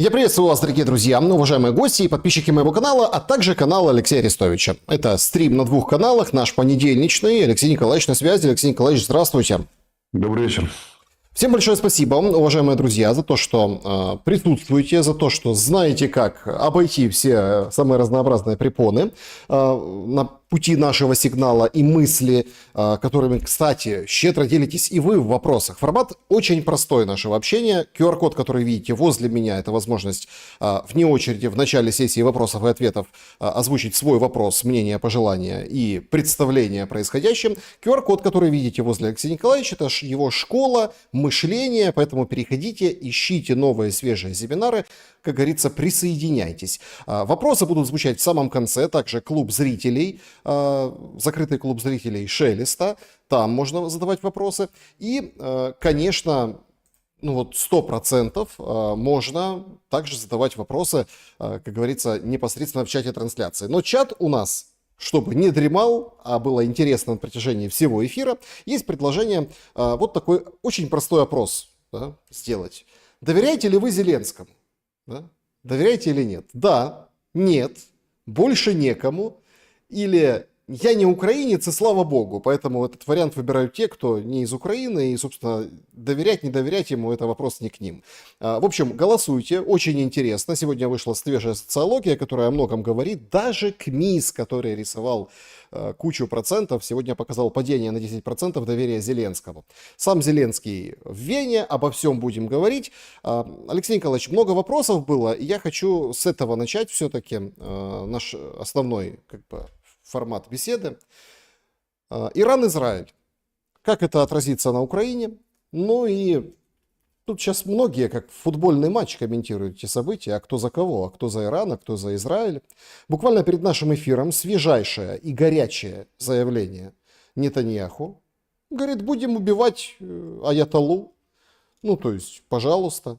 Я приветствую вас, дорогие друзья, уважаемые гости и подписчики моего канала, а также канала Алексея Арестовича. Это стрим на двух каналах, наш понедельничный. Алексей Николаевич на связи. Алексей Николаевич, здравствуйте. Добрый вечер. Всем большое спасибо, уважаемые друзья, за то, что присутствуете, за то, что знаете, как обойти все самые разнообразные препоны на пути нашего сигнала и мысли, которыми, кстати, щедро делитесь и вы в вопросах. Формат очень простой нашего общения. QR-код, который видите возле меня, это возможность вне очереди в начале сессии вопросов и ответов озвучить свой вопрос, мнение, пожелание и представление о происходящем. QR-код, который видите возле Алексея Николаевича, это его школа мышления, поэтому переходите, ищите новые свежие семинары, как говорится, присоединяйтесь. Вопросы будут звучать в самом конце, также клуб зрителей, закрытый клуб зрителей Шелеста, там можно задавать вопросы. И, конечно, 100% можно также задавать вопросы, как говорится, непосредственно в чате трансляции. Но чат у нас, чтобы не дремал, а было интересно на протяжении всего эфира, есть предложение вот такой очень простой опрос сделать. Доверяете ли вы Зеленскому? Да? Доверяете или нет? Да, нет, больше некому. Или я не украинец, и слава богу. Поэтому этот вариант выбирают те, кто не из Украины. И, собственно, доверять, не доверять ему, это вопрос не к ним. В общем, голосуйте. Очень интересно. Сегодня вышла свежая социология, которая о многом говорит. Даже КМИС, который рисовал кучу процентов, сегодня показал падение на 10% доверия Зеленскому. Сам Зеленский в Вене, обо всем будем говорить. Алексей Николаевич, много вопросов было, и я хочу с этого начать все-таки наш основной формат беседы. Иран-Израиль. Как это отразится на Украине? Ну и тут сейчас многие, как футбольный матч, комментируют эти события. А кто за кого? А кто за Иран? А кто за Израиль? Буквально перед нашим эфиром свежайшее и горячее заявление Нетаньяху. Говорит, будем убивать аятоллу. То есть, пожалуйста.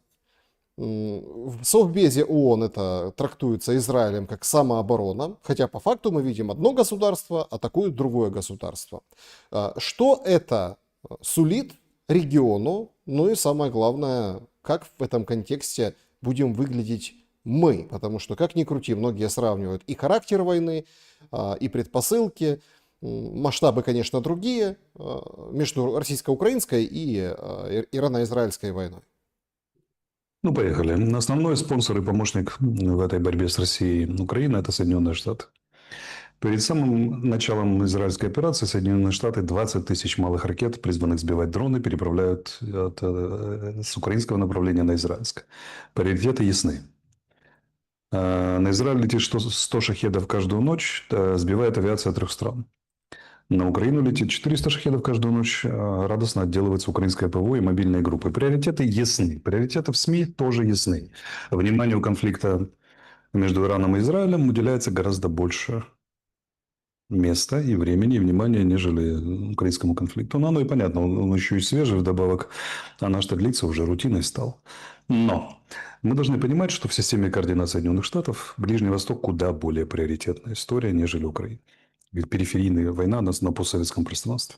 В Совбезе ООН это трактуется Израилем как самооборона, хотя по факту мы видим одно государство атакует другое государство. Что это сулит региону? Ну и самое главное, как в этом контексте будем выглядеть мы? Потому что, как ни крути, многие сравнивают и характер войны, и предпосылки. Масштабы, конечно, другие между российско-украинской и ирано-израильской войной. Поехали. Основной спонсор и помощник в этой борьбе с Россией Украины – это Соединенные Штаты. Перед самым началом израильской операции Соединенные Штаты 20 тысяч малых ракет, призванных сбивать дроны, переправляют с украинского направления на израильское. Приоритеты ясны. На Израиль летит 100 шахедов каждую ночь, сбивает авиация 3 стран. На Украину летит 400 шахедов каждую ночь. Радостно отделывается украинское ПВО и мобильные группы. Приоритеты ясны. Приоритеты в СМИ тоже ясны. Вниманию конфликта между Ираном и Израилем уделяется гораздо больше места и времени, и внимания, нежели украинскому конфликту. Но оно и понятно. Он еще и свежий вдобавок. А наш-то длится уже рутиной стал. Но мы должны понимать, что в системе координат Соединенных Штатов Ближний Восток куда более приоритетная история, нежели Украина. Ведь периферийная война на постсоветском пространстве.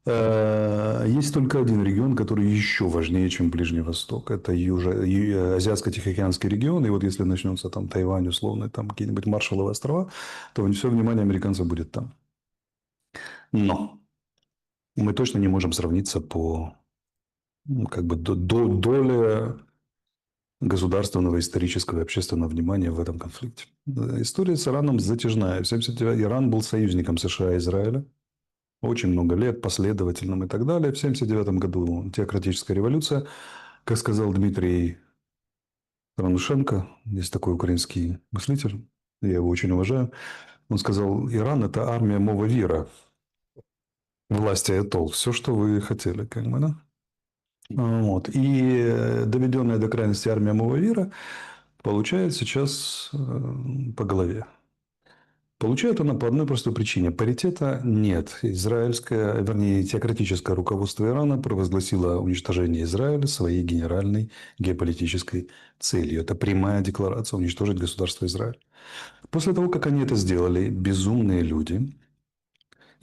Есть только один регион, который еще важнее, чем Ближний Восток. Это Азиатско-Тихоокеанский регион. И вот если начнется там Тайвань, условно, там какие-нибудь Маршалловы острова, то все внимание американцев будет там. Но мы точно не можем сравниться по доле государственного, исторического и общественного внимания в этом конфликте. История с Ираном затяжная. Иран был союзником США и Израиля. Очень много лет, последовательным и так далее. В 1979 году теократическая революция. Как сказал Дмитрий Ранушенко, есть такой украинский мыслитель, я его очень уважаю. Он сказал, Иран – это армия Мовавира, власти аятолл. Все, что вы хотели, да? Вот. И доведенная до крайности армия Мовавира получает сейчас по голове. Получает она по одной простой причине. Паритета нет. Теократическое руководство Ирана провозгласило уничтожение Израиля своей генеральной геополитической целью. Это прямая декларация уничтожить государство Израиль. После того, как они это сделали, безумные люди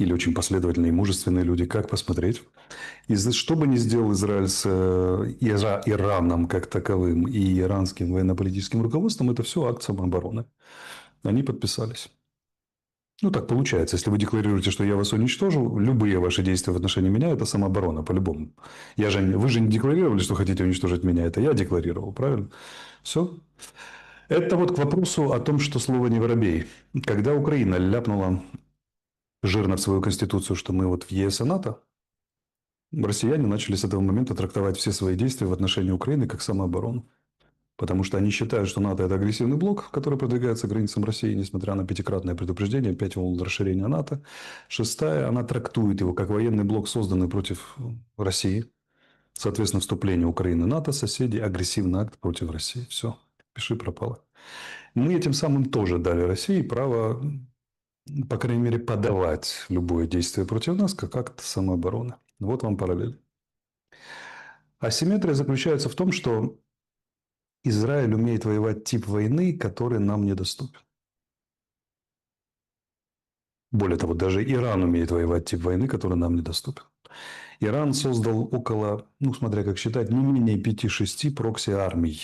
или очень последовательные и мужественные люди, как посмотреть. И что бы ни сделал Израиль с Ираном как таковым и иранским военно-политическим руководством, это все акт самообороны. Они подписались. Ну, так получается. Если вы декларируете, что я вас уничтожил, любые ваши действия в отношении меня – это самооборона, по-любому. Вы же не декларировали, что хотите уничтожить меня. Это я декларировал, правильно? Все. Это вот к вопросу о том, что слово не воробей. Когда Украина ляпнула жирно в свою конституцию, что мы вот в ЕС и НАТО, россияне начали с этого момента трактовать все свои действия в отношении Украины как самооборону. Потому что они считают, что НАТО – это агрессивный блок, который продвигается к границам России, несмотря на пятикратное предупреждение, 5 волн расширения НАТО. Шестая, она трактует его как военный блок, созданный против России. Соответственно, вступление Украины в НАТО, соседи, агрессивный акт против России. Все, пиши пропало. Мы этим самым тоже дали России право, по крайней мере, подавать любое действие против нас как акт самообороны. Вот вам параллель. Асимметрия заключается в том, что Израиль умеет воевать тип войны, который нам недоступен. Более того, даже Иран умеет воевать тип войны, который нам недоступен. Иран создал около, ну, смотря как считать, не менее 5-6 прокси-армий,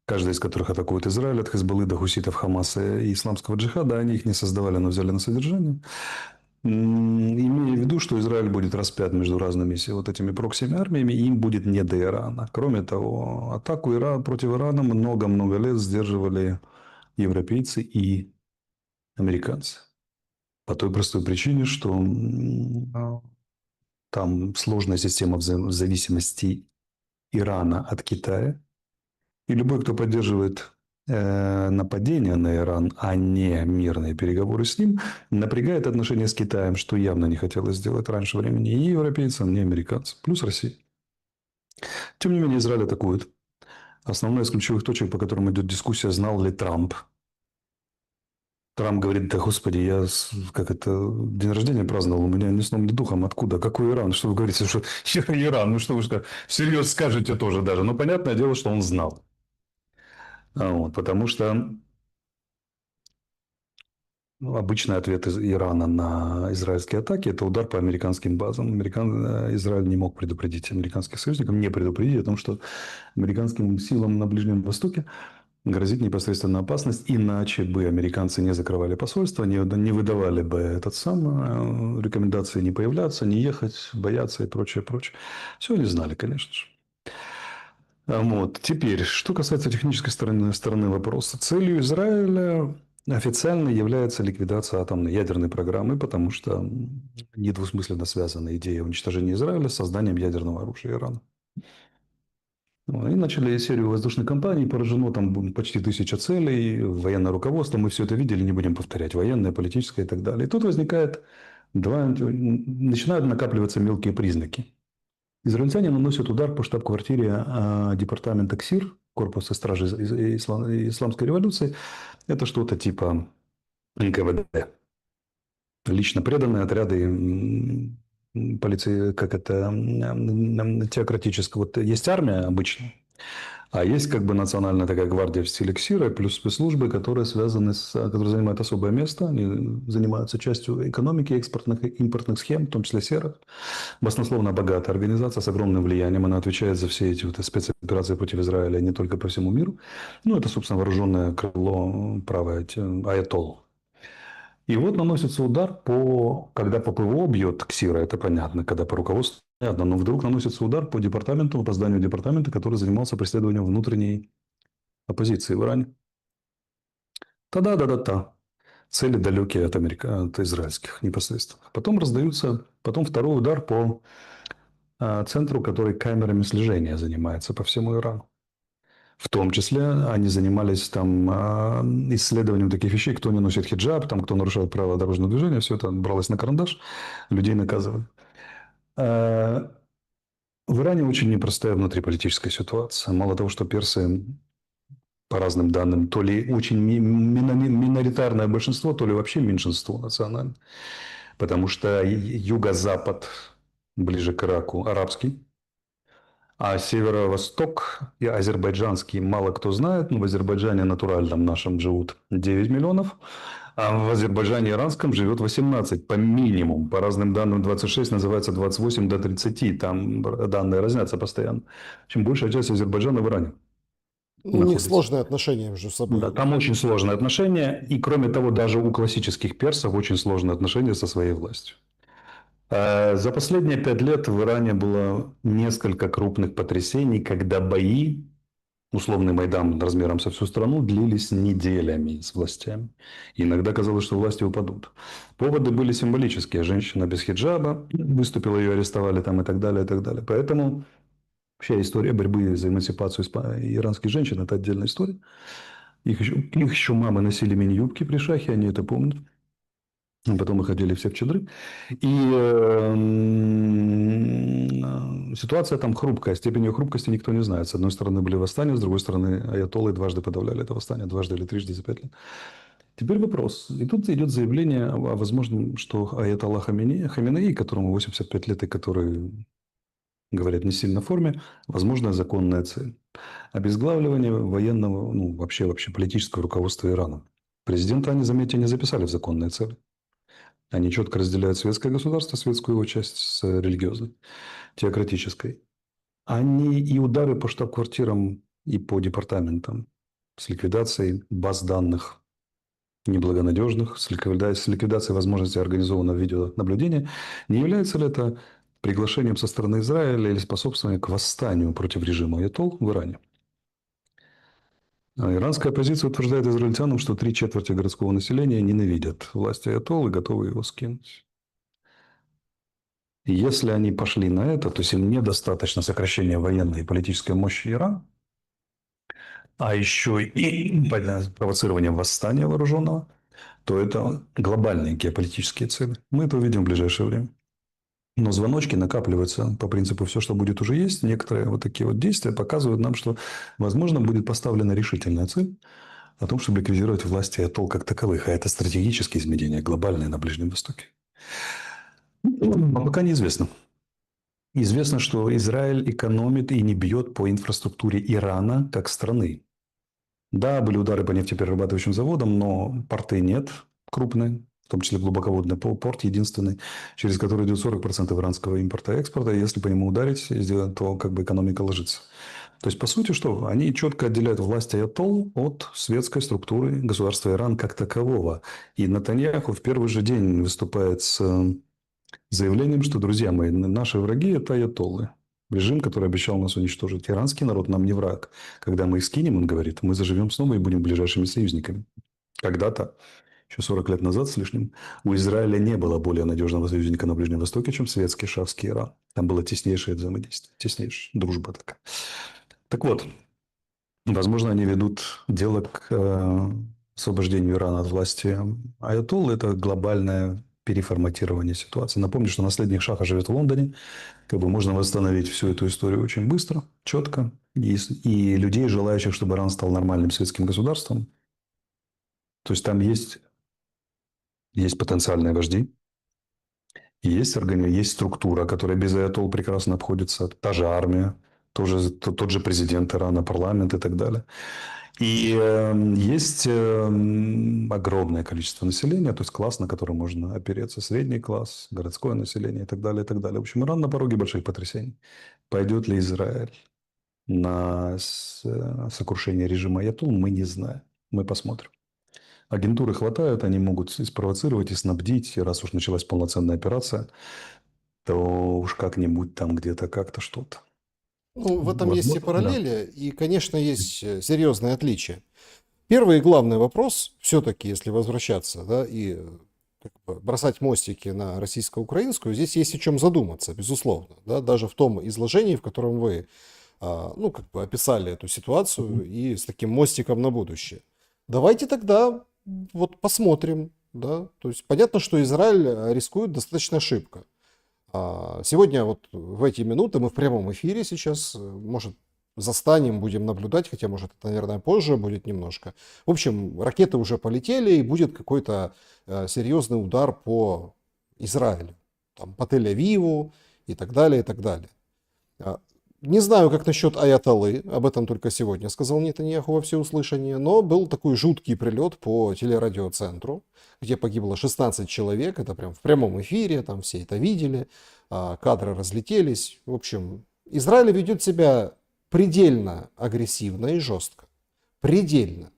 каждая из которых атакует Израиль, от Хизбаллы до хуситов, Хамаса и исламского джихада. Они их не создавали, но взяли на содержание. Имея в виду, что Израиль будет распят между разными вот этими прокси-армиями, и им будет не до Ирана. Кроме того, атаку против Ирана много-много лет сдерживали европейцы и американцы. По той простой причине, что там сложная система зависимости Ирана от Китая. И любой, кто поддерживает нападение на Иран, а не мирные переговоры с ним, напрягает отношения с Китаем, что явно не хотелось сделать раньше времени ни европейцам, ни американцам, плюс России. Тем не менее, Израиль атакует. Основная из ключевых точек, по которым идет дискуссия, знал ли Трамп. Трамп говорит: да господи, я день рождения праздновал, у меня ни сном, ни духом. Откуда? Какой Иран? Что вы говорите, что Иран? Ну что вы всерьез скажете тоже даже. Но понятное дело, что он знал. Вот, потому что обычный ответ из Ирана на израильские атаки – это удар по американским базам. Израиль не мог предупредить американских союзников, не предупредить о том, что американским силам на Ближнем Востоке грозит непосредственная опасность, иначе бы американцы не закрывали посольство, не выдавали бы рекомендации не появляться, не ехать, бояться и прочее, прочее. Все они знали, конечно же. Вот. Теперь, что касается технической стороны вопроса. Целью Израиля официально является ликвидация атомной ядерной программы, потому что недвусмысленно связана идея уничтожения Израиля с созданием ядерного оружия Ирана. И начали серию воздушных кампаний, поражено там почти 1000 целей, военное руководство, мы все это видели, не будем повторять, военное, политическое и так далее. И тут начинают накапливаться мелкие признаки. Израильтяне наносят удар по штаб-квартире департамента КСИР, Корпуса стражи Исламской революции. Это что-то типа НКВД. Лично преданные отряды полиции, теократического. Вот есть армия обычно, а есть национальная такая гвардия в стиле КСИРа, плюс спецслужбы, которые которые занимают особое место. Они занимаются частью экономики, экспортных и импортных схем, в том числе серых. Баснословно богатая организация с огромным влиянием. Она отвечает за все эти спецоперации против Израиля не только по всему миру. Ну, это, собственно, вооруженное крыло правое аятолл. И вот наносится удар когда по ПВО бьет КСИРа, это понятно, когда по руководству понятно, но вдруг наносится удар по зданию департамента, который занимался преследованием внутренней оппозиции в Иране. Та-да-да-да-та. Цели далекие от израильских непосредственно. Потом второй удар по центру, который камерами слежения занимается по всему Ирану. В том числе они занимались там исследованием таких вещей, кто не носит хиджаб, там, кто нарушает правила дорожного движения, все это бралось на карандаш, людей наказывали. В Иране очень непростая внутриполитическая ситуация. Мало того, что персы, по разным данным, то ли очень миноритарное большинство, то ли вообще меньшинство национальное. Потому что юго-запад, ближе к Ираку, арабский. А северо-восток и азербайджанский мало кто знает. Но в Азербайджане натуральном нашем живут 9 миллионов. А в Азербайджане иранском живет 18 по минимуму. По разным данным 26, называется 28 до 30. Там данные разнятся постоянно. Чем большая часть Азербайджана в Иране Ну, у них находится. сложные отношения между Да, собой. там очень сложные отношения. И кроме того, даже у классических персов очень сложные отношения со своей властью. За последние 5 лет в Иране было несколько крупных потрясений, когда бои, условный Майдан размером со всю страну, длились неделями с властями. И иногда казалось, что власти упадут. Поводы были символические. Женщина без хиджаба выступила, ее арестовали там и так далее, и так далее. Поэтому вся история борьбы за эмансипацию иранских женщин – это отдельная история. Их еще мамы носили мини-юбки при шахе, они это помнят. Потом их одели все в чедры. И ситуация там хрупкая. Степень ее хрупкости никто не знает. С одной стороны были восстания, с другой стороны аятоллы дважды подавляли это восстание. Дважды или трижды за 5 лет. Теперь вопрос. И тут идет заявление о возможном, что аятолла Хаминеи, которому 85 лет и который, говорят, не сильно в форме, возможно, законная цель. Обезглавливание военного, ну, вообще политического руководства Ирана. Президента они, заметьте, не записали в законные цели. Они четко разделяют светское государство, светскую его часть с религиозной, теократической. Они и удары по штаб-квартирам и по департаментам с ликвидацией баз данных неблагонадежных, с ликвидацией возможности организованного видеонаблюдения. Не является ли это приглашением со стороны Израиля или способствованием к восстанию против режима аятолл в Иране? Иранская оппозиция утверждает израильтянам, что 3/4 городского населения ненавидят власть аятолл и готовы его скинуть. Если они пошли на это, то есть им недостаточно сокращения военной и политической мощи Ирана, а еще и провоцирование восстания вооруженного, то это глобальные геополитические цели. Мы это увидим в ближайшее время. Но звоночки накапливаются по принципу «все, что будет, уже есть». Некоторые вот такие вот действия показывают нам, что, возможно, будет поставлена решительная цель о том, чтобы ликвидировать власти аятолл как таковых. А это стратегические изменения, глобальные на Ближнем Востоке. Но пока неизвестно. Известно, что Израиль экономит и не бьет по инфраструктуре Ирана как страны. Да, были удары по нефтеперерабатывающим заводам, но порты нет крупные, в том числе глубоководный порт единственный, через который идет 40% иранского импорта и экспорта. И если по нему ударить, то как бы экономика ложится. То есть, по сути, что? Они четко отделяют власть аятолл от светской структуры государства Иран как такового. И Нетаньяху в первый же день выступает с заявлением, что, друзья мои, наши враги – это аятоллы. Режим, который обещал нас уничтожить. Иранский народ нам не враг. Когда мы их скинем, он говорит, мы заживем снова и будем ближайшими союзниками. Когда-то, еще 40 лет назад с лишним, у Израиля не было более надежного союзника на Ближнем Востоке, чем светский шахский Иран. Там было теснейшее взаимодействие, теснейшая дружба такая. Так вот, возможно, они ведут дело к освобождению Ирана от власти аятолл. Это глобальное переформатирование ситуации. Напомню, что наследник Шаха живет в Лондоне. Как бы можно восстановить всю эту историю очень быстро, четко. И людей, желающих, чтобы Иран стал нормальным светским государством. То есть там есть потенциальные вожди. Есть структура, которая без аятолл прекрасно обходится. Та же армия, тот же президент Ирана, парламент и так далее. И есть огромное количество населения, то есть класс, на который можно опереться, средний класс, городское население и так далее, и так далее. В общем, Иран на пороге больших потрясений. Пойдет ли Израиль на сокрушение режима аятолл, мы не знаем. Мы посмотрим. Агентуры хватает, они могут и спровоцировать, и снабдить. И раз уж началась полноценная операция, то уж как-нибудь там где-то как-то что-то. Ну, в этом есть и Возможно, да. параллели, и, конечно, есть серьезные отличия. Первый и главный вопрос, все-таки, если возвращаться, да, и как бы бросать мостики на российско-украинскую, здесь есть о чем задуматься, безусловно, да, даже в том изложении, в котором вы, ну, как бы описали эту ситуацию и с таким мостиком на будущее. Давайте тогда вот посмотрим, да, то есть понятно, что Израиль рискует достаточно шибко. Сегодня вот в эти минуты мы в прямом эфире сейчас, может, застанем, будем наблюдать, хотя, может, это, наверное, позже будет немножко. В общем, ракеты уже полетели, и будет какой-то серьезный удар по Израилю, там, по Тель-Авиву и так далее, и так далее. Не знаю, как насчет Аятоллы, об этом только сегодня сказал Нетаньяху во всеуслышание, но был такой жуткий прилет по телерадиоцентру, где погибло 16 человек, это прям в прямом эфире, там все это видели, кадры разлетелись. В общем, Израиль ведет себя предельно агрессивно и жестко. Предельно.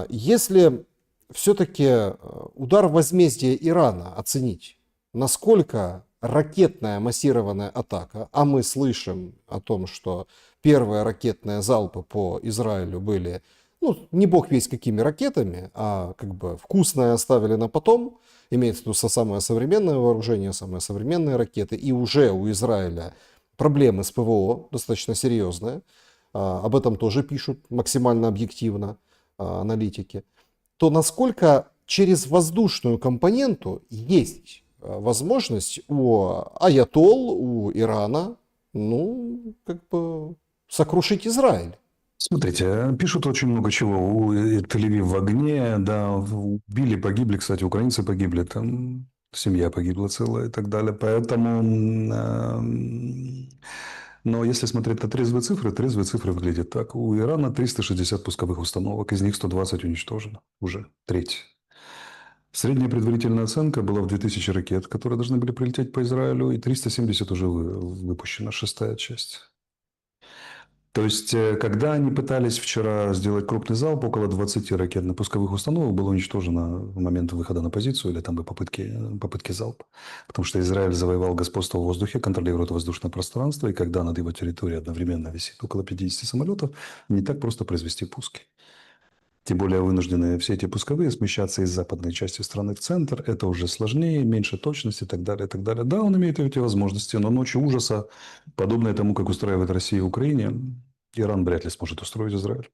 Если все-таки удар возмездия Ирана оценить, насколько ракетная массированная атака, а мы слышим о том, что первые ракетные залпы по Израилю были, ну, не бог весть какими ракетами, а как бы вкусное оставили на потом, имеется в виду самое современное вооружение, самые современные ракеты, и уже у Израиля проблемы с ПВО достаточно серьезные, об этом тоже пишут максимально объективно аналитики, то насколько через воздушную компоненту есть возможность у аятолл, у Ирана, ну, как бы сокрушить Израиль. Смотрите, пишут очень много чего. Тель-Авив в огне, да, убили, погибли, кстати, украинцы погибли, там семья погибла целая и так далее. Поэтому, но если смотреть на трезвые цифры выглядят так. У Ирана 360 пусковых установок, из них 120 уничтожено уже, треть. Средняя предварительная оценка была в 2000 ракет, которые должны были прилететь по Израилю, и 370 уже выпущена, шестая часть. То есть, когда они пытались вчера сделать крупный залп, около 20 ракетно-пусковых установок было уничтожено в момент выхода на позицию или там и попытки залпа. Потому что Израиль завоевал господство в воздухе, контролирует воздушное пространство, и когда над его территорией одновременно висит около 50 самолетов, не так просто произвести пуски. Тем более вынуждены все эти пусковые смещаться из западной части страны в центр. Это уже сложнее, меньше точности и так далее, и так далее. Да, он имеет эти возможности, но ночью ужаса, подобное тому, как устраивает Россия и Украине, Иран вряд ли сможет устроить Израиль.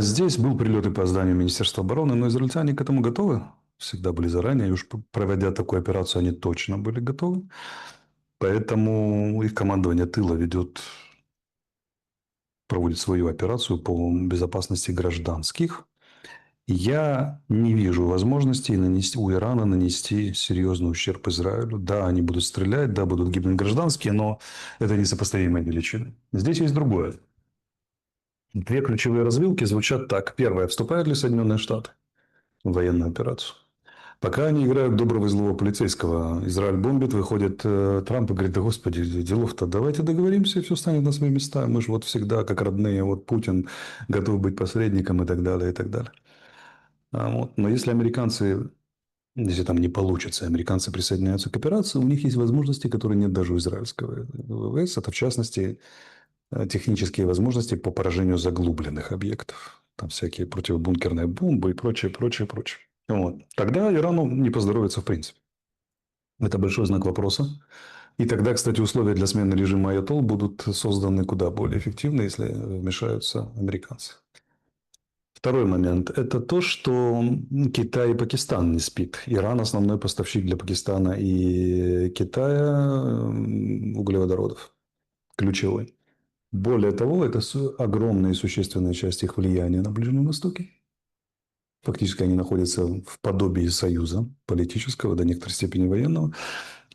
Здесь был прилет и по зданию Министерства обороны, но израильтяне к этому готовы. Всегда были заранее. И уж проводя такую операцию, они точно были готовы. Поэтому их командование тыла проводит свою операцию по безопасности гражданских. Я не вижу возможности у Ирана нанести серьезный ущерб Израилю. Да, они будут стрелять, да, будут гибнуть гражданские, но это несопоставимые величины. Здесь есть другое. Две ключевые развилки звучат так. Первое. Вступают ли Соединенные Штаты в военную операцию? Пока они играют доброго и злого полицейского, Израиль бомбит, выходит Трамп и говорит: да господи, делов-то, давайте договоримся, и все станет на свои места. Мы же вот всегда как родные, вот Путин готов быть посредником и так далее, и так далее. Вот. Но если там не получится, американцы присоединяются к операции, у них есть возможности, которые нет даже у израильского ВВС. Это, в частности, технические возможности по поражению заглубленных объектов. Там всякие противобункерные бомбы и прочее, прочее, прочее. Вот. Тогда Ирану не поздоровится в принципе. Это большой знак вопроса. И тогда, кстати, условия для смены режима Аятолл будут созданы куда более эффективно, если вмешаются американцы. Второй момент – это то, что Китай и Пакистан не спит. Иран – основной поставщик для Пакистана и Китая углеводородов. Ключевой. Более того, это огромная и существенная часть их влияния на Ближнем Востоке. Фактически они находятся в подобии союза политического, до некоторой степени военного.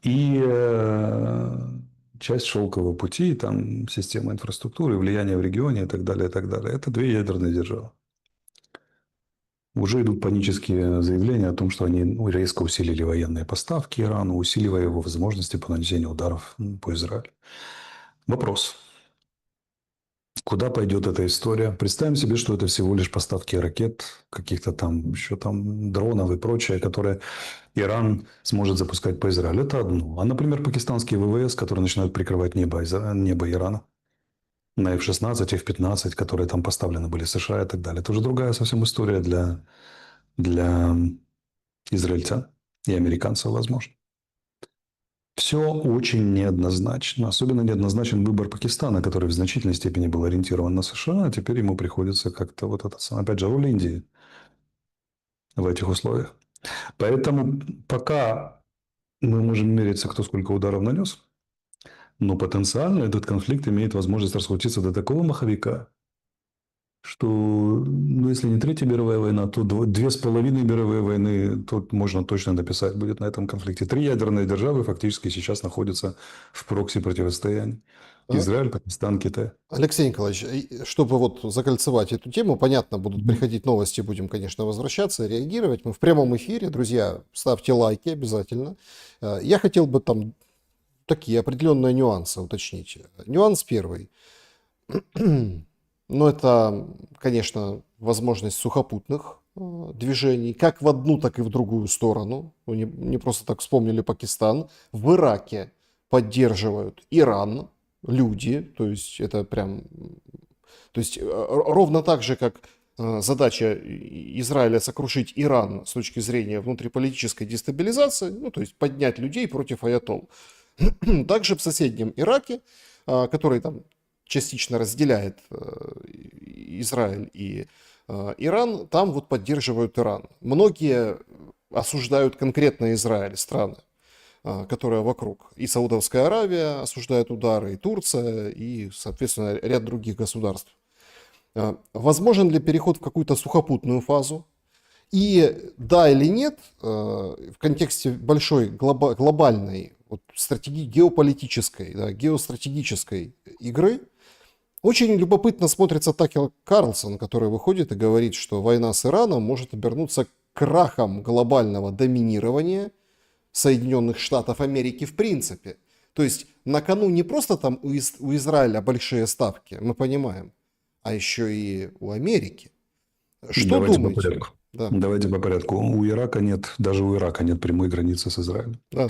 И часть шелкового пути, там система инфраструктуры, влияние в регионе и так далее, и так далее. Это две ядерные державы. Уже идут панические заявления о том, что они резко усилили военные поставки Ирану, усиливая его возможности по нанесению ударов по Израилю. Вопрос. Куда пойдет эта история? Представим себе, что это всего лишь поставки ракет, каких-то там еще там дронов и прочее, которые Иран сможет запускать по Израилю. Это одно. А, например, пакистанские ВВС, которые начинают прикрывать небо Ирана на F-16, F-15, которые там поставлены были США и так далее. Это уже другая совсем история для израильтян и американцев, возможно. Все очень неоднозначно. Особенно неоднозначен выбор Пакистана, который в значительной степени был ориентирован на США, а теперь ему приходится как-то вот это самое. Опять же, роль Индии в этих условиях. Поэтому пока мы можем мериться, кто сколько ударов нанес, но потенциально этот конфликт имеет возможность раскрутиться до такого маховика, что, ну, если не Третья мировая война, то 2,5 мировые войны, тут можно точно написать будет на этом конфликте. 3 ядерные державы фактически сейчас находятся в прокси-противостоянии. А, Израиль, Пакистан, Китай. Алексей Николаевич, чтобы вот закольцевать эту тему, понятно, будут приходить новости, будем, конечно, возвращаться, реагировать. Мы в прямом эфире, друзья, ставьте лайки обязательно. Я хотел бы там такие определенные нюансы уточнить. Нюанс первый. Ну, это, конечно, возможность сухопутных движений, как в одну, так и в другую сторону. Ну, не просто так вспомнили Пакистан. В Ираке поддерживают Иран люди, то есть это прям... То есть ровно так же, как задача Израиля сокрушить Иран с точки зрения внутриполитической дестабилизации, ну, то есть поднять людей против аятолл. Также в соседнем Ираке, который там частично разделяет Израиль и Иран, там вот поддерживают Иран. Многие осуждают конкретно Израиль, страны, которые вокруг. И Саудовская Аравия осуждает удары, и Турция, и, соответственно, ряд других государств. Возможен ли переход в какую-то сухопутную фазу? И да или нет, в контексте большой глобальной вот, геополитической, да, геостратегической игры, очень любопытно смотрится Такер Карлсон, который выходит и говорит, что война с Ираном может обернуться крахом глобального доминирования Соединенных Штатов Америки в принципе. То есть на кону не просто там у Израиля большие ставки, мы понимаем, а еще и у Америки. Что Давайте по думаете? порядку. Да, Давайте по порядку. У Ирака нет, даже у Ирака нет прямой границы с Израилем. да.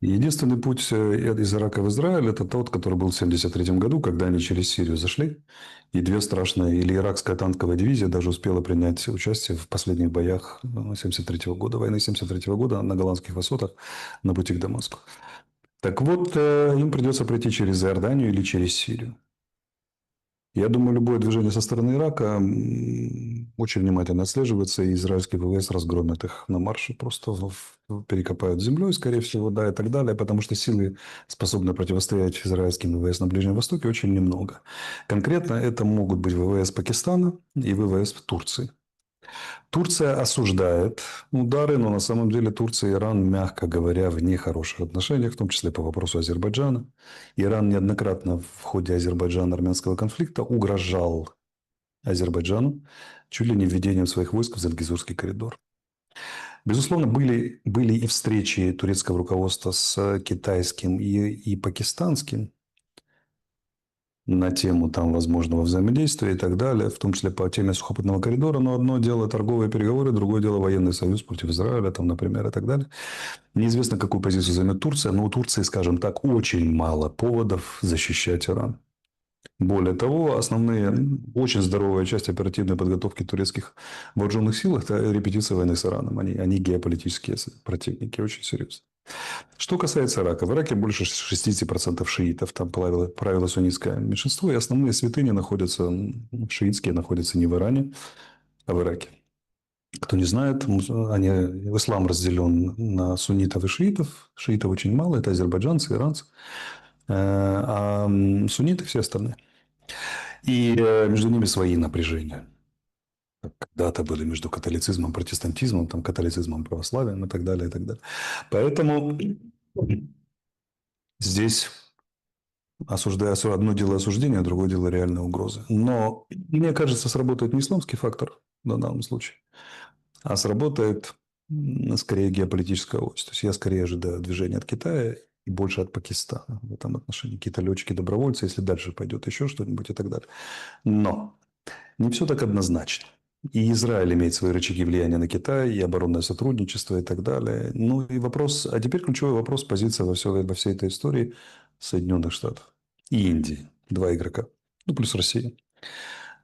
Единственный путь из Ирака в Израиль – это тот, который был в 1973 году, когда они через Сирию зашли. И две страшные, или иракская танковая дивизия даже успела принять участие в последних боях 1973 года, войны 1973 года на голландских высотах на пути к Дамаску. Так вот, им придется пройти через Иорданию или через Сирию. Я думаю, любое движение со стороны Ирака очень внимательно отслеживается, и израильские ВВС разгромят их на марше, просто перекопают землей, скорее всего, да, и так далее, потому что силы, способные противостоять израильским ВВС на Ближнем Востоке, очень немного. Конкретно это могут быть ВВС Пакистана и ВВС Турции. Турция осуждает удары, но на самом деле Турция и Иран, мягко говоря, в нехороших отношениях, в том числе по вопросу Азербайджана. Иран неоднократно в ходе Азербайджано-армянского конфликта угрожал Азербайджану чуть ли не введением своих войск в Зангезурский коридор. Безусловно, были и встречи турецкого руководства с китайским и пакистанским на тему там возможного взаимодействия и так далее, в том числе по теме сухопутного коридора. Но одно дело торговые переговоры, другое дело военный союз против Израиля, там, например, и так далее. Неизвестно, какую позицию займет Турция, но у Турции, скажем так, очень мало поводов защищать Иран. Более того, очень здоровая часть оперативной подготовки турецких вооруженных сил – это репетиция войны с Ираном. Они геополитические противники, очень серьезно. Что касается Ирака. В Ираке больше 60% шиитов. Там правило суннитское меньшинство. И основные святыни находятся, шиитские находятся не в Иране, а в Ираке. Кто не знает, ислам разделен на суннитов и шиитов. Шиитов очень мало. Это азербайджанцы, иранцы. А сунниты все остальные. И между ними свои напряжения. Когда-то были между католицизмом, протестантизмом, там, католицизмом, православием и так далее, и так далее. Поэтому здесь одно дело осуждения, другое дело реальной угрозы. Но, мне кажется, сработает не исламский фактор в данном случае, а сработает скорее геополитическая ось. То есть я скорее ожидаю движения от Китая и больше от Пакистана в этом отношении. Какие-то летчики-добровольцы, если дальше пойдет еще что-нибудь и так далее. Но не все так однозначно. И Израиль имеет свои рычаги влияния на Китай, и оборонное сотрудничество, и так далее. Ну и вопрос, а теперь ключевой вопрос, позиция во всей этой истории Соединенных Штатов и Индии. Два игрока. Ну, плюс Россия.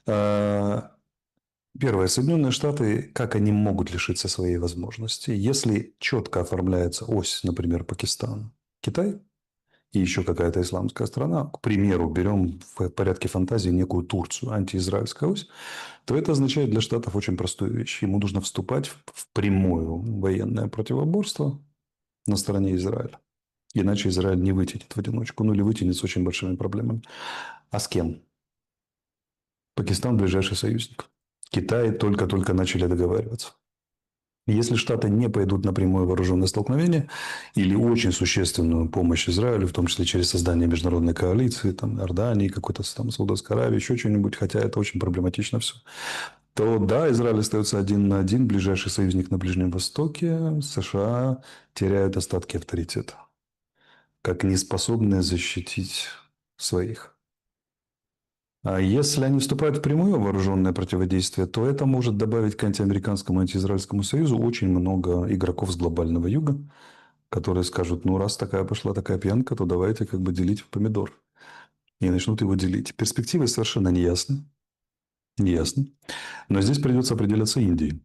Первое. Соединенные Штаты, как они могут лишиться своей возможности, если четко оформляется ось, например, Пакистан, Китай, и еще какая-то исламская страна, к примеру, берем в порядке фантазии некую Турцию, антиизраильская ось, то это означает для Штатов очень простую вещь. Ему нужно вступать в прямое военное противоборство на стороне Израиля. Иначе Израиль не вытянет в одиночку, ну или вытянет с очень большими проблемами. А с кем? Пакистан – ближайший союзник. Китай только-только начали договариваться. Если Штаты не пойдут на прямое вооруженное столкновение или очень существенную помощь Израилю, в том числе через создание международной коалиции, там, Иордании, какой-то там Саудовской Аравии, еще что-нибудь, хотя это очень проблематично все, то да, Израиль остается один на один, ближайший союзник на Ближнем Востоке, США теряют остатки авторитета, как неспособные защитить своих. А если они вступают в прямое вооруженное противодействие, то это может добавить к антиамериканскому, антиизраильскому союзу очень много игроков с глобального юга, которые скажут, ну, раз такая пошла такая пьянка, то давайте как бы делить в помидор. И начнут его делить. Перспективы совершенно неясны. Неясны. Но здесь придется определяться Индии.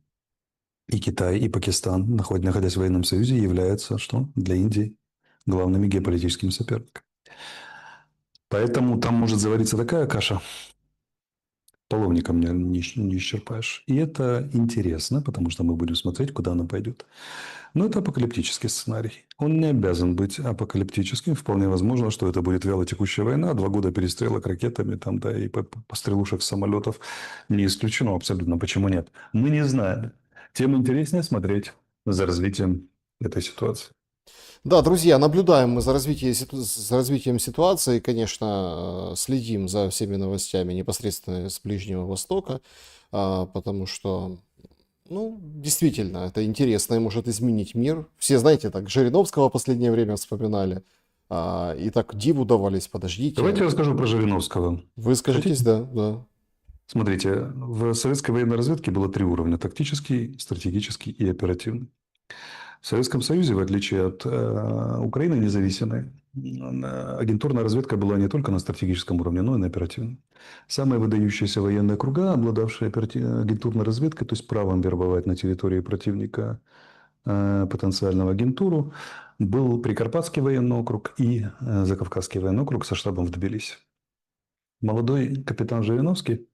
И Китай, и Пакистан, находясь в военном союзе, являются что? Для Индии главными геополитическими соперниками. Поэтому там может завариться такая каша, половником не исчерпаешь. И это интересно, потому что мы будем смотреть, куда она пойдет. Но это апокалиптический сценарий. Он не обязан быть апокалиптическим. Вполне возможно, что это будет вялотекущая война, 2 года перестрелок ракетами, там, да, и пострелушек с самолетов. Не исключено абсолютно. Почему нет? Мы не знаем. Тем интереснее смотреть за развитием этой ситуации. Да, друзья, наблюдаем мы за развитием ситуации, конечно, следим за всеми новостями непосредственно с Ближнего Востока, потому что, ну, действительно, это интересно и может изменить мир. Все, знаете, так Жириновского в последнее время вспоминали, и так диву давались, Давайте подождите, я расскажу про Жириновского. выскажитесь, Хотите? да, да. Смотрите, в советской военной разведке было 3 уровня – тактический, стратегический и оперативный. В Советском Союзе, в отличие от Украины независимой, агентурная разведка была не только на стратегическом уровне, но и на оперативном. Самые выдающиеся военные круга, обладавшие агентурной разведкой, то есть правом вербовать на территории противника потенциального агентуру, был Прикарпатский военный округ и Закавказский военный округ со штабом в Тбилиси. Молодой капитан Жириновский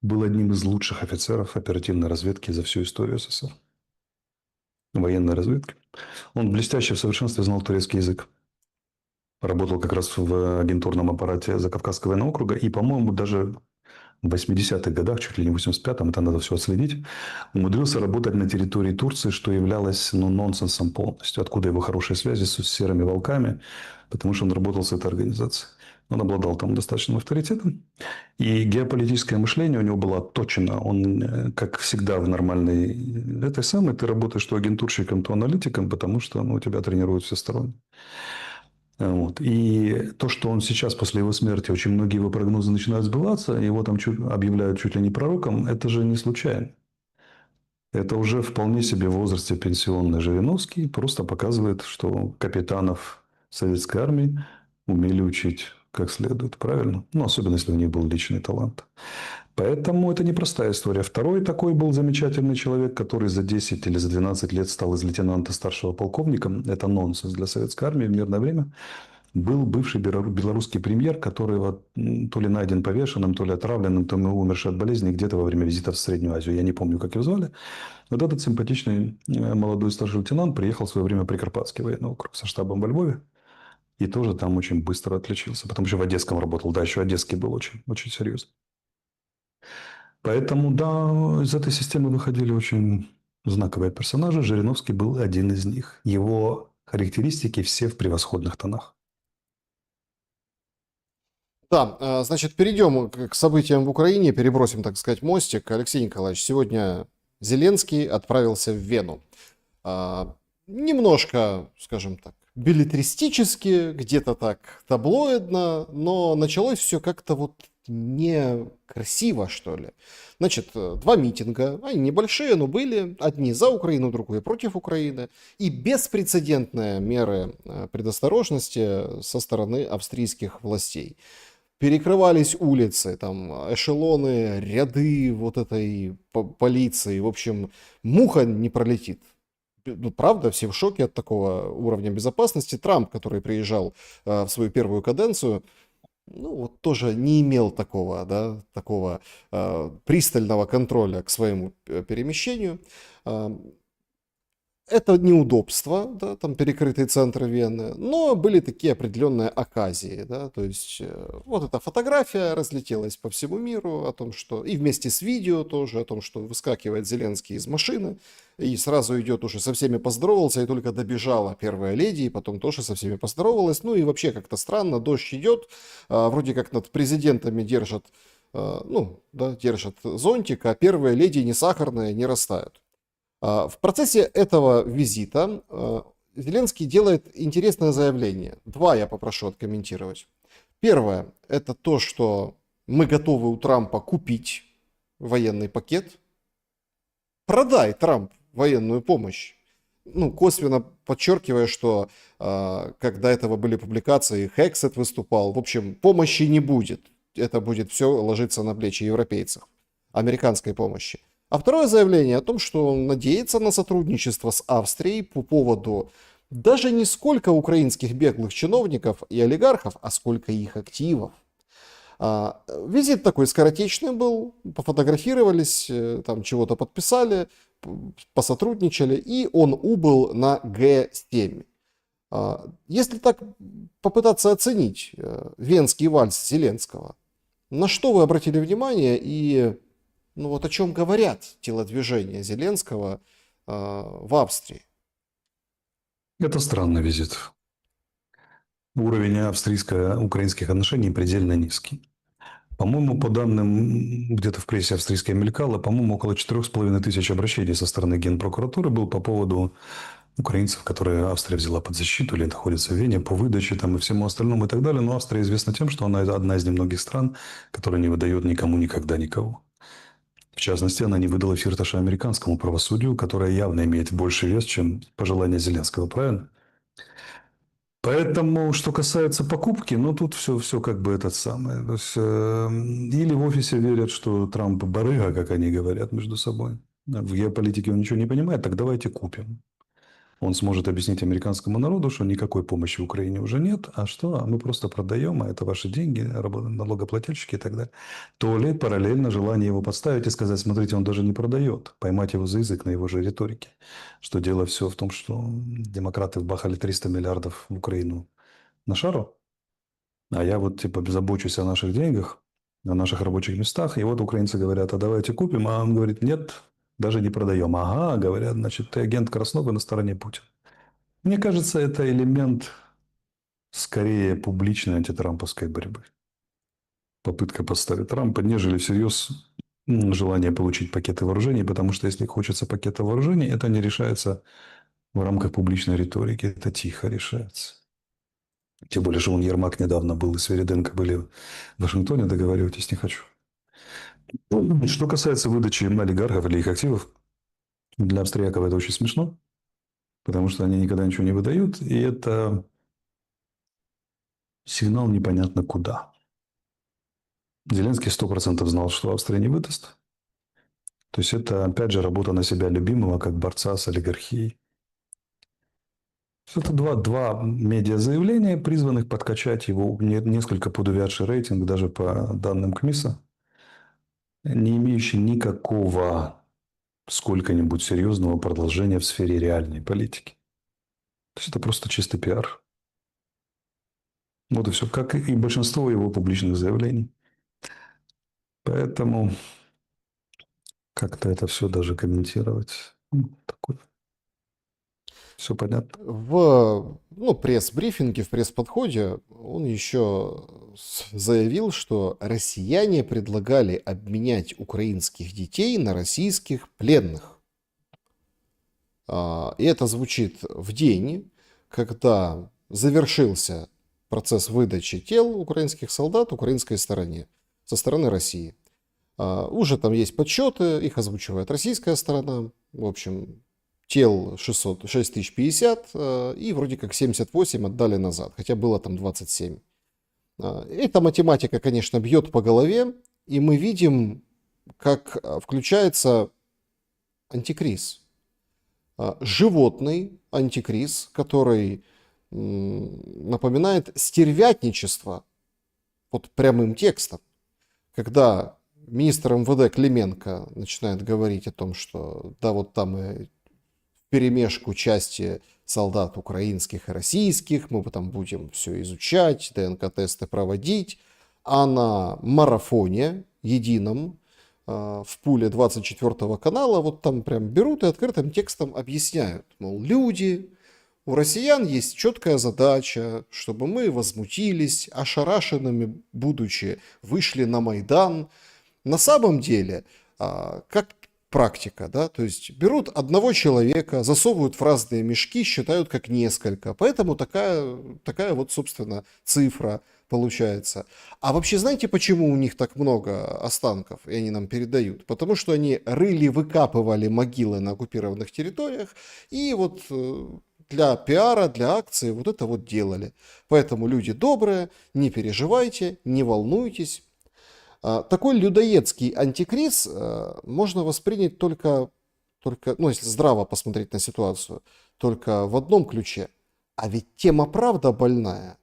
был одним из лучших офицеров оперативной разведки за всю историю СССР. Военной разведки. Он блестяще в совершенстве знал турецкий язык. Работал как раз в агентурном аппарате Закавказского военного округа. И, по-моему, даже в 80-х годах, чуть ли не в 85-м, это надо все отследить, умудрился работать на территории Турции, что являлось нонсенсом полностью. Откуда его хорошие связи с серыми волками, потому что он работал с этой организацией. Он обладал там достаточным авторитетом. И геополитическое мышление у него было отточено. Он, как всегда в нормальной этой самой, ты работаешь то агентурщиком, то аналитиком, потому что у тебя тренируют всесторонне. Вот. И то, что он сейчас, после его смерти, очень многие его прогнозы начинают сбываться, его там объявляют чуть ли не пророком, это же не случайно. Это уже вполне себе в возрасте пенсионный Жириновский просто показывает, что капитанов советской армии умели учить как следует, правильно? Ну, особенно, если у них был личный талант. Поэтому это непростая история. Второй такой был замечательный человек, который за 10 или за 12 лет стал из лейтенанта старшего полковником. Это нонсенс для советской армии в мирное время. Был бывший белорусский премьер, который вот, то ли найден повешенным, то ли отравленным, то ли умерший от болезни где-то во время визита в Среднюю Азию. Я не помню, как его звали. Вот этот симпатичный молодой старший лейтенант приехал в свое время в Прикарпатский военный округ со штабом во Львове. И тоже там очень быстро отличился. Потому что в Одесском работал. Да, еще Одесский был очень, очень серьезный. Поэтому, да, из этой системы выходили очень знаковые персонажи. Жириновский был один из них. Его характеристики все в превосходных тонах. Да, значит, перейдем к событиям в Украине, перебросим, так сказать, мостик. Алексей Николаевич, сегодня Зеленский отправился в Вену. Немножко, скажем так, беллетристически, где-то так таблоидно, но началось все как-то вот некрасиво, что ли. Значит, 2 митинга, они небольшие, но были. Одни за Украину, другой против Украины. И беспрецедентные меры предосторожности со стороны австрийских властей. Перекрывались улицы, там эшелоны, ряды вот этой полиции. В общем, муха не пролетит. Ну, правда, все в шоке от такого уровня безопасности. Трамп, который приезжал в свою первую каденцию, ну, вот тоже не имел такого, да, такого пристального контроля к своему перемещению. Это неудобство, да, там перекрытые центры Вены, но были такие определенные оказии, да, то есть вот эта фотография разлетелась по всему миру о том, что, и вместе с видео тоже, о том, что выскакивает Зеленский из машины и сразу идет уже со всеми поздоровался, и только добежала первая леди, и потом тоже со всеми поздоровалась, ну и вообще как-то странно, дождь идет, вроде как над президентами держат, ну, да, держат зонтик, а первые леди не сахарные, не растают. В процессе этого визита Зеленский делает интересное заявление. Два я попрошу откомментировать. Первое, это то, что мы готовы у Трампа купить военный пакет. Продай, Трамп, военную помощь. Ну, косвенно подчеркивая, что как до этого были публикации, Хексет выступал. В общем, помощи не будет. Это будет все ложиться на плечи европейцев. Американской помощи. А второе заявление о том, что он надеется на сотрудничество с Австрией по поводу даже не сколько украинских беглых чиновников и олигархов, а сколько их активов. Визит такой скоротечный был, пофотографировались, там чего-то подписали, посотрудничали, и он убыл на Г7. Если так попытаться оценить венский вальс Зеленского, на что вы обратили внимание и ну вот о чем говорят телодвижения Зеленского в Австрии? Это странный визит. Уровень австрийско-украинских отношений предельно низкий. По-моему, по данным, где-то в прессе австрийской мелькало, по-моему, около 4500 обращений со стороны Генпрокуратуры было по поводу украинцев, которые Австрия взяла под защиту или находятся в Вене по выдаче там, и всему остальному и так далее. Но Австрия известна тем, что она одна из немногих стран, которая не выдает никому никогда никого. В частности, она не выдала Фирташа американскому правосудию, которое явно имеет больше вес, чем пожелание Зеленского, правильно? Поэтому, что касается покупки, ну, тут все как бы это самое. То есть, или в офисе верят, что Трамп барыга, как они говорят между собой. В геополитике он ничего не понимает, так давайте купим. Он сможет объяснить американскому народу, что никакой помощи Украине уже нет, а что? А мы просто продаем, а это ваши деньги, налогоплательщики и так далее. То ли параллельно желание его подставить и сказать, смотрите, он даже не продает, поймать его за язык на его же риторике. Что дело все в том, что демократы вбахали 300 миллиардов в Украину на шару, а я вот типа забочусь о наших деньгах, о наших рабочих местах, и вот украинцы говорят, а давайте купим, а он говорит, нет, даже не продаем. Ага, говорят, значит, ты агент Краснова на стороне Путина. Мне кажется, это элемент скорее публичной антитрамповской борьбы. Попытка подставить Трампа, нежели всерьез желание получить пакеты вооружений, потому что если хочется пакета вооружений, это не решается в рамках публичной риторики, это тихо решается. Тем более, что Ермак недавно был, и Свериденко были в Вашингтоне, договаривайтесь не хочу. Что касается выдачи олигархов или их активов, для австрияков это очень смешно, потому что они никогда ничего не выдают, и это сигнал непонятно куда. Зеленский 100% знал, что Австрия не выдаст. То есть это, опять же, работа на себя любимого, как борца с олигархией. Это два медиазаявления, призванных подкачать его несколько подувядший рейтинг, даже по данным КМИСа, не имеющий никакого сколько-нибудь серьезного продолжения в сфере реальной политики. То есть это просто чистый пиар. Вот и все, как и большинство его публичных заявлений. Поэтому как-то это все даже комментировать. Такое. Все понятно. В пресс-брифинге, в пресс-подходе он еще заявил, что россияне предлагали обменять украинских детей на российских пленных. И это звучит в день, когда завершился процесс выдачи тел украинских солдат украинской стороне, со стороны России. Уже там есть подсчеты, их озвучивает российская сторона. В общем, тел 6050 и вроде как 78 отдали назад, хотя было там 27. Эта математика, конечно, бьет по голове, и мы видим, как включается антикриз. Животный антикриз, который напоминает стервятничество под прямым текстом, когда министр МВД Клименко начинает говорить о том, что да, вот там вперемешку части солдат украинских и российских, мы там будем все изучать, ДНК-тесты проводить, а на марафоне едином в пуле 24 канала вот там прям берут и открытым текстом объясняют, мол, люди, у россиян есть четкая задача, чтобы мы возмутились, ошарашенными будучи, вышли на Майдан. На самом деле, как практика, да, то есть берут одного человека, засовывают в разные мешки, считают как несколько, поэтому такая вот, собственно, цифра получается. А вообще, знаете, почему у них так много останков, и они нам передают? Потому что они рыли, выкапывали могилы на оккупированных территориях, и вот для пиара, для акции вот это вот делали. Поэтому люди добрые, не переживайте, не волнуйтесь. Такой людоедский антикриз можно воспринять только, ну, если здраво посмотреть на ситуацию, только в одном ключе. А ведь тема правда больная.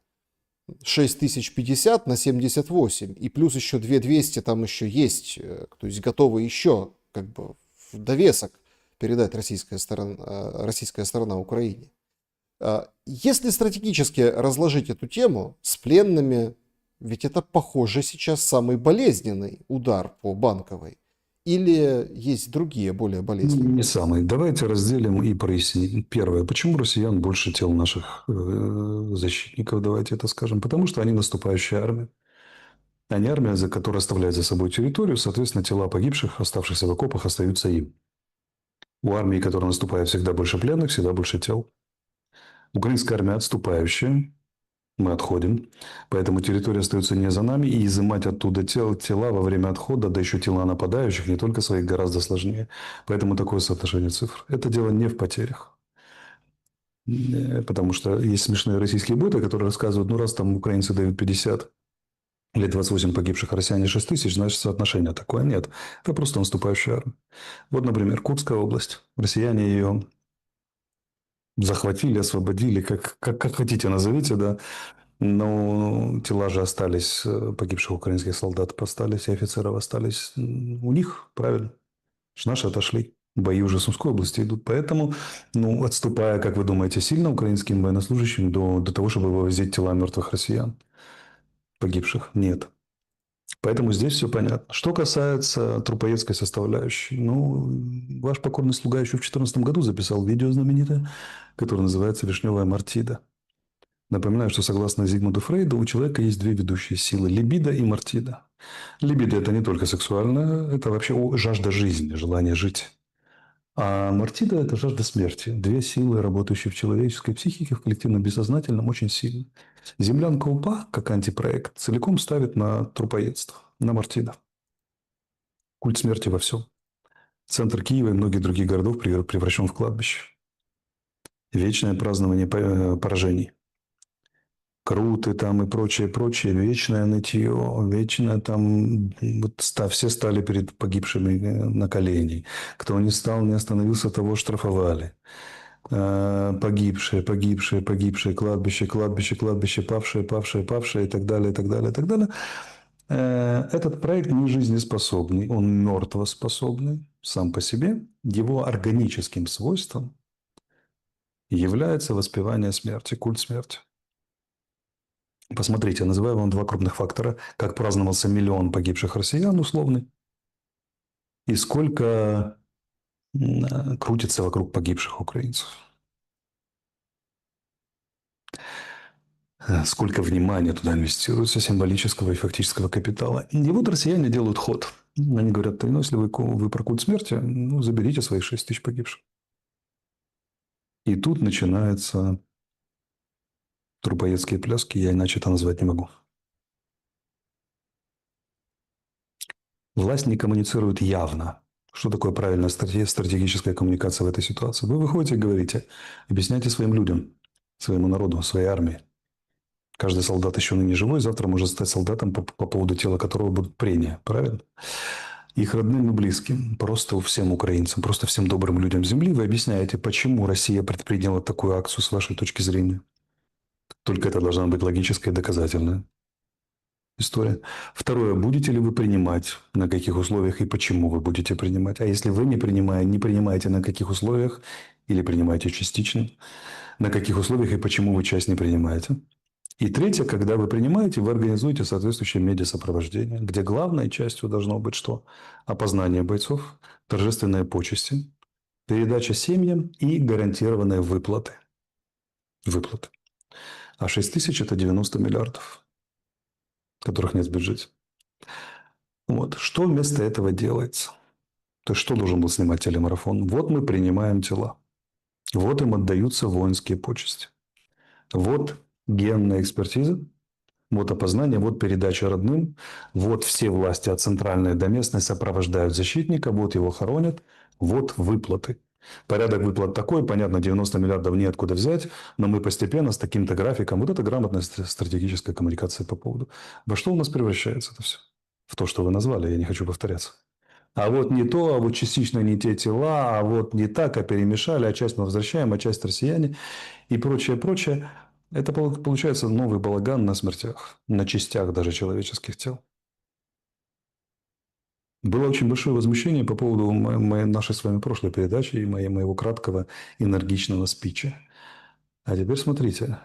6050 на 78, и плюс еще 2200 там еще есть, то есть готовы еще как бы в довесок передать российская сторона Украине. Если стратегически разложить эту тему с пленными, ведь это, похоже, сейчас самый болезненный удар по Банковой. Или есть другие, более болезненные? Не самый. Давайте разделим и проясним. Первое. Почему россиян больше тел наших защитников, давайте это скажем? Потому что они наступающая армия. Они армия, которая оставляет за собой территорию, соответственно, тела погибших, оставшихся в окопах, остаются им. У армии, которая наступает, всегда больше пленных, всегда больше тел. Украинская армия отступающая, мы отходим, поэтому территория остается не за нами, и изымать оттуда тела во время отхода, да еще тела нападающих, не только своих, гораздо сложнее. Поэтому такое соотношение цифр. Это дело не в потерях. Потому что есть смешные российские боты, которые рассказывают, ну раз там украинцы дают 50 или 28 погибших, а россияне 6 тысяч, значит соотношение такое. Нет, это просто наступающая армия. Вот, например, Курская область. Россияне ее захватили, освободили, как хотите назовите, да. Но тела же остались, погибших украинских солдат остались, и офицеров остались у них, правильно. Наши отошли. Бои уже в Сумской области идут. Поэтому, ну, отступая, как вы думаете, сильно украинским военнослужащим до того, чтобы вывозить тела мертвых россиян, погибших? Нет. Поэтому здесь все понятно. Что касается трупоедской составляющей, ну, ваш покорный слуга еще в 2014 году записал видео знаменитое, которое называется «Вишневая Мартида». Напоминаю, что согласно Зигмунду Фрейду у человека есть две ведущие силы – либидо и мартида. Либидо – это не только сексуально, это вообще жажда жизни, желание жить. А мартида – это жажда смерти. Две силы, работающие в человеческой психике, в коллективном бессознательном, очень сильно. Землянка УПА, как антипроект, целиком ставит на трупоедство, на мартида. Культ смерти во всем. Центр Киева и многих других городов превращен в кладбище. Вечное празднование поражений. Круты там и прочее, прочее, вечное нытье, вечное там, вот все стали перед погибшими на колени. Кто не стал, не остановился, того штрафовали. Погибшие, погибшие, погибшие, кладбище, кладбище, кладбище, павшие, павшие, павшие и так далее, и так далее, и так далее. Этот проект не жизнеспособный, он мертвоспособный сам по себе. Его органическим свойством является воспевание смерти, культ смерти. Посмотрите, называю вам два крупных фактора. Как праздновался 1 миллион погибших россиян условный. И сколько крутится вокруг погибших украинцев. Сколько внимания туда инвестируется, символического и фактического капитала. И вот россияне делают ход. Они говорят, ну, если вы про культ смерти, ну, заберите свои 6 тысяч погибших. И тут начинаются трупоедские пляски, я иначе это назвать не могу. Власть не коммуницирует явно. Что такое правильная стратегическая коммуникация в этой ситуации? Вы выходите и говорите, объясняйте своим людям, своему народу, своей армии. Каждый солдат еще ныне живой, завтра может стать солдатом, по поводу тела которого будут прения. Правильно? Их родным и близким, просто всем украинцам, просто всем добрым людям земли вы объясняете, почему Россия предприняла такую акцию с вашей точки зрения. Только это должна быть логическая и доказательная история. Второе. Будете ли вы принимать, на каких условиях и почему вы будете принимать? А если вы не принимаете, на каких условиях или принимаете частично, на каких условиях и почему вы часть не принимаете. И третье, когда вы принимаете, вы организуете соответствующее медиасопровождение, где главной частью должно быть что? Опознание бойцов, торжественные почести, передача семьям и гарантированные выплаты. Выплаты. А 6 тысяч – это 90 миллиардов, которых нет в бюджете. Вот. Что вместо этого делается? То есть, что должен был снимать телемарафон? Вот мы принимаем тела. Вот им отдаются воинские почести. Вот генная экспертиза. Вот опознание, вот передача родным, вот все власти от центральной до местной сопровождают защитника, вот его хоронят, вот выплаты. Порядок выплат такой, понятно, 90 миллиардов неоткуда взять, но мы постепенно с таким-то графиком, вот это грамотная стратегическая коммуникация по поводу. Во что у нас превращается это все? В то, что вы назвали, я не хочу повторяться. А вот не то, а вот частично не те тела, а вот не так, а перемешали, а часть мы возвращаем, а часть россияне и прочее, прочее. Это получается новый балаган на смертях, на частях даже человеческих тел. Было очень большое возмущение по поводу нашей с вами прошлой передачи и моего краткого энергичного спича. А теперь смотрите.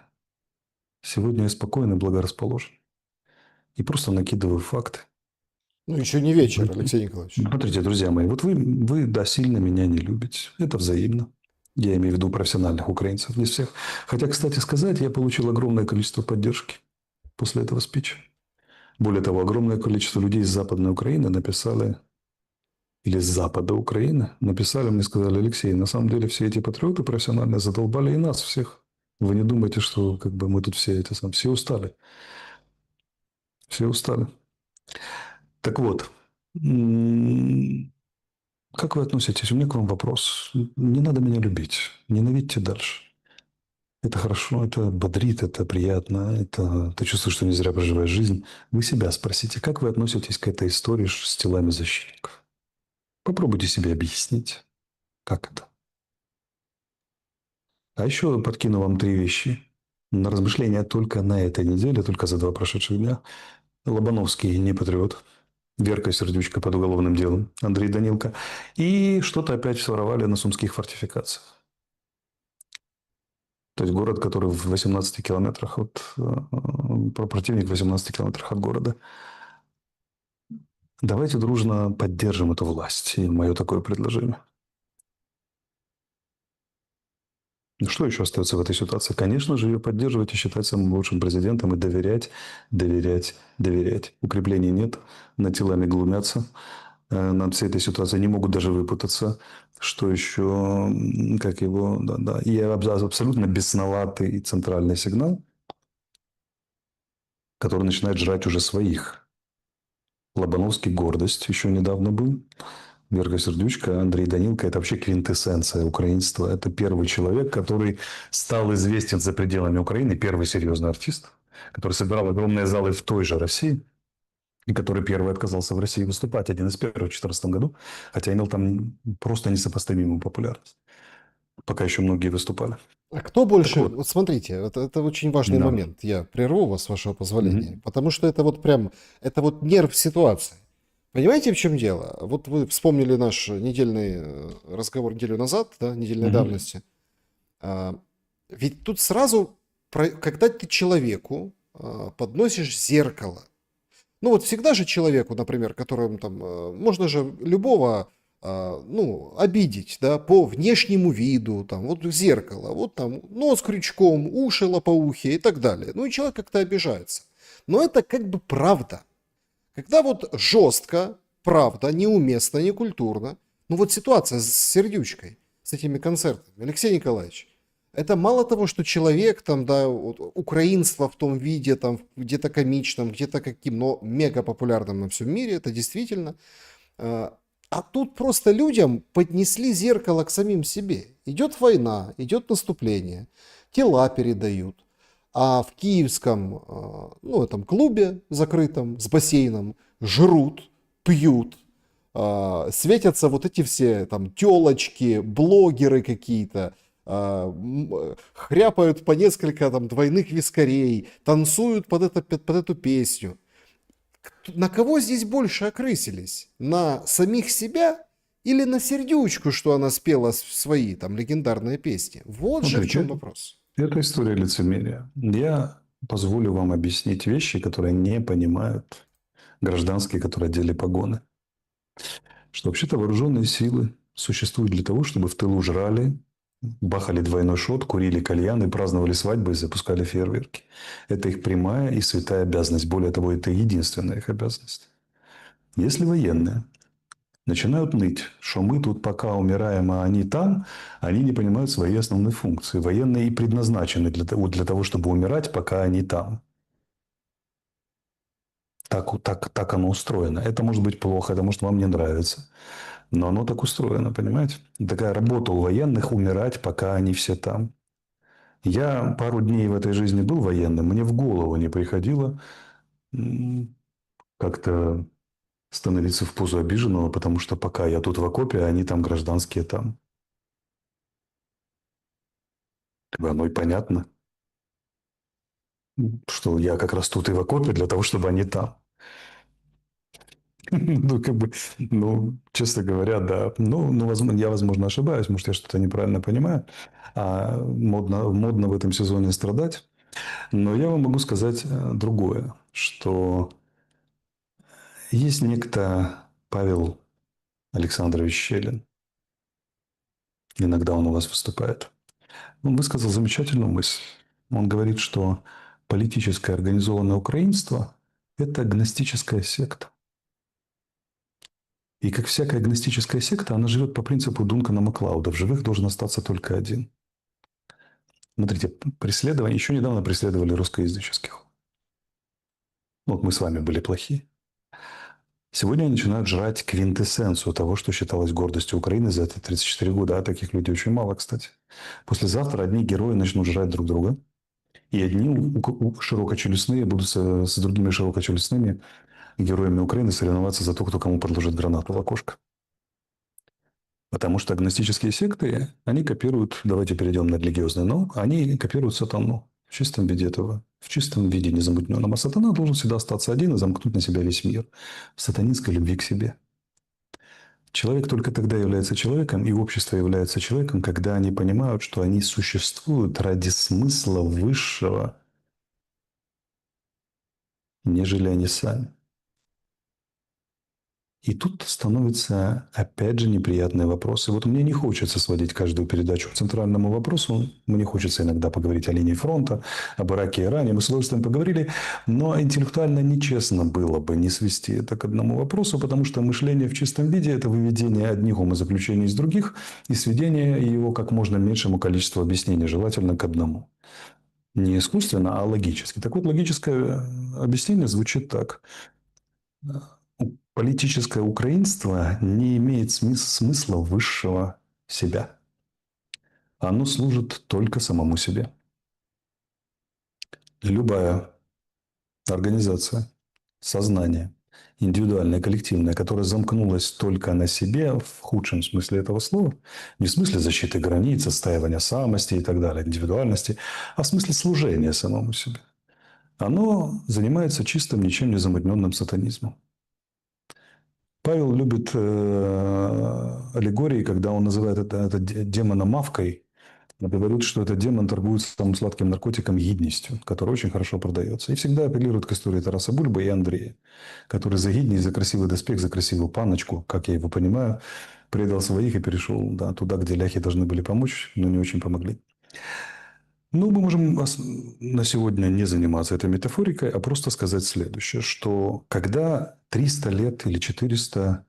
Сегодня я спокойно, благорасположен. И просто накидываю факты. Ну, еще не вечер, Алексей Николаевич. Смотрите, друзья мои, вот вы, да, сильно меня не любите. Это взаимно. Я имею в виду профессиональных украинцев, не всех. Хотя, кстати сказать, я получил огромное количество поддержки после этого спича. Более того, огромное количество людей из Западной Украины написали, или с Запада Украины, написали мне, сказали: Алексей, на самом деле все эти патриоты профессиональные задолбали и нас всех. Вы не думайте, что как бы мы тут все устали. Все устали. Так вот, как вы относитесь? У меня к вам вопрос. Не надо меня любить. Ненавидьте дальше. Это хорошо, это бодрит, это приятно, это ты чувствуешь, что не зря проживаешь жизнь. Вы себя спросите, как вы относитесь к этой истории с телами защитников? Попробуйте себе объяснить, как это. А еще подкину вам 3 вещи на размышления только на этой неделе, только за 2 прошедших дня. Лобановский не патриот. Верка Сердючка под уголовным делом. Андрей Данилко. И что-то опять своровали на сумских фортификациях. То есть город, который в 18 километрах от... Противник в 18 километрах от города. Давайте дружно поддержим эту власть. И мое такое предложение. Что еще остается в этой ситуации? Конечно же, ее поддерживать и считать самым лучшим президентом и доверять, доверять, доверять. Укреплений нет, над телами глумятся. Над всей этой ситуацией не могут даже выпутаться. Что еще? Как его? Да. И абсолютно бесноватый центральный сигнал, который начинает жрать уже своих. Лобановский гордость еще недавно был. Верка Сердючка, Андрей Данилко – это вообще квинтэссенция украинства. Это первый человек, который стал известен за пределами Украины, первый серьезный артист, который собирал огромные залы в той же России, и который первый отказался в России выступать, один из первых в 2014 году, хотя имел там просто несопоставимую популярность. Пока еще многие выступали. А кто Так больше... вот, Вот смотрите, это очень важный да. момент. Я прерву вас, с вашего позволения. Мгм. Потому что это вот прям... Это вот нерв ситуации. Понимаете, в чем дело? Вот вы вспомнили наш недельный разговор неделю назад, да, недельной Мгм. давности. Ведь тут сразу, когда ты человеку подносишь зеркало, ну вот всегда же человеку, например, которому там, можно же любого, ну, обидеть, да, по внешнему виду, там, вот зеркало, вот там нос крючком, уши лопоухие и так далее. Ну и человек как-то обижается. Но это как бы правда. Когда вот жестко, правда, неуместно, некультурно, ну вот ситуация с Сердючкой, с этими концертами, Алексей Николаевич, это мало того, что человек там, да, вот, украинство в том виде, там, где-то комичном, где-то каким, но мега популярным на всем мире, это действительно. А тут просто людям поднесли зеркало к самим себе. Идет война, идет наступление, тела передают. А в киевском, ну, этом клубе закрытом с бассейном жрут, пьют, светятся вот эти все там телочки, блогеры какие-то, хряпают по несколько там двойных вискарей, танцуют под эту песню. На кого здесь больше окрысились? На самих себя или на сердючку, что она спела свои там легендарные песни? Вот же в чем Смотрите, вопрос. это история лицемерия. Я позволю вам объяснить вещи, которые не понимают гражданские, которые одели погоны. Что вообще-то вооруженные силы существуют для того, чтобы в тылу жрали, бахали двойной шот, курили кальяны, праздновали свадьбы и запускали фейерверки. Это их прямая и святая обязанность. Более того, это единственная их обязанность. Если военные начинают ныть, что мы тут пока умираем, а они там, они не понимают свои основные функции. Военные и предназначены для того, чтобы умирать, пока они там. Так оно устроено. Это может быть плохо, это может вам не нравиться. Но оно так устроено, понимаете? Такая работа у военных — умирать, пока они все там. Я пару дней в этой жизни был военным, мне в голову не приходило как-то становиться в позу обиженного, потому что пока я тут в окопе, а они там гражданские там. Оно и понятно, что я как раз тут и в окопе для того, чтобы они там. Ну, как бы, ну, честно говоря, да. Ну, возможно, я, возможно, ошибаюсь, может, я что-то неправильно понимаю. Модно в этом сезоне страдать. Но я вам могу сказать другое, что есть некто Павел Александрович Щелин. Иногда он у вас выступает. Он высказал замечательную мысль. Он говорит, что политическое организованное украинство — это гностическая секта. И как всякая гностическая секта, она живет по принципу Дункана Маклауда. В живых должен остаться только один. Смотрите, преследование. Еще недавно преследовали русскоязыческих. Вот мы с вами были плохие. Сегодня они начинают жрать квинтэссенцию того, что считалось гордостью Украины за эти 34 года. А таких людей очень мало, кстати. Послезавтра одни герои начнут жрать друг друга. И одни широкочелюстные будут с другими широкочелюстными героями Украины соревноваться за то, кто кому подложит гранату в окошко. Потому что агностические секты, они копируют, давайте перейдем на религиозный, но они копируют сатану в чистом виде этого, в чистом виде незамутненном. А сатана должен всегда остаться один и замкнуть на себя весь мир в сатанинской любви к себе. Человек только тогда является человеком, и общество является человеком, когда они понимают, что они существуют ради смысла высшего, нежели они сами. И тут становятся, опять же, неприятные вопросы. Вот мне не хочется сводить каждую передачу к центральному вопросу. Мне хочется иногда поговорить о линии фронта, об Ираке и Иране. Мы с удовольствием поговорили. Но интеллектуально нечестно было бы не свести это к одному вопросу, потому что мышление в чистом виде — это выведение одних умозаключений из других и сведение его как можно меньшему количеству объяснений, желательно к одному. Не искусственно, а логически. Так вот, логическое объяснение звучит так. Политическое украинство не имеет смысла высшего себя. Оно служит только самому себе. Любая организация, сознание, индивидуальное, коллективное, которое замкнулось только на себе, в худшем смысле этого слова, не в смысле защиты границ, отстаивания самости и так далее, индивидуальности, а в смысле служения самому себе, оно занимается чистым, ничем не замутненным сатанизмом. Павел любит аллегории, когда он называет это демона мавкой, говорит, что этот демон торгует самым сладким наркотиком гидностью, который очень хорошо продается. И всегда апеллирует к истории Тараса Бульбы и Андрея, который за гидность, за красивый доспех, за красивую паночку, как я его понимаю, предал своих и перешел туда, где ляхи должны были помочь, но не очень помогли. Ну, мы можем на сегодня не заниматься этой метафорикой, а просто сказать следующее, что когда 300 лет или 400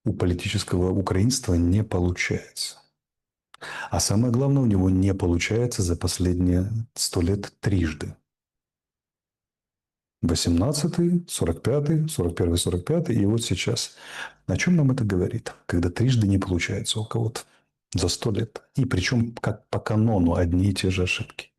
у политического украинства не получается, а самое главное, у него не получается за последние 100 лет трижды. 18-й, 45-й, 41-й, 45-й и вот сейчас. О чем нам это говорит? Когда трижды не получается у кого-то за 100 лет. И причем как по канону одни и те же ошибки.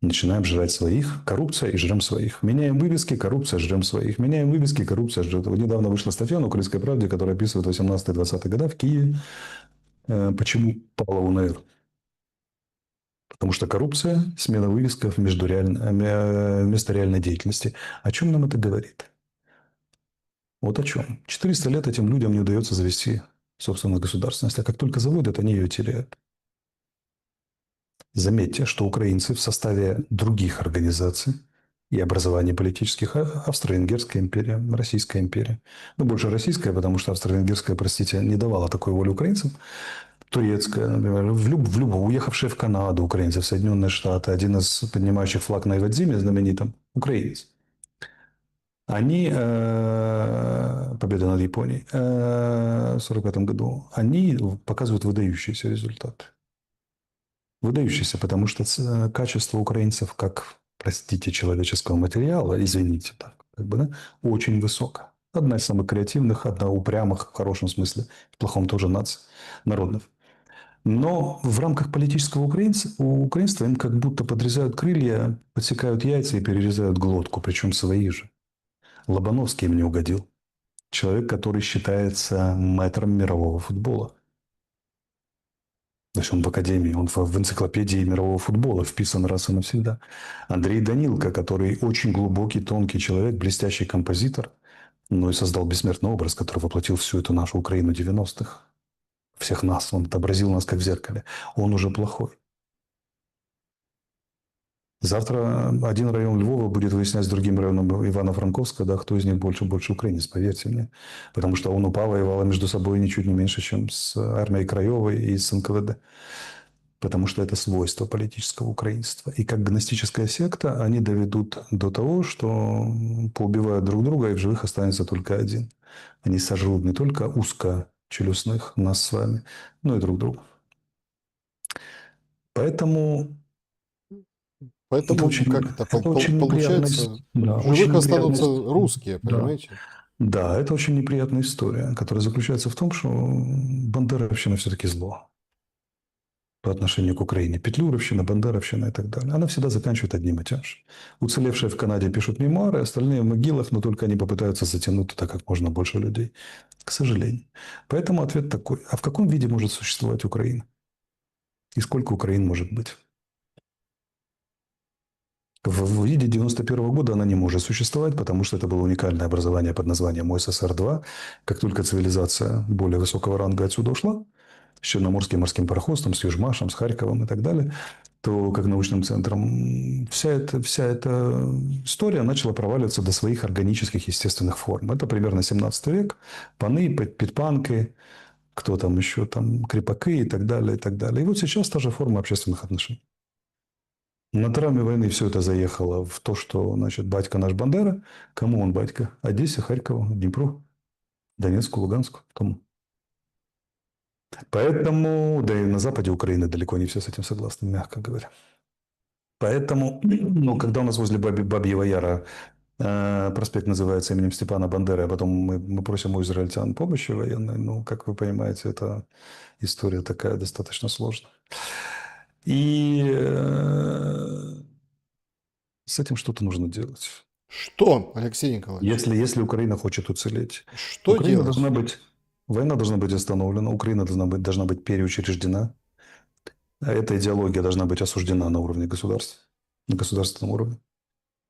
Начинаем жрать своих, коррупция и жрем своих. Меняем вывески, коррупция, жрем своих. Меняем вывески, коррупция, жрем. Вот недавно вышла статья на «Украинской правде», которая описывает 18-20 годы в Киеве. Почему пала УНР? Потому что коррупция, смена вывесков вместо реальной деятельности. О чем нам это говорит? Вот о чем. 400 лет этим людям не удается завести собственную государственность, а как только заводят, они ее теряют. Заметьте, что украинцы в составе других организаций и образований политических Австро-Венгерская империя, Российская империя. Ну, больше российская, потому что Австро-Венгерская, простите, не давала такой воли украинцам. Турецкая, например, уехавшие в Канаду украинцы, в Соединенные Штаты, один из поднимающих флаг на Ивадзиме, знаменитым, украинец. Они, победа над Японией в 1945 году, они показывают выдающиеся результаты. Выдающийся, потому что качество украинцев как, простите, человеческого материала, извините, так, как бы, да, очень высоко. Одна из самых креативных, одна упрямых, в хорошем смысле, в плохом тоже наций, народов. Но в рамках политического украинства им как будто подрезают крылья, подсекают яйца и перерезают глотку, причем свои же. Лобановский им не угодил. Человек, который считается мэтром мирового футбола. То есть он в академии, он в энциклопедии мирового футбола вписан раз и навсегда. Андрей Данилко, который очень глубокий, тонкий человек, блестящий композитор, но и создал бессмертный образ, который воплотил всю эту нашу Украину 90-х. Всех нас, он отобразил нас как в зеркале. Он уже плохой. Завтра один район Львова будет выяснять с другим районом Ивано-Франковска, да, кто из них больше украинец, поверьте мне. Потому что ОНУПА воевала между собой ничуть не меньше, чем с армией Краевой и с НКВД. Потому что это свойство политического украинства. И как гностическая секта они доведут до того, что поубивают друг друга, и в живых останется только один. Они сожрут не только узкочелюстных нас с вами, но и друг друга. Поэтому это Поэтому, очень, как это это очень неприятная, получается, да, в очень живых неприятная, останутся русские, да, понимаете? да, это очень неприятная история, которая заключается в том, что бандеровщина все-таки зло по отношению к Украине. Петлюровщина, бандеровщина и так далее. Она всегда заканчивает одним и тем же. Уцелевшие в Канаде пишут мемуары, остальные в могилах, но только они попытаются затянуть туда как можно больше людей. К сожалению. Поэтому ответ такой. А в каком виде может существовать Украина? И сколько Украин может быть? В виде 91 года она не может существовать, потому что это было уникальное образование под названием ОССР-2. Как только цивилизация более высокого ранга отсюда ушла, с Черноморским морским пароходством, с Южмашем, с Харьковом и так далее, то как научным центром вся эта история начала проваливаться до своих органических естественных форм. Это примерно 17 век. Паны, подпанки, кто там еще, там, крепаки и так далее, и так далее. И вот сейчас та же форма общественных отношений. На травме войны все это заехало в то, что, значит, батька наш Бандера. Кому он батька? Одессе, Харькову, Днепру, Донецку, Луганску. Кому? Поэтому, да и на западе Украины далеко не все с этим согласны, мягко говоря. Поэтому, ну, когда у нас возле Бабьего Яра проспект называется именем Степана Бандеры, а потом мы просим у израильтян помощи военной, ну, как вы понимаете, это история такая достаточно сложная. И с этим что-то нужно делать. Что, Алексей Николаевич, Если Украина хочет уцелеть, что Украина должна делать? быть, война должна быть остановлена, Украина должна быть переучреждена, а эта идеология должна быть осуждена на уровне государства, на государственном уровне.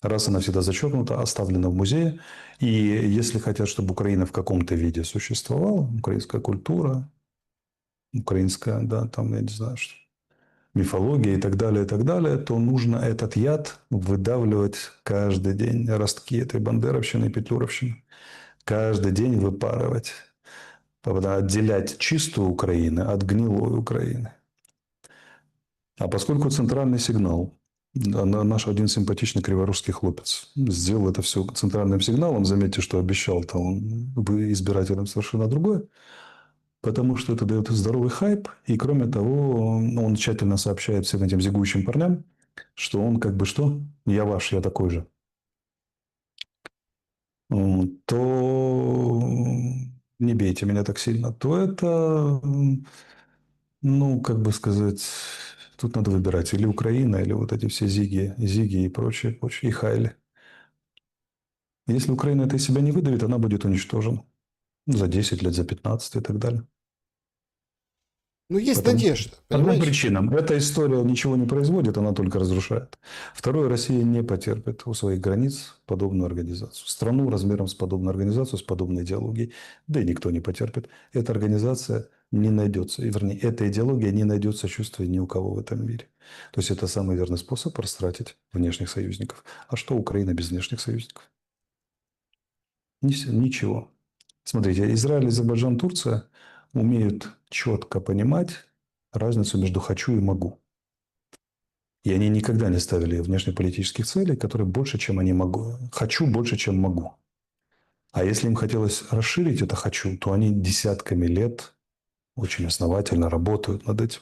Раз и навсегда зачеркнута, оставлена в музее. И если хотят, чтобы Украина в каком-то виде существовала, украинская культура, украинская, да, там, я не знаю, что, мифология и так далее, то нужно этот яд выдавливать каждый день, ростки этой бандеровщины и петлюровщины. Каждый день выпарывать. Отделять чистую Украину от гнилой Украины. А поскольку центральный сигнал, наш один симпатичный криворусский хлопец сделал это все центральным сигналом, заметьте, что обещал-то он избирателям совершенно другое, потому что это дает здоровый хайп, и кроме того, он тщательно сообщает всем этим зигующим парням, что он как бы что, я ваш, я такой же. То не бейте меня так сильно, то это, ну, как бы сказать, тут надо выбирать или Украина, или вот эти все Зиги и прочее, и Хайли. Если Украина это из себя не выдавит, она будет уничтожена. За 10 лет, за 15 и так далее. Ну, есть Потому что надежда, по двум понимаешь? причинам. Эта история ничего не производит, она только разрушает. Второе, Россия не потерпит у своих границ подобную организацию. Страну размером с подобную организацию, с подобной идеологией, да и никто не потерпит. Эта организация не найдется, вернее, эта идеология не найдет сочувствия ни у кого в этом мире. То есть это самый верный способ растратить внешних союзников. А что Украина без внешних союзников? Ничего. Смотрите, Израиль, Азербайджан, Турция умеют четко понимать разницу между «хочу» и «могу». И они никогда не ставили внешнеполитических целей, которые больше, чем они могу. «Хочу» больше, чем «могу». А если им хотелось расширить это «хочу», то они десятками лет очень основательно работают над этим.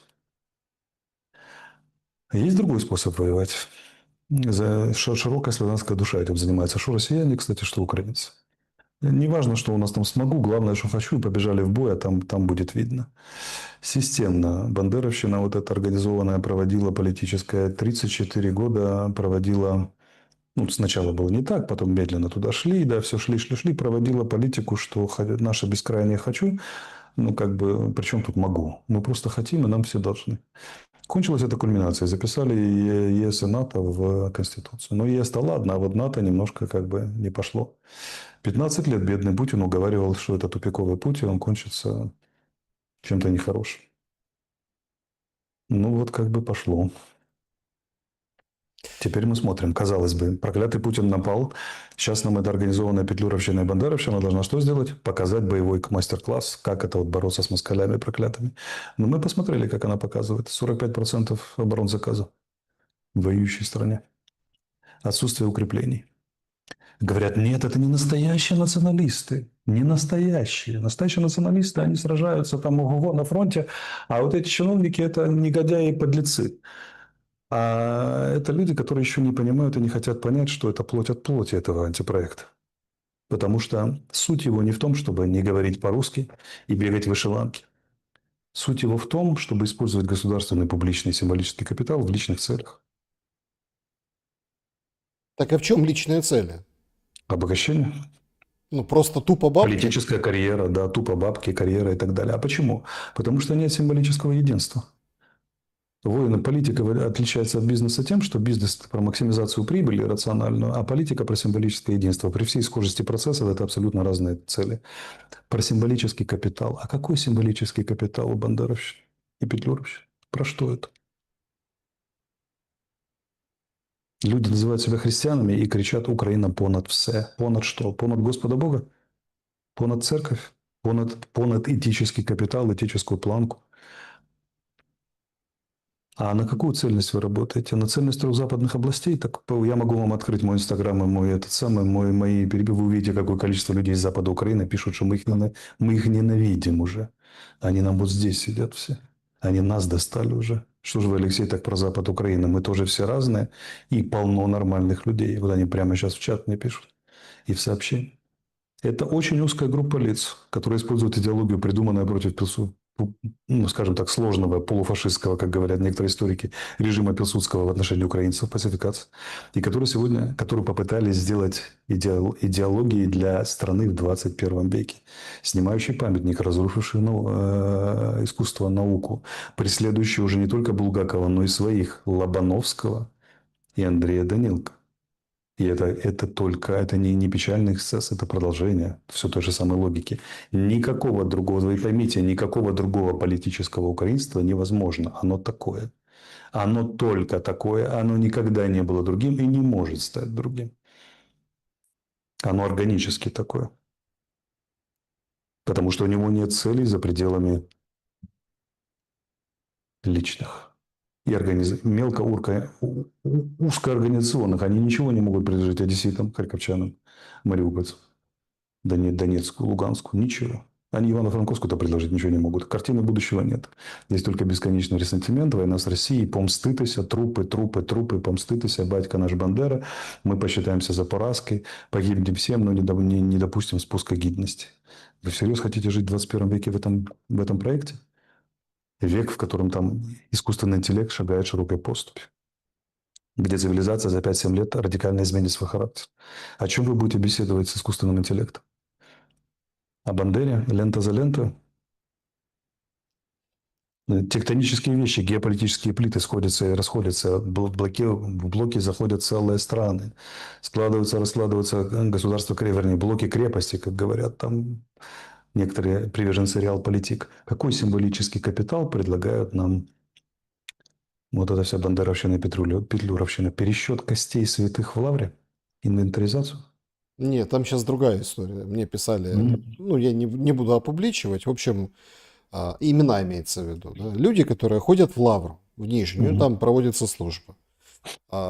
Есть другой способ воевать. Широкая славянская душа этим занимается. Что россияне, кстати, что украинцы. Не важно, что у нас там смогу, главное, что хочу, и побежали в бой, а там будет видно. Системно. Бандеровщина вот эта организованная проводила политическая 34 года, проводила, ну, сначала было не так, потом медленно туда шли, да, все шли, проводила политику, что наше бескрайнее хочу, ну, как бы, причем тут могу. Мы просто хотим, и нам все должны. Кончилась эта кульминация. Записали ЕС и НАТО в Конституцию. Но ЕС-то ладно, а вот НАТО немножко как бы не пошло. 15 лет бедный Путин уговаривал, что это тупиковый путь, и он кончится чем-то нехорошим. Ну, вот как бы пошло. Теперь мы смотрим. Казалось бы, проклятый Путин напал. Сейчас нам эта организованная петлюровщина и бандеровщина должна что сделать? Показать боевой мастер-класс, как это вот бороться с москалями проклятыми. Но мы посмотрели, как она показывает. 45% оборонзаказа в воюющей стране. Отсутствие укреплений. Говорят, нет, это не настоящие националисты. Не настоящие. Настоящие националисты, они сражаются там ого-го на фронте, а вот эти чиновники – это негодяи и подлецы. А это люди, которые еще не понимают и не хотят понять, что это плоть от плоти этого антипроекта. Потому что суть его не в том, чтобы не говорить по-русски и бегать в вышиванке. Суть его в том, чтобы использовать государственный публичный символический капитал в личных целях. Так а в чем личная цель? Обогащение. Ну, просто тупо бабки? Политическая карьера, да, тупо бабки, карьера и так далее. А почему? Потому что нет символического единства. Воина политика отличается от бизнеса тем, что бизнес про максимизацию прибыли рациональную, а политика про символическое единство. При всей схожести процессов это абсолютно разные цели. Про символический капитал. А какой символический капитал у бандеровщины и петлюровщины? Про что это? Люди называют себя христианами и кричат «Украина понад все». Понад что? Понад Господа Бога? Понад церковь? Понад этический капитал, этическую планку? А на какую цельность вы работаете? На цельность трех западных областей? Так я могу вам открыть мой инстаграм и мой этот самый, мои перебивы. Вы увидите, какое количество людей из запада Украины пишут, что мы их ненавидим уже. Они нам вот здесь сидят все. Они нас достали уже. Что же вы, Алексей, так про запад Украины? Мы тоже все разные. И полно нормальных людей. Вот они прямо сейчас в чат мне пишут. И в сообщении. Это очень узкая группа лиц, которые используют идеологию, придуманную против ну, скажем так, сложного полуфашистского, как говорят некоторые историки, режима Пилсудского в отношении украинцев, пацификации, и которые попытались сделать идеологией для страны в 21 веке, снимающий памятник, разрушивший искусство, науку, преследующий уже не только Булгакова, но и своих Лобановского и Андрея Данилко. И это не печальный эксцесс, это продолжение все той же самой логики. Никакого другого, вы поймите, никакого другого политического украинства невозможно. Оно такое. Оно только такое. Оно никогда не было другим и не может стать другим. Оно органически такое. Потому что у него нет целей за пределами личных. И узкоорганизационных. Они ничего не могут предложить одесситам, харьковчанам, мариупольцам. Донецкую, Луганскую, ничего. Они Ивано-Франковскую-то предложить ничего не могут. Картины будущего нет. Есть только бесконечный ресентимент, война с Россией, помститися, трупы, помститися, батька наш Бандера. Мы посчитаемся за поразкой, погибнем всем, но не допустим спуска гидности. Вы всерьез хотите жить в 21 веке в этом проекте? Век, в котором там искусственный интеллект шагает широкой поступью. Где цивилизация за 5-7 лет радикально изменит свой характер. О чем вы будете беседовать с искусственным интеллектом? О Бандере, лента за лентой. Тектонические вещи, геополитические плиты сходятся и расходятся, в блоки заходят целые страны, складываются, раскладываются государства, вернее, блоки крепости, как говорят там некоторые приверженцы реалполитик. Какой символический капитал предлагают нам вот эта вся бандеровщина и петлюровщина? Пересчет костей святых в лавре? Инвентаризацию? Нет, там сейчас другая история. Мне писали, М. ну, я не буду опубличивать. В общем, имена имеется в виду. Да? Люди, которые ходят в Лавру, в Нижнюю, Мгм. там проводится служба.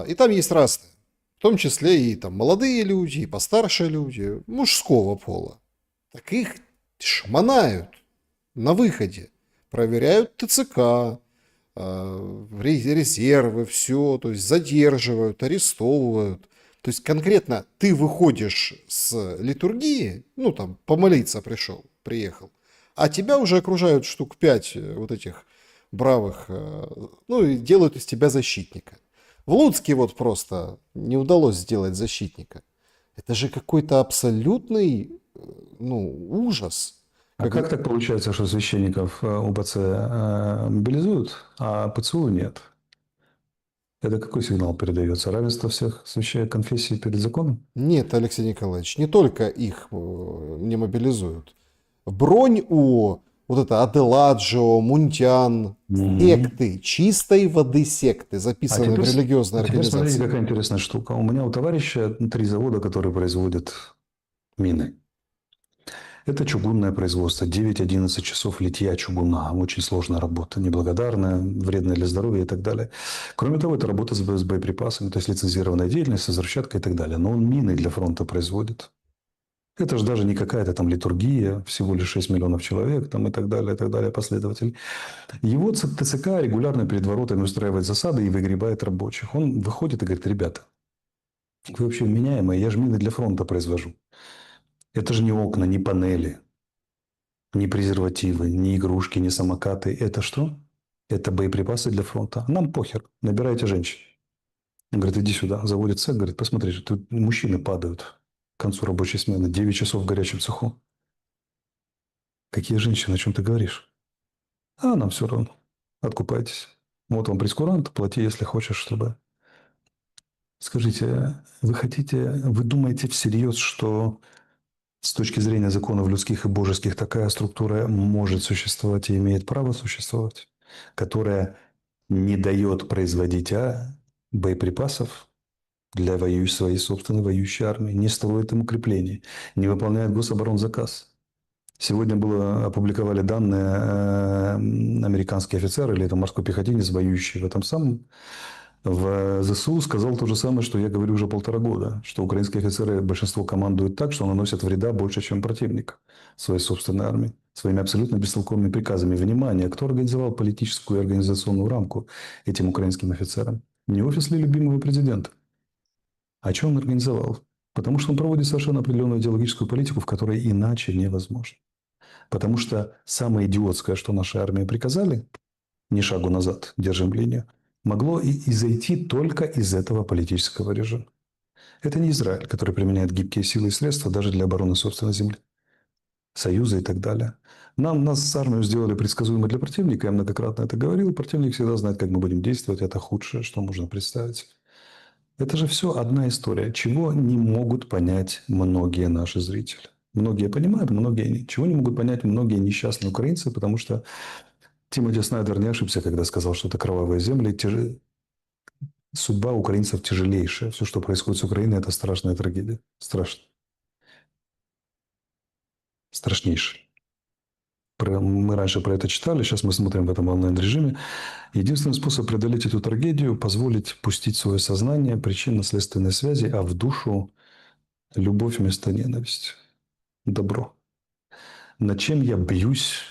И там есть разные. В том числе и там молодые люди, и постарше люди, мужского пола. Так их шмонают на выходе. Проверяют ТЦК, резервы, все, то есть задерживают, арестовывают. То есть конкретно ты выходишь с литургии, ну там помолиться приехал, а тебя уже окружают штук 5 вот этих бравых, ну и делают из тебя защитника. В Луцке вот просто не удалось сделать защитника. Это же какой-то абсолютный, ну, ужас. А Как... как так получается, что священников УПЦ мобилизуют, а ПЦУ нет? Это какой сигнал передается? Равенство всех священных конфессий перед законом? Нет, Алексей Николаевич, не только их не мобилизуют. Бронь у вот это Аделаджио, Мунтян, Мгм. секты, чистой воды секты, А записанные в теперь, религиозной а теперь смотрите, организации. какая интересная штука. У меня у товарища 3 завода, которые производят мины. Это чугунное производство. 9-11 часов литья чугуна. Очень сложная работа, неблагодарная, вредная для здоровья и так далее. Кроме того, это работа с боеприпасами, то есть лицензированная деятельность, с взрывчаткой и так далее. Но он мины для фронта производит. Это же даже не какая-то там литургия, всего лишь 6 миллионов человек там, и так далее, последователей. Его ТЦК регулярно перед воротами устраивает засады и выгребает рабочих. Он выходит и говорит: ребята, вы вообще вменяемые, я же мины для фронта произвожу. Это же не окна, не панели, не презервативы, не игрушки, не самокаты. Это что? Это боеприпасы для фронта. Нам похер, набирайте женщин. Он говорит: иди сюда, заводит цех, говорит: посмотри, тут мужчины падают к концу рабочей смены, 9 часов в горячем цеху. Какие женщины, о чем ты говоришь? А нам все равно. Откупайтесь. Вот вам прескурант, плати, если хочешь, чтобы... Скажите, вы думаете всерьез, что с точки зрения законов людских и божеских такая структура может существовать и имеет право существовать, которая не дает производить боеприпасов для своей собственной воюющей армии, не строит им укреплений, не выполняет гособоронзаказ? Сегодня опубликовали данные, американский офицер или это морской пехотинец, воюющий в этом самом, в ЗСУ, сказал то же самое, что я говорю уже 1,5 года, что украинские офицеры большинство командуют так, что наносят вреда больше, чем противник своей собственной армии, своими абсолютно бестолковыми приказами. Внимание, кто организовал политическую и организационную рамку этим украинским офицерам? Не офис ли любимого президента? А что он организовал? Потому что он проводит совершенно определенную идеологическую политику, в которой иначе невозможно. Потому что самое идиотское, что нашей армии приказали, ни шагу назад, держим линию, могло и зайти только из этого политического режима. Это не Израиль, который применяет гибкие силы и средства даже для обороны собственной земли, союза и так далее. Нас армию сделали предсказуемой для противника, я многократно это говорил, противник всегда знает, как мы будем действовать, это худшее, что можно представить. Это же все одна история, чего не могут понять многие наши зрители. Многие понимают, многие нет. Чего не могут понять многие несчастные украинцы, потому что Тимоти Снайдер не ошибся, когда сказал, что это кровавые земли. Судьба украинцев тяжелейшая. Все, что происходит с Украиной, это страшная трагедия. Страшно. Страшнейшая. Мы раньше про это читали, сейчас мы смотрим в этом онлайн-режиме. Единственный способ преодолеть эту трагедию – позволить пустить свое сознание причинно-следственной связи, а в душу любовь вместо ненависти. Добро. Над чем я бьюсь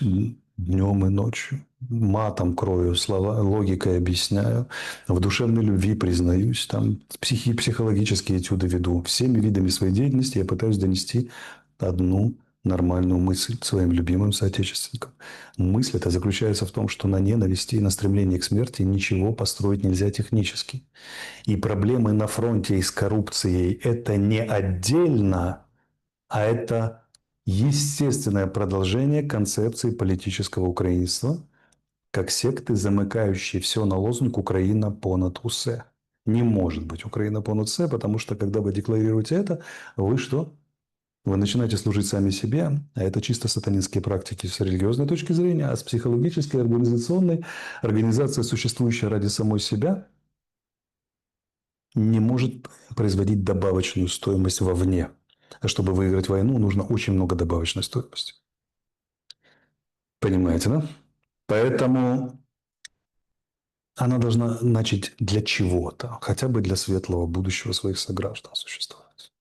днем и ночью. Матом крою слова, логикой объясняю. В душевной любви признаюсь. Там психологические этюды веду. Всеми видами своей деятельности я пытаюсь донести одну нормальную мысль своим любимым соотечественникам. Мысль эта заключается в том, что на ненависти и на стремлении к смерти ничего построить нельзя технически. И проблемы на фронте и с коррупцией – это не отдельно, а это естественное продолжение концепции политического украинства, как секты, замыкающие все на лозунг «Украина понад усе». Не может быть Украина понад усе, потому что, когда вы декларируете это, вы что? Вы начинаете служить сами себе, а это чисто сатанинские практики с религиозной точки зрения, а с психологической, организационной, организация, существующая ради самой себя, не может производить добавочную стоимость вовне. А чтобы выиграть войну, нужно очень много добавочной стоимости. Понимаете, да? Поэтому она должна начать для чего-то, хотя бы для светлого будущего своих сограждан существовать.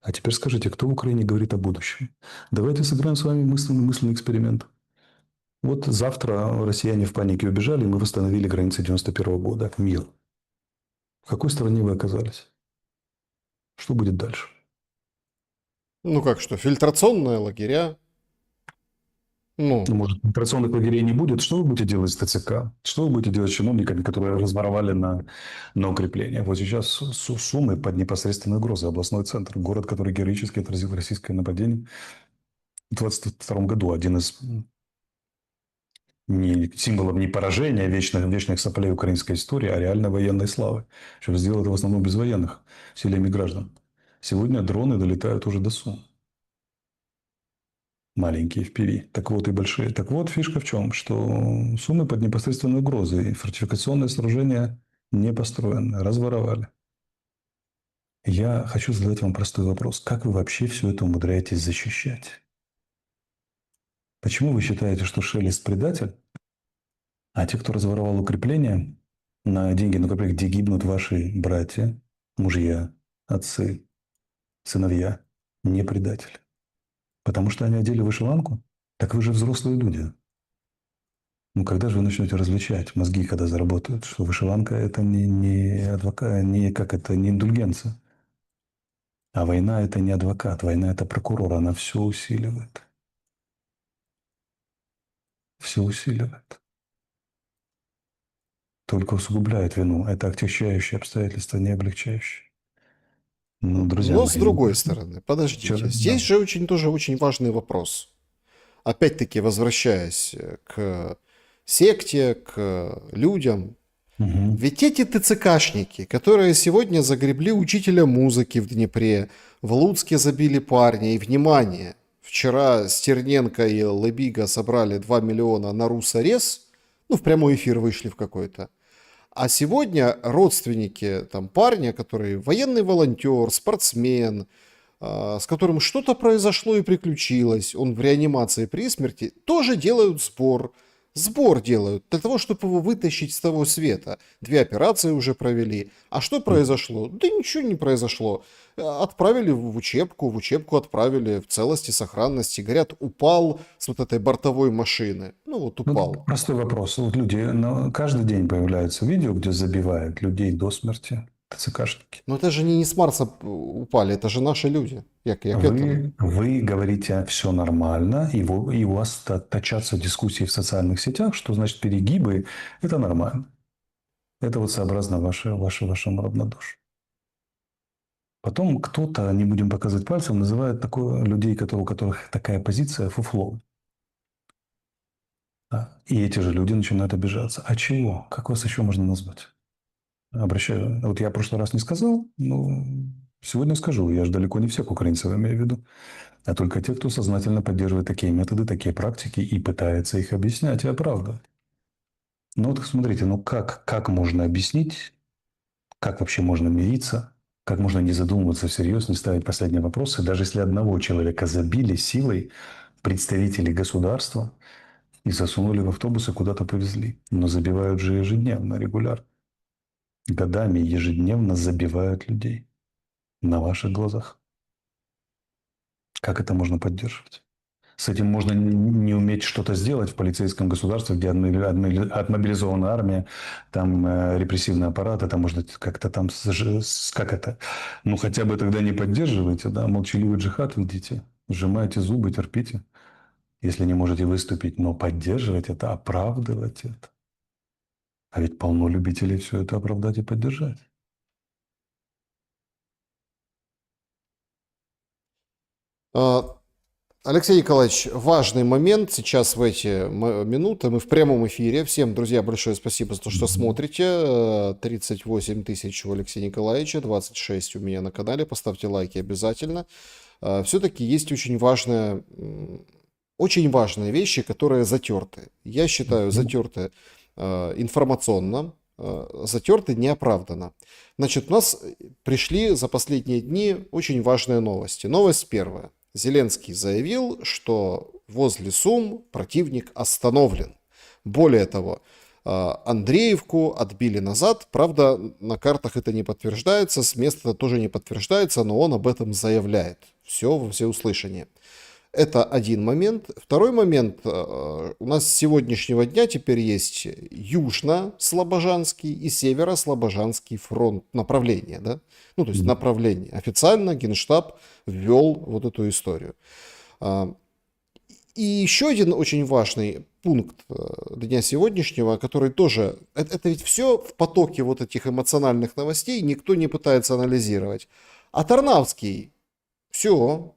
А теперь скажите, кто в Украине говорит о будущем? Давайте сыграем с вами мысленный эксперимент. Вот завтра россияне в панике убежали, и мы восстановили границы 91 года. Мир. В какой стране вы оказались? Что будет дальше? Ну как что, фильтрационные лагеря? Ну, Может, операционных лагерей не будет? Что вы будете делать с ТЦК? Что вы будете делать с чиновниками, которые разворовали на укрепление? Вот сейчас Сумы под непосредственной угрозой. Областной центр, город, который героически отразил российское нападение в 2022 году. Один из не символов не поражения вечных соплей украинской истории, а реально военной славы. Чтобы сделать это в основном без военных, силами граждан. Сегодня дроны долетают уже до Сум. Маленькие FPV. Так вот и большие. Так вот, фишка в чем? Что Сумы под непосредственной угрозой. Фортификационные сооружения не построены, разворовали. Я хочу задать вам простой вопрос. Как вы вообще все это умудряетесь защищать? Почему вы считаете, что Шелест предатель, а те, кто разворовал укрепления на деньги на укрепления, где гибнут ваши братья, мужья, отцы, сыновья, не предатели? Потому что они одели вышиванку? Так вы же взрослые люди. Ну, когда же вы начнете различать мозги, когда заработают, что вышиванка – это не адвокат, не как это, не индульгенция. А война – это не адвокат, война – это прокурор, она все усиливает. Все усиливает. Только усугубляет вину. Это отягчающее обстоятельство, не облегчающее. Ну, друзья но с мои, ну, другой стороны, подождите, да. здесь же очень тоже очень важный вопрос. Опять-таки, возвращаясь к секте, к людям, Мгм. ведь эти ТЦКшники, которые сегодня загребли учителя музыки в Днепре, в Луцке забили парня, и, внимание, вчера Стерненко и Лебига собрали 2 миллиона на Русарез, ну, в прямой эфир вышли в какой-то, а сегодня родственники там парня, который военный волонтер, спортсмен, с которым что-то произошло и приключилось, он в реанимации при смерти, тоже делают сбор. Сбор делают для того, чтобы его вытащить с того света. 2 операции уже провели. А что произошло? Да ничего не произошло. Отправили в учебку отправили в целости, сохранности. Говорят, упал с вот этой бортовой машины. Ну вот Ну, упал. простой вопрос. Вот люди, ну, каждый день появляются видео, где забивают людей до смерти, ТЦКшники. Но это же не с Марса упали, это же наши люди. Я к этому. Вы говорите, все нормально, и у вас точатся дискуссии в социальных сетях, что значит перегибы, это нормально. Это вот сообразно вашему равнодушию. Потом кто-то, не будем показывать пальцем, называет людей, у которых такая позиция, фуфлом. Да. И эти же люди начинают обижаться. А чего? Как вас еще можно назвать? Обращаю. Вот я в прошлый раз не сказал, но сегодня скажу. Я же далеко не всех украинцев имею в виду, а только те, кто сознательно поддерживает такие методы, такие практики и пытается их объяснять и оправдывать. Ну вот смотрите, ну как можно объяснить, как вообще можно мириться, как можно не задумываться всерьез, не ставить последние вопросы, даже если одного человека забили силой представители государства и засунули в автобус и куда-то повезли. Но забивают же ежедневно, регулярно. Годами ежедневно забивают людей на ваших глазах. Как это можно поддерживать? С этим можно не уметь что-то сделать в полицейском государстве, где отмобилизована армия, там репрессивный аппарат, это можно как-то там, как это, ну хотя бы тогда не поддерживайте, да, молчаливый джихад ведите, сжимайте зубы, терпите, если не можете выступить, но поддерживать это, оправдывать это. А ведь полно любителей все это оправдать и поддержать. А, Алексей Николаевич, важный момент сейчас в эти минуты. Мы в прямом эфире. Всем, друзья, большое спасибо за то, что Мгм. смотрите. 38 тысяч у Алексея Николаевича, 26 у меня на канале. Поставьте лайки обязательно. Все-таки есть очень важные вещи, которые затерты. Я считаю, Мгм. затерты информационно, затерты неоправданно. Значит, у нас пришли за последние дни очень важные новости. Новость первая. Зеленский заявил, что возле Сум противник остановлен. Более того, Андреевку отбили назад. Правда, на картах это не подтверждается, с места это тоже не подтверждается, но он об этом заявляет. Все во всеуслышание. Это один момент. Второй момент. У нас с сегодняшнего дня теперь есть Южно-Слобожанский и Северо-Слобожанский фронт направления. Да? Ну, то есть Мгм. направление. Официально Генштаб ввел вот эту историю. А, И еще один очень важный пункт дня сегодняшнего, который тоже... Это ведь все в потоке вот этих эмоциональных новостей, никто не пытается анализировать. А Тарнавский, все,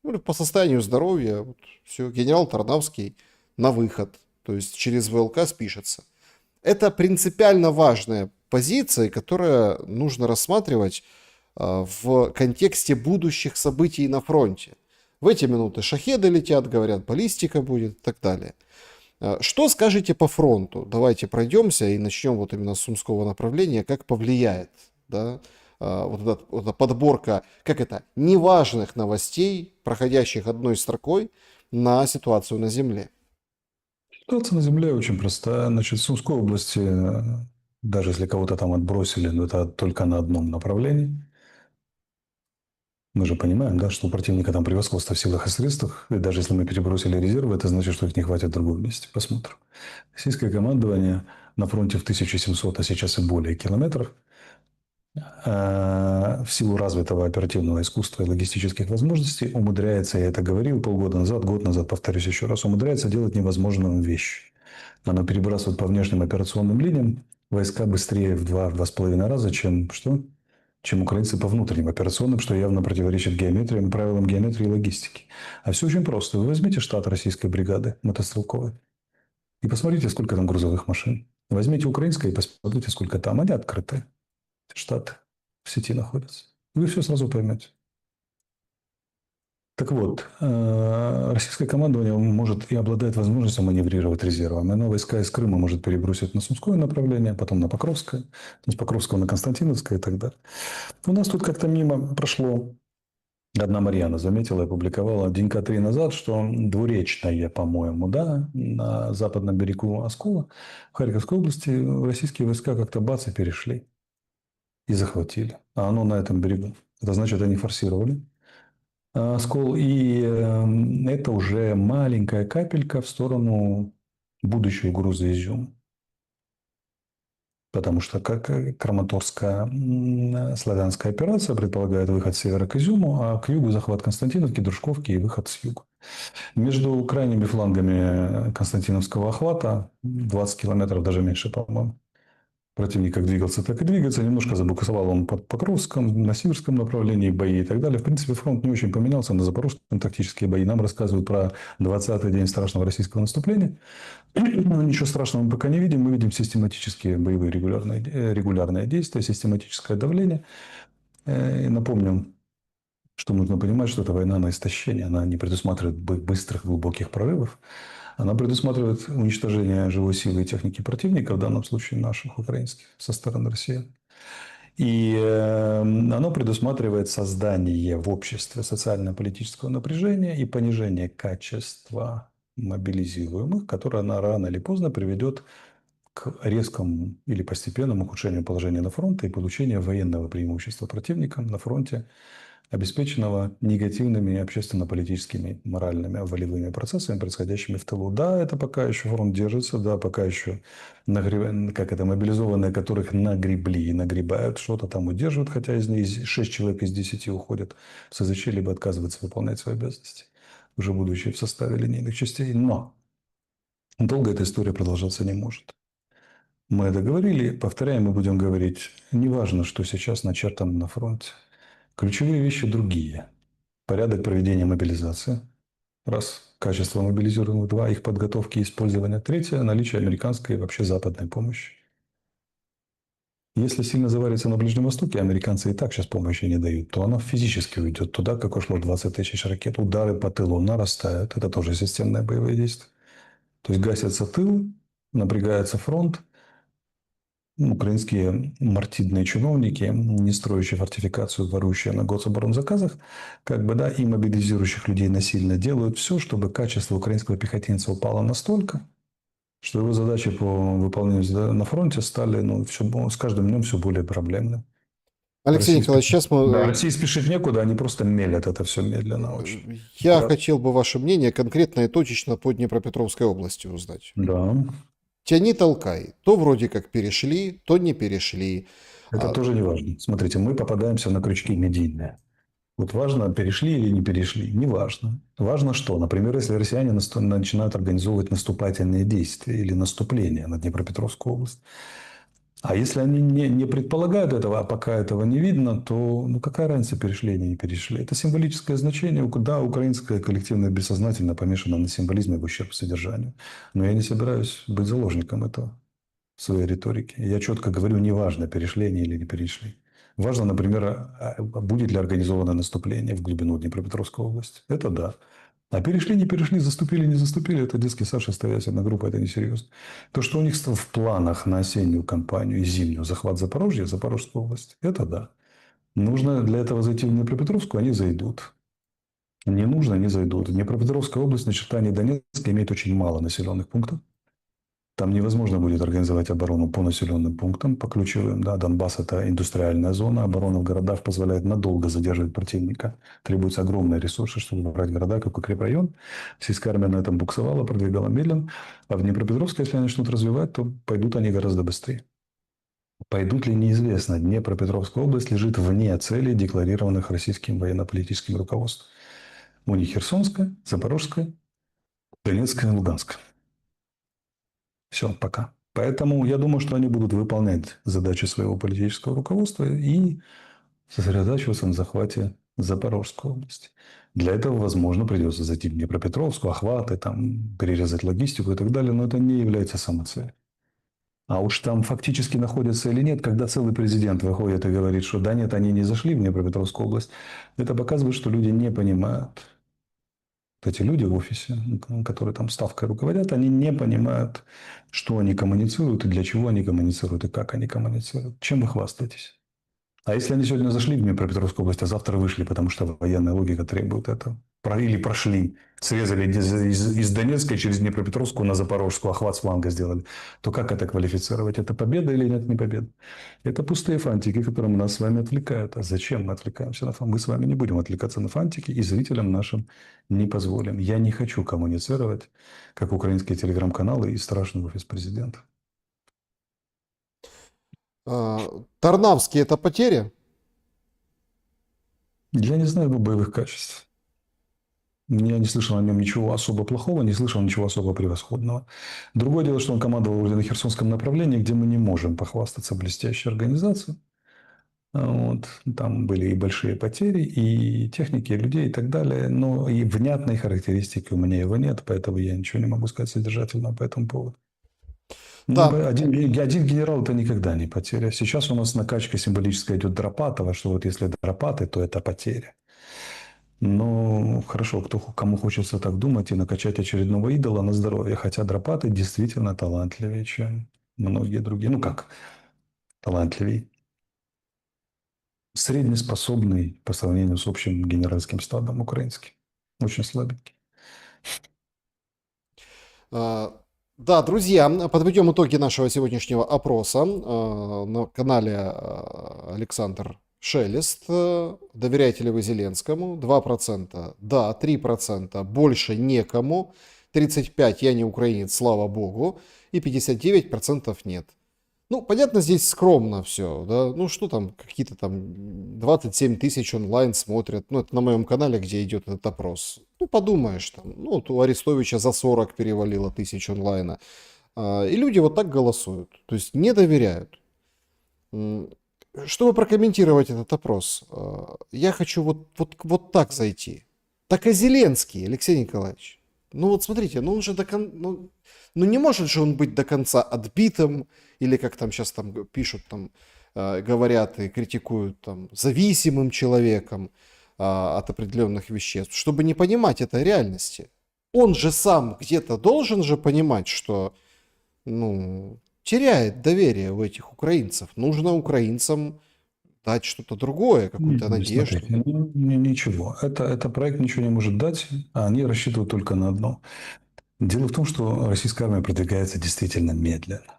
ну, по состоянию здоровья, вот, все, генерал Тарнавский на выход, то есть через ВЛК спишется. Это принципиально важная позиция, которая нужно рассматривать в контексте будущих событий на фронте. В эти минуты шахеды летят, говорят, баллистика будет и так далее. Что скажете по фронту? Давайте пройдемся и начнем вот именно с Сумского направления, как повлияет, да, вот эта подборка, как это, неважных новостей, проходящих одной строкой на ситуацию на земле. Ситуация на Земле очень простая. Значит, в Сумской области, даже если кого-то там отбросили, но это только на одном направлении. Мы же понимаем, да, что у противника там превосходство в силах и средствах. И даже если мы перебросили резервы, это значит, что их не хватит в другом месте. Посмотрим. Российское командование на фронте в 1700, а сейчас и более километров, в силу развитого оперативного искусства и логистических возможностей умудряется, я это говорил полгода назад, год назад, повторюсь еще раз, умудряется делать невозможную вещь. Оно перебрасывает по внешним операционным линиям войска быстрее в 2-2,5 раза, чем что? Чем украинцы по внутренним операционным, что явно противоречит геометрии, правилам геометрии и логистики. А все очень просто. Вы возьмите штат российской бригады мотострелковой и посмотрите, сколько там грузовых машин. Возьмите украинское и посмотрите, сколько там. Они открыты. Штаты в сети находятся. Вы все сразу поймете. Так вот, российское командование может и обладает возможностью маневрировать резервами. Оно войска из Крыма может перебросить на Сумское направление, потом на Покровское, с Покровского на Константиновское и так далее. У нас тут как-то мимо прошло. Одна Марьяна заметила и опубликовала денька 3 назад, что двуречное, по-моему, да, на западном берегу Оскола, в Харьковской области, российские войска как-то бац и перешли и захватили. А оно на этом берегу. Это значит, они форсировали Оскол. И это уже маленькая капелька в сторону будущей угрозы Изюма. Потому что как Краматорская славянская операция предполагает выход с севера к Изюму, а к югу захват Константиновки, Дружковки и выход с юга. Между крайними флангами Константиновского охвата 20 километров, даже меньше, по-моему. Противник как двигался, так и двигается. Немножко забуксовал он под Покровском, на Сиверском направлении бои и так далее. В принципе, фронт не очень поменялся. На Запорожском тактические бои. Нам рассказывают про 20-й день страшного российского наступления. Но ничего страшного мы пока не видим. Мы видим систематические боевые регулярные действия, систематическое давление. И напомню, что нужно понимать, что это война на истощение. Она не предусматривает быстрых, глубоких прорывов. Она предусматривает уничтожение живой силы и техники противника, в данном случае наших, украинских, со стороны России. И оно предусматривает создание в обществе социально-политического напряжения и понижение качества мобилизируемых, которое она рано или поздно приведет к резкому или постепенному ухудшению положения на фронте и получению военного преимущества противника на фронте, обеспеченного негативными общественно-политическими, моральными, волевыми процессами, происходящими в тылу. Да, это пока еще фронт держится, да, пока еще как это, мобилизованные, которых нагребли и нагребают, что-то там удерживают, хотя из них 6 человек из 10 уходят в СЗЧ, либо отказываются выполнять свои обязанности, уже будучи в составе линейных частей. Но долго эта история продолжаться не может. Мы это говорили, повторяем и будем говорить. Неважно, что сейчас начертано на фронте. Ключевые вещи другие. Порядок проведения мобилизации, Раз. Качество мобилизируемых. Два. Их подготовки и использования. Третье. Наличие американской и вообще западной помощи. Если сильно заварится на Ближнем Востоке, американцы и так сейчас помощи не дают, то она физически уйдет туда, как ушло 20 тысяч ракет. Удары по тылу нарастают. Это тоже системные боевые действия. То есть гасятся тыл, напрягается фронт. Украинские мартидные чиновники, не строящие фортификацию, ворующие на гособоронзаказах, как бы, да, и мобилизирующих людей насильно делают все, чтобы качество украинского пехотинца упало настолько, что его задачи по выполнению на фронте стали, ну, с каждым днем все более проблемными. Алексей России Николаевич, спешить, сейчас да, мы, России спешить некуда, они просто мелят это все медленно очень. я хотел бы ваше мнение конкретно и точечно по Днепропетровской области узнать. Да, Тяни толкай. То вроде как перешли, то не перешли. это тоже не важно. Смотрите, мы попадаемся на крючки медийные. Вот важно, перешли или не перешли, не важно. Важно что? Например, если россияне начинают организовывать наступательные действия или наступление на Днепропетровскую область. А если они не предполагают этого, а пока этого не видно, то ну, какая разница, перешли или не перешли? Это символическое значение. Да, украинское коллективное бессознательно помешано на символизме в ущерб содержанию. Но я не собираюсь быть заложником этого в своей риторике. Я четко говорю, неважно, перешли они или не перешли. Важно, например, будет ли организовано наступление в глубину Днепропетровской области. Это да. А перешли, не перешли, заступили, не заступили, это детский сад, шестая группа, это несерьезно. То, что у них в планах на осеннюю кампанию и зимнюю захват Запорожья, Запорожской области, это да. Нужно для этого зайти в Днепропетровскую, они зайдут. Не нужно, не зайдут. Днепропетровская область на черта Донецка имеет очень мало населенных пунктов. Там невозможно будет организовать оборону по населенным пунктам, по ключевым. Да, Донбасс – это индустриальная зона. Оборона в городах позволяет надолго задерживать противника. Требуются огромные ресурсы, чтобы брать города, как укрепрайон. Российская армия на этом буксовала, продвигала медленно. А в Днепропетровске, если они начнут развивать, то пойдут они гораздо быстрее. Пойдут ли, неизвестно. Днепропетровская область лежит вне целей, декларированных российским военно-политическим руководством. У них Херсонская, Запорожская, Донецкая, Луганская. Все, пока. Поэтому я думаю, что они будут выполнять задачи своего политического руководства и сосредотачиваться на захвате Запорожской области. Для этого, возможно, придется зайти в Днепропетровскую, охваты, там, перерезать логистику и так далее, но это не является самоцелью. А уж там фактически находятся или нет, когда целый президент выходит и говорит, что да нет, они не зашли в Днепропетровскую область, это показывает, что люди не понимают. Вот эти люди в офисе, которые там ставкой руководят, они не понимают, что они коммуницируют, и для чего они коммуницируют, и как они коммуницируют. Чем вы хвастаетесь? А если они сегодня зашли в Днепропетровскую область, а завтра вышли, потому что военная логика требует этого? Или прошли, срезали из Донецка через Днепропетровскую на Запорожскую, охват с фланга сделали, то как это квалифицировать? Это победа или нет, не победа? Это пустые фантики, которые нас с вами отвлекают. А зачем мы отвлекаемся на фантики? Мы с вами не будем отвлекаться на фантики и зрителям нашим не позволим. Я не хочу коммуницировать, как украинские телеграм-каналы и страшный офис президента. Тарнавский — это потеря? Я не знаю его боевых качеств. Я не слышал о нем ничего особо плохого, не слышал ничего особо превосходного. Другое дело, что он командовал уже на Херсонском направлении, где мы не можем похвастаться блестящей организацией. Вот. Там были и большие потери, и техники, и людей, и так далее. Но и внятной характеристики у меня его нет, поэтому я ничего не могу сказать содержательно по этому поводу. Ну, Да. один генерал – это никогда не потеря. Сейчас у нас накачка символическая идет Дропатова, что вот если Дропаты, то это потеря. Ну, хорошо, кому хочется так думать и накачать очередного идола на здоровье. Хотя Дропаты действительно талантливее, чем многие другие. Ну как, талантливее. Среднеспособный по сравнению с общим генеральским штабом украинским. Очень слабенький. Да, друзья, подведем итоги нашего сегодняшнего опроса на канале Александр Шелест. Доверяете ли вы Зеленскому? 2% да, 3% больше некому, 35% я не украинец, слава богу, и 59% нет. Ну, понятно, здесь скромно все, да, ну что там, какие-то там 27 тысяч онлайн смотрят, ну это на моем канале, где идет этот опрос. Ну, подумаешь там, ну вот у Арестовича за 40 перевалило тысяч онлайна. И люди вот так голосуют, то есть не доверяют. Чтобы прокомментировать этот опрос, я хочу вот так зайти. Так и Зеленский, Алексей Николаевич. Ну вот смотрите, ну он же ну не может же он быть до конца отбитым, или как там сейчас там пишут, там говорят и критикуют, там, зависимым человеком от определенных веществ, чтобы не понимать этой реальности. Он же сам где-то должен же понимать, что, ну, теряет доверие у этих украинцев. Нужно украинцам дать что-то другое, какую-то надежду. Смотрите, ничего. Это проект ничего не может дать, а они рассчитывают только на одно. Дело в том, что российская армия продвигается действительно медленно.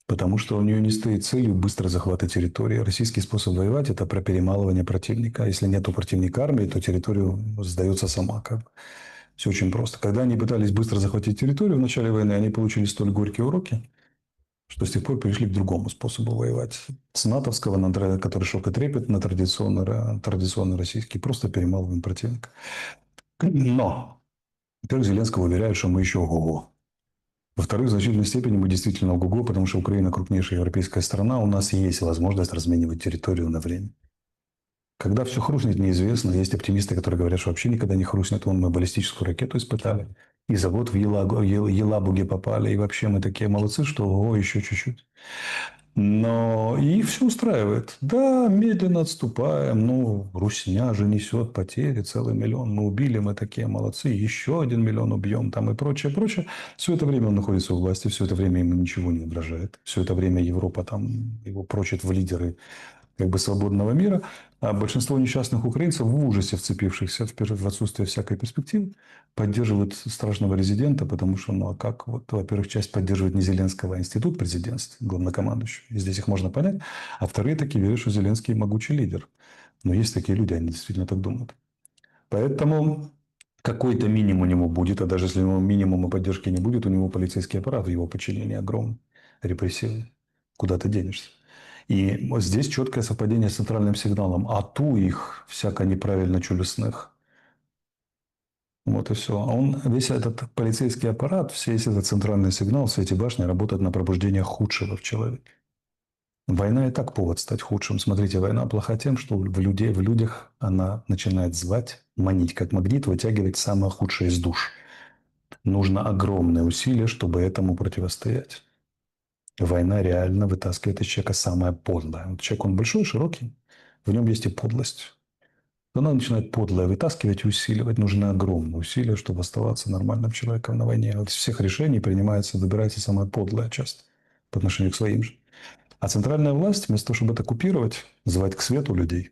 Потому что у нее не стоит целью быстро захвата территории. Российский способ воевать – это про перемалывание противника. Если нет у противника армии, то территорию сдается сама. Все очень просто. Когда они пытались быстро захватить территорию в начале войны, они получили столь горькие уроки, что с тех пор перешли к другому способу воевать. С натовского, который шок и трепет, на традиционный российский. Просто перемалываем противника. Но, во-первых, Зеленского уверяют, что мы еще ого-го. Во-вторых, в значительной степени мы действительно ого-го, потому что Украина крупнейшая европейская страна, у нас есть возможность разменивать территорию на время. Когда все хрустнет, неизвестно. Есть оптимисты, которые говорят, что вообще никогда не хрустнет. Вон мы баллистическую ракету испытали, и завод в Елабуге попали, и вообще мы такие молодцы, что ого, еще чуть-чуть. Но и все устраивает. Да, медленно отступаем, но русня же несет потери, целый миллион мы убили, мы такие молодцы, еще 1 миллион убьем там и прочее, прочее. Все это время он находится у власти, все это время ему ничего не угрожает. Все это время Европа там его прочит в лидеры как бы свободного мира, а большинство несчастных украинцев в ужасе, вцепившихся в отсутствие всякой перспективы, поддерживают страшного резидента, потому что, ну а как, вот, во-первых, часть поддерживает не Зеленского, а институт президентства, главнокомандующий, и здесь их можно понять, а вторые такие верят, что Зеленский могучий лидер. Но есть такие люди, они действительно так думают. Поэтому какой-то минимум у него будет, а даже если у него минимума поддержки не будет, у него полицейский аппарат в его подчинении огромный, репрессивный. Куда ты денешься? И вот здесь четкое совпадение с центральным сигналом. А ту их всяко неправильно чулюсных. Вот и все. А он, весь этот полицейский аппарат, весь этот центральный сигнал, все эти башни работают на пробуждение худшего в человеке. Война и так повод стать худшим. Смотрите, война плоха тем, что в людях она начинает звать, манить, как магнит, вытягивать самое худшее из душ. Нужно огромное усилие, чтобы этому противостоять. Война реально вытаскивает из человека самое подлое. Вот человек, он большой, широкий, в нем есть и подлость. Она начинает подлое вытаскивать и усиливать. Нужны огромные усилия, чтобы оставаться нормальным человеком на войне. Вот из всех решений принимается, выбирается самая подлая часть по отношению к своим же. А центральная власть, вместо того, чтобы это купировать, звать к свету людей,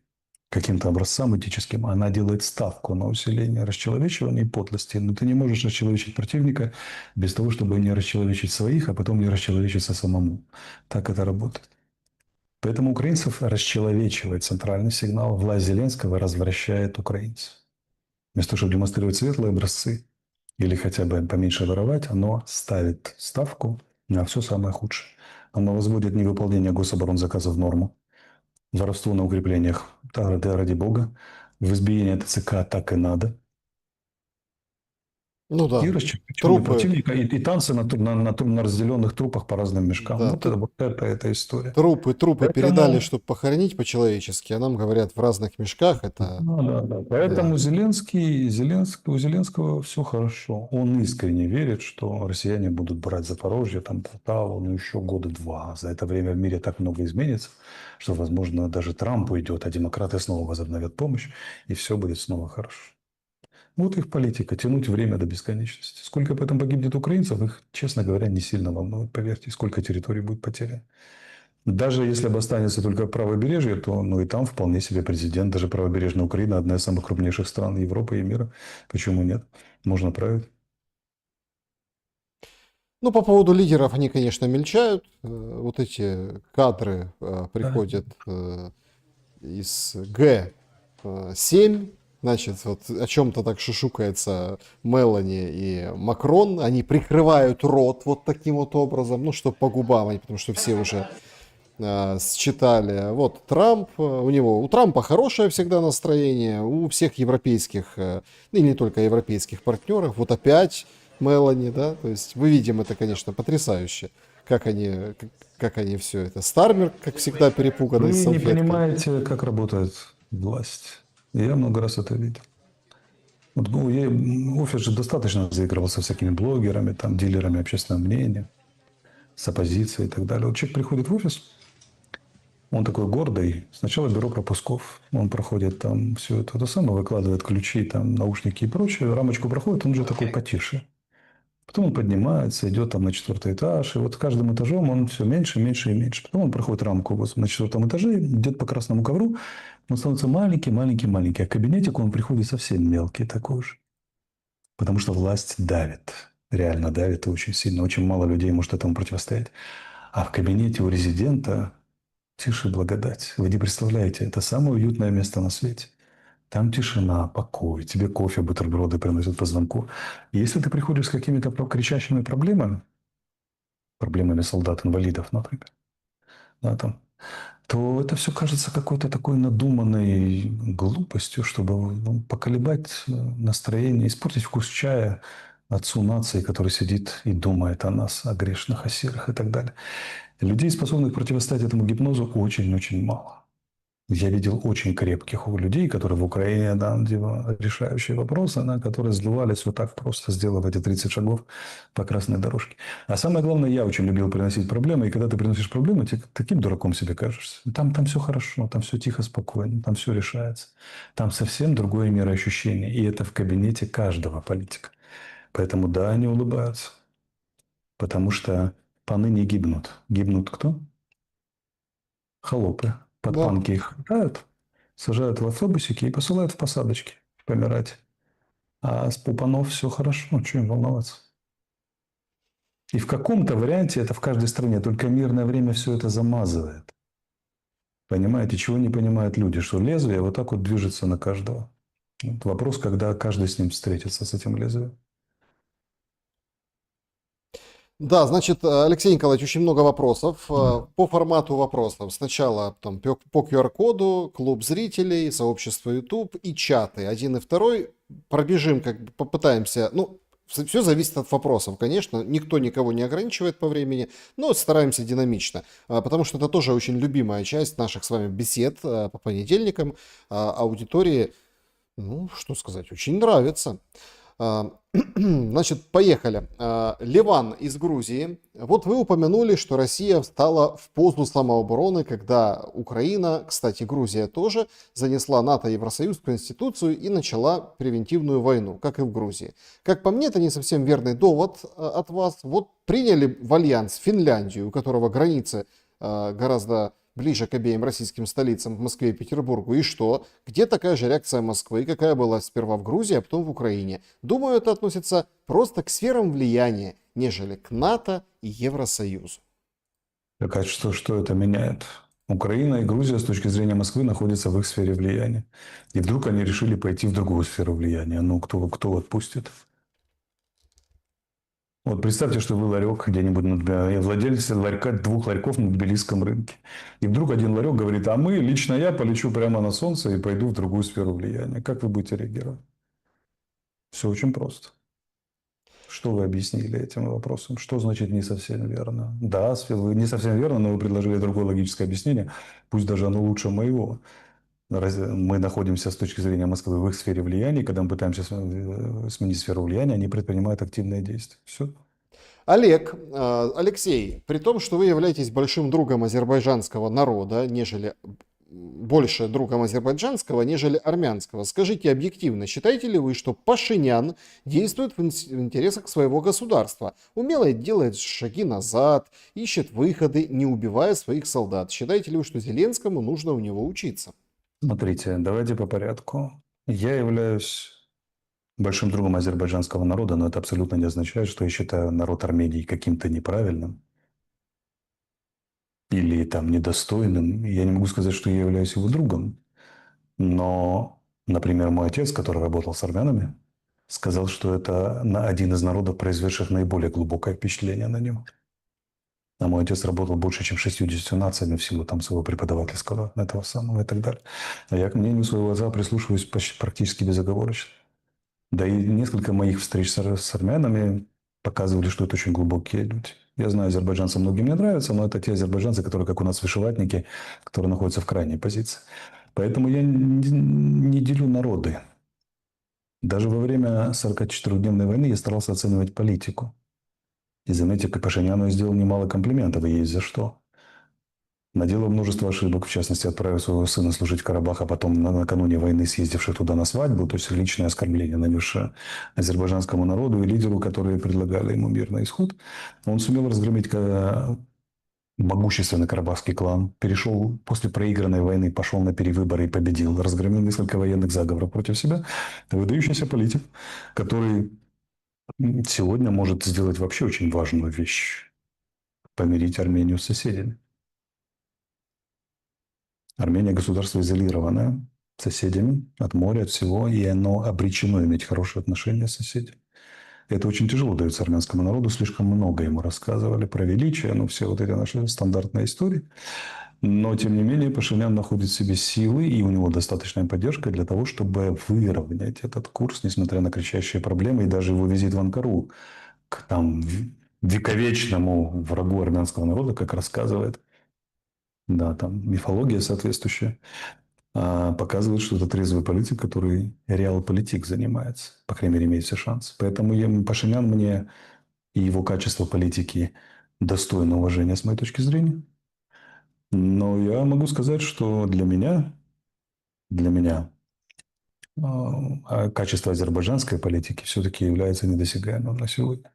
каким-то образцам этическим, она делает ставку на усиление расчеловечивания и подлости. Но ты не можешь расчеловечить противника без того, чтобы не расчеловечить своих, а потом не расчеловечиться самому. Так это работает. Поэтому украинцев расчеловечивает центральный сигнал. Власть Зеленского развращает украинцев. Вместо того, чтобы демонстрировать светлые образцы или хотя бы поменьше воровать, оно ставит ставку на все самое худшее. Оно возводит невыполнение гособоронзаказа в норму. Воровство на укреплениях, да, ради бога. В избиение ТЦК так и надо. Ну И да, расчерчивание трупы, противника, и танцы на разделенных трупах по разным мешкам. да, Вот это эта история. трупы передали, Поэтому, чтобы похоронить по-человечески, а нам говорят в разных мешках, это, ну, да. да. Поэтому у Зеленского все хорошо. Он искренне верит, что россияне будут брать Запорожье, там Полтаву, ну еще года 2. За это время в мире так много изменится, что, возможно, даже Трамп уйдет, а демократы снова возобновят помощь, и все будет снова хорошо. Вот их политика – тянуть время до бесконечности. Сколько потом погибнет украинцев, их, честно говоря, не сильно волнует, поверьте, сколько территорий будет потеряно. Даже если бы останется только правобережье, то ну и там вполне себе президент, даже правобережная Украина – одна из самых крупнейших стран Европы и мира. Почему нет? Можно править. Ну, по поводу лидеров они, конечно, мельчают. Вот эти кадры Да. приходят из Г7. Значит, вот о чем-то так шушукается Мелани и Макрон. Они прикрывают рот вот таким вот образом, ну, чтобы по губам, потому что все уже считали. Вот Трамп, у Трампа хорошее всегда настроение, у всех европейских, ну и не только европейских партнеров, вот опять Мелани, да, то есть мы видим это, конечно, потрясающе, как они все это. Стармер, как всегда, перепуганный Вы с не салфеткой. понимаете, как работает власть. Я много раз это видел. Вот, офис же достаточно заигрывал со всякими блогерами, там, дилерами общественного мнения, с оппозицией и так далее. Вот человек приходит в офис, он такой гордый. Сначала бюро пропусков. Он проходит там все это самое, выкладывает ключи, там, наушники и прочее. Рамочку проходит, он уже такой потише. Потом он поднимается, идет там на 4-й этаж. И вот с каждым этажом он все меньше, меньше и меньше. Потом он проходит рамку вот на 4-м этаже, идет по красному ковру. Он становится маленький, маленький, маленький. А кабинетик он приходит совсем мелкий такой же. Потому что власть давит. Реально давит и очень сильно. Очень мало людей может этому противостоять. А в кабинете у резидента тише благодать. Вы не представляете, это самое уютное место на свете. Там тишина, покой, тебе кофе, бутерброды приносят по звонку. И если ты приходишь с какими-то кричащими проблемами, проблемами солдат-инвалидов, например, да, там, то это все кажется какой-то такой надуманной глупостью, чтобы поколебать настроение, испортить вкус чая отцу нации, который сидит и думает о нас, о грешных, о серых и так далее. Людей, способных противостоять этому гипнозу, очень-очень мало. Я видел очень крепких людей, которые в Украине, да, решающие вопросы, да, которые сдувались вот так просто, сделав эти 30 шагов по красной дорожке. А самое главное, я очень любил приносить проблемы, и когда ты приносишь проблемы, ты таким дураком себе кажешься. Там все хорошо, там все тихо, спокойно, там все решается. Там совсем другое мироощущение, и это в кабинете каждого политика. Поэтому да, они улыбаются, потому что паны не гибнут. Гибнут кто? Холопы. Под Да. панки их хватают, сажают в автобусики и посылают в посадочки помирать. А с пупанов все хорошо, что им волноваться. И в каком-то варианте это в каждой стране, только мирное время все это замазывает. Понимаете, чего не понимают люди, что лезвие вот так вот движется на каждого. Вот вопрос, когда каждый с ним встретится, с этим лезвием. Да, значит, Алексей Николаевич, очень много вопросов. Да. По формату вопросов. Сначала там, по QR-коду, клуб зрителей, сообщество YouTube и чаты. Один и второй. Пробежим, как бы попытаемся. Ну, все зависит от вопросов, конечно. Никто никого не ограничивает по времени, но стараемся динамично. Потому что это тоже очень любимая часть наших с вами бесед по понедельникам. Аудитории, ну, что сказать, очень нравится. Значит, поехали. Ливан из Грузии. Вот вы упомянули, что Россия встала в позу самообороны, когда Украина, кстати, Грузия тоже, занесла НАТО и Евросоюз в Конституцию и начала превентивную войну, как и в Грузии. Как по мне, это не совсем верный довод от вас. Вот приняли в альянс Финляндию, у которого границы гораздо ближе к обеим российским столицам, в Москве и Петербургу. И что? Где такая же реакция Москвы, какая была сперва в Грузии, а потом в Украине? Думаю, это относится просто к сферам влияния, нежели к НАТО и Евросоюзу. Так а что это меняет? Украина и Грузия с точки зрения Москвы находятся в их сфере влияния. И вдруг они решили пойти в другую сферу влияния. Ну, кто отпустит? Вот представьте, что вы ларек где-нибудь, например, владелец ларька, 2 ларьков на тбилисском рынке. И вдруг один ларек говорит, а лично я полечу прямо на солнце и пойду в другую сферу влияния. Как вы будете реагировать? Все очень просто. Что вы объяснили этим вопросом? Что значит не совсем верно? Да, вы не совсем верно, но вы предложили другое логическое объяснение, пусть даже оно лучше моего. Мы находимся с точки зрения Москвы в их сфере влияния, когда мы пытаемся сменить сферу влияния, они предпринимают активные действия. Все. Олег, Алексей, при том, что вы являетесь большим другом азербайджанского народа, нежели больше другом азербайджанского, нежели армянского. Скажите объективно, считаете ли вы, что Пашинян действует в интересах своего государства? Умело делает шаги назад, ищет выходы, не убивая своих солдат. Считаете ли вы, что Зеленскому нужно у него учиться? Смотрите, давайте по порядку. Я являюсь большим другом азербайджанского народа, но это абсолютно не означает, что я считаю народ Армении каким-то неправильным или там недостойным. Я не могу сказать, что я являюсь его другом. Но, например, мой отец, который работал с армянами, сказал, что это один из народов, произведших наиболее глубокое впечатление на него. А мой отец работал больше, чем 60 нациями в силу там своего преподавательского этого самого и так далее. А я к мнению своего отца прислушиваюсь почти, практически безоговорочно. Да и несколько моих встреч с армянами показывали, что это очень глубокие люди. Я знаю, азербайджанцы многим не нравятся, но это те азербайджанцы, которые, как у нас, вышиватники, которые находятся в крайней позиции. Поэтому я не делю народы. Даже во время 44-дневной войны я старался оценивать политику. И заметьте, Пашиняну я сделал немало комплиментов, и есть за что. Наделал множество ошибок, в частности, отправив своего сына служить в Карабах, а потом накануне войны съездивший туда на свадьбу, то есть личное оскорбление, нанесшее азербайджанскому народу и лидеру, которые предлагали ему мирный исход. Он сумел разгромить могущественный карабахский клан, перешел после проигранной войны, пошел на перевыборы и победил, разгромил несколько военных заговоров против себя. Выдающийся политик, который сегодня может сделать вообще очень важную вещь – помирить Армению с соседями. Армения государство изолированное с соседями от моря, от всего, и оно обречено иметь хорошие отношения с соседями. Это очень тяжело дается армянскому народу, слишком много ему рассказывали про величие, ну, все вот эти наши стандартные истории. Но, тем не менее, Пашинян находит в себе силы, и у него достаточная поддержка для того, чтобы выровнять этот курс, несмотря на кричащие проблемы, и даже его визит в Анкару к там вековечному врагу армянского народа, как рассказывает, да, там мифология соответствующая, показывает, что это трезвый политик, который реал-политик занимается. По крайней мере, имеет все шансы. Поэтому Пашинян мне и его качество политики достойно уважения с моей точки зрения. Но я могу сказать, что для меня качество азербайджанской политики все-таки является недосягаемым на сегодня.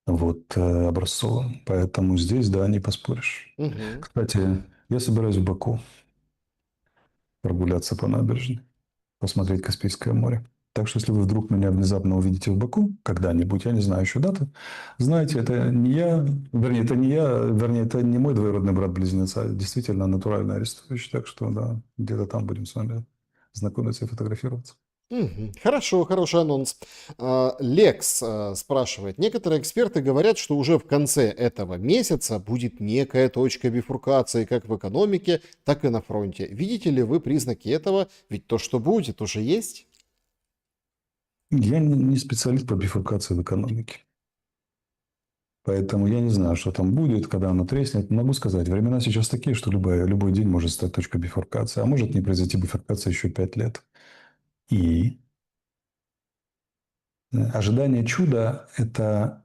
Вот образцовым. Поэтому здесь, да, не поспоришь. Мгм. Кстати, я собираюсь в Баку прогуляться по набережной, посмотреть Каспийское море. Так что, если вы вдруг меня внезапно увидите в Баку когда-нибудь, я не знаю еще даты, знаете, это не я, вернее, это не мой двоюродный брат-близнец, а действительно натуральный арестович. Так что, да, где-то там будем с вами знакомиться и фотографироваться. Мгм. Хорошо, хороший анонс. Лекс спрашивает. Некоторые эксперты говорят, что уже в конце этого месяца будет некая точка бифуркации как в экономике, так и на фронте. Видите ли вы признаки этого? Ведь то, что будет, уже есть. Я не специалист по бифуркации в экономике. Поэтому я не знаю, что там будет, когда оно треснет. Могу сказать, времена сейчас такие, что любой день может стать точкой бифуркации, а может не произойти бифуркация еще 5 лет. И ожидание чуда – это,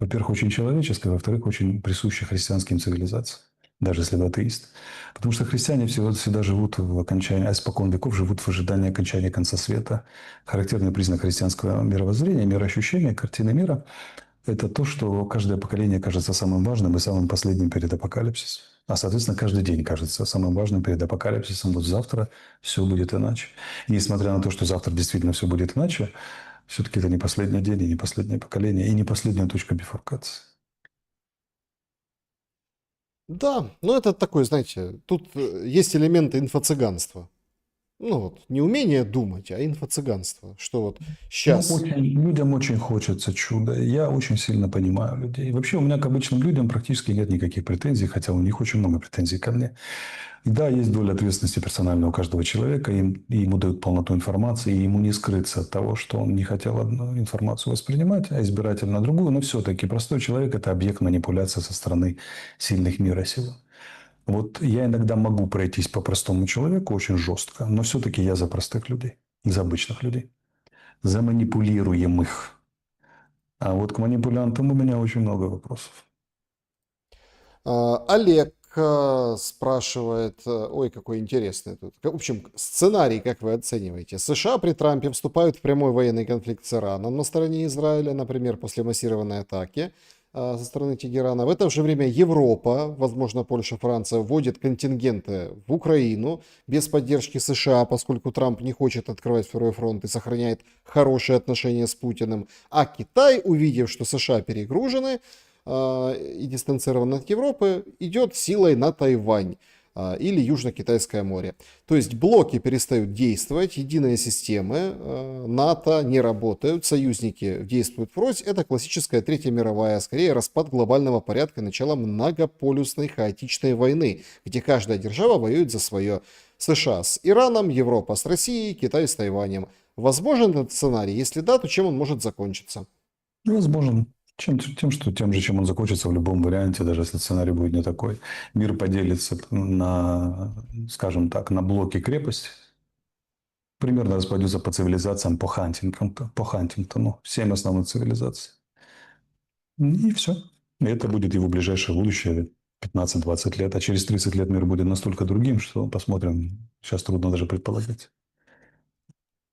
во-первых, очень человеческое, во-вторых, очень присуще христианским цивилизациям, даже если вы атеист. Потому что христиане всегда живут в окончании, а испокон веков живут в ожидании окончания конца света. Характерный признак христианского мировоззрения, мироощущения, картины мира – это то, что каждое поколение кажется самым важным и самым последним перед апокалипсисом. А, соответственно, каждый день кажется самым важным перед апокалипсисом. Вот завтра все будет иначе. И несмотря на то, что завтра действительно все будет иначе, все-таки это не последний день, и не последнее поколение, и не последняя точка бифуркации. Да, но это такой, знаете, тут есть элементы инфо-цыганства. Ну вот, не умение думать, а инфо-цыганство. Что вот Ну, сейчас... людям очень хочется чуда. Я очень сильно понимаю людей. Вообще у меня к обычным людям практически нет никаких претензий, хотя у них очень много претензий ко мне. И да, есть доля ответственности персональная у каждого человека, и ему дают полноту информации, и ему не скрыться от того, что он не хотел одну информацию воспринимать, а избирательно другую. Но все-таки простой человек – это объект манипуляции со стороны сильных мира сего. Вот я иногда могу пройтись по простому человеку очень жестко, но все-таки я за простых людей, за обычных людей, за манипулируемых. А вот к манипулянтам у меня очень много вопросов. Олег спрашивает, ой, какой интересный тут. В общем, сценарий, как вы оцениваете? США при Трампе вступают в прямой военный конфликт с Ираном на стороне Израиля, например, после массированной атаки со стороны Тегерана. В это же время Европа, возможно, Польша, Франция, вводят контингенты в Украину без поддержки США, поскольку Трамп не хочет открывать второй фронт и сохраняет хорошие отношения с Путиным. А Китай, увидев, что США перегружены, и дистанцирован от Европы, идет силой на Тайвань или Южно-Китайское море. То есть блоки перестают действовать, единые системы НАТО не работают, союзники действуют врозь. Это классическая Третья мировая, скорее распад глобального порядка, начало многополюсной хаотичной войны, где каждая держава воюет за свое. США с Ираном, Европа с Россией, Китай с Тайванем. Возможен этот сценарий? Если да, то чем он может закончиться? Возможно. Тем же, чем он закончится в любом варианте, даже если сценарий будет не такой. Мир поделится на, скажем так, на блоки крепости. примерно распадется по цивилизациям, по Хантингтону. 7 основных цивилизаций. И все. И это будет его ближайшее будущее, 15-20 лет. А через 30 лет мир будет настолько другим, что посмотрим. Сейчас трудно даже предполагать.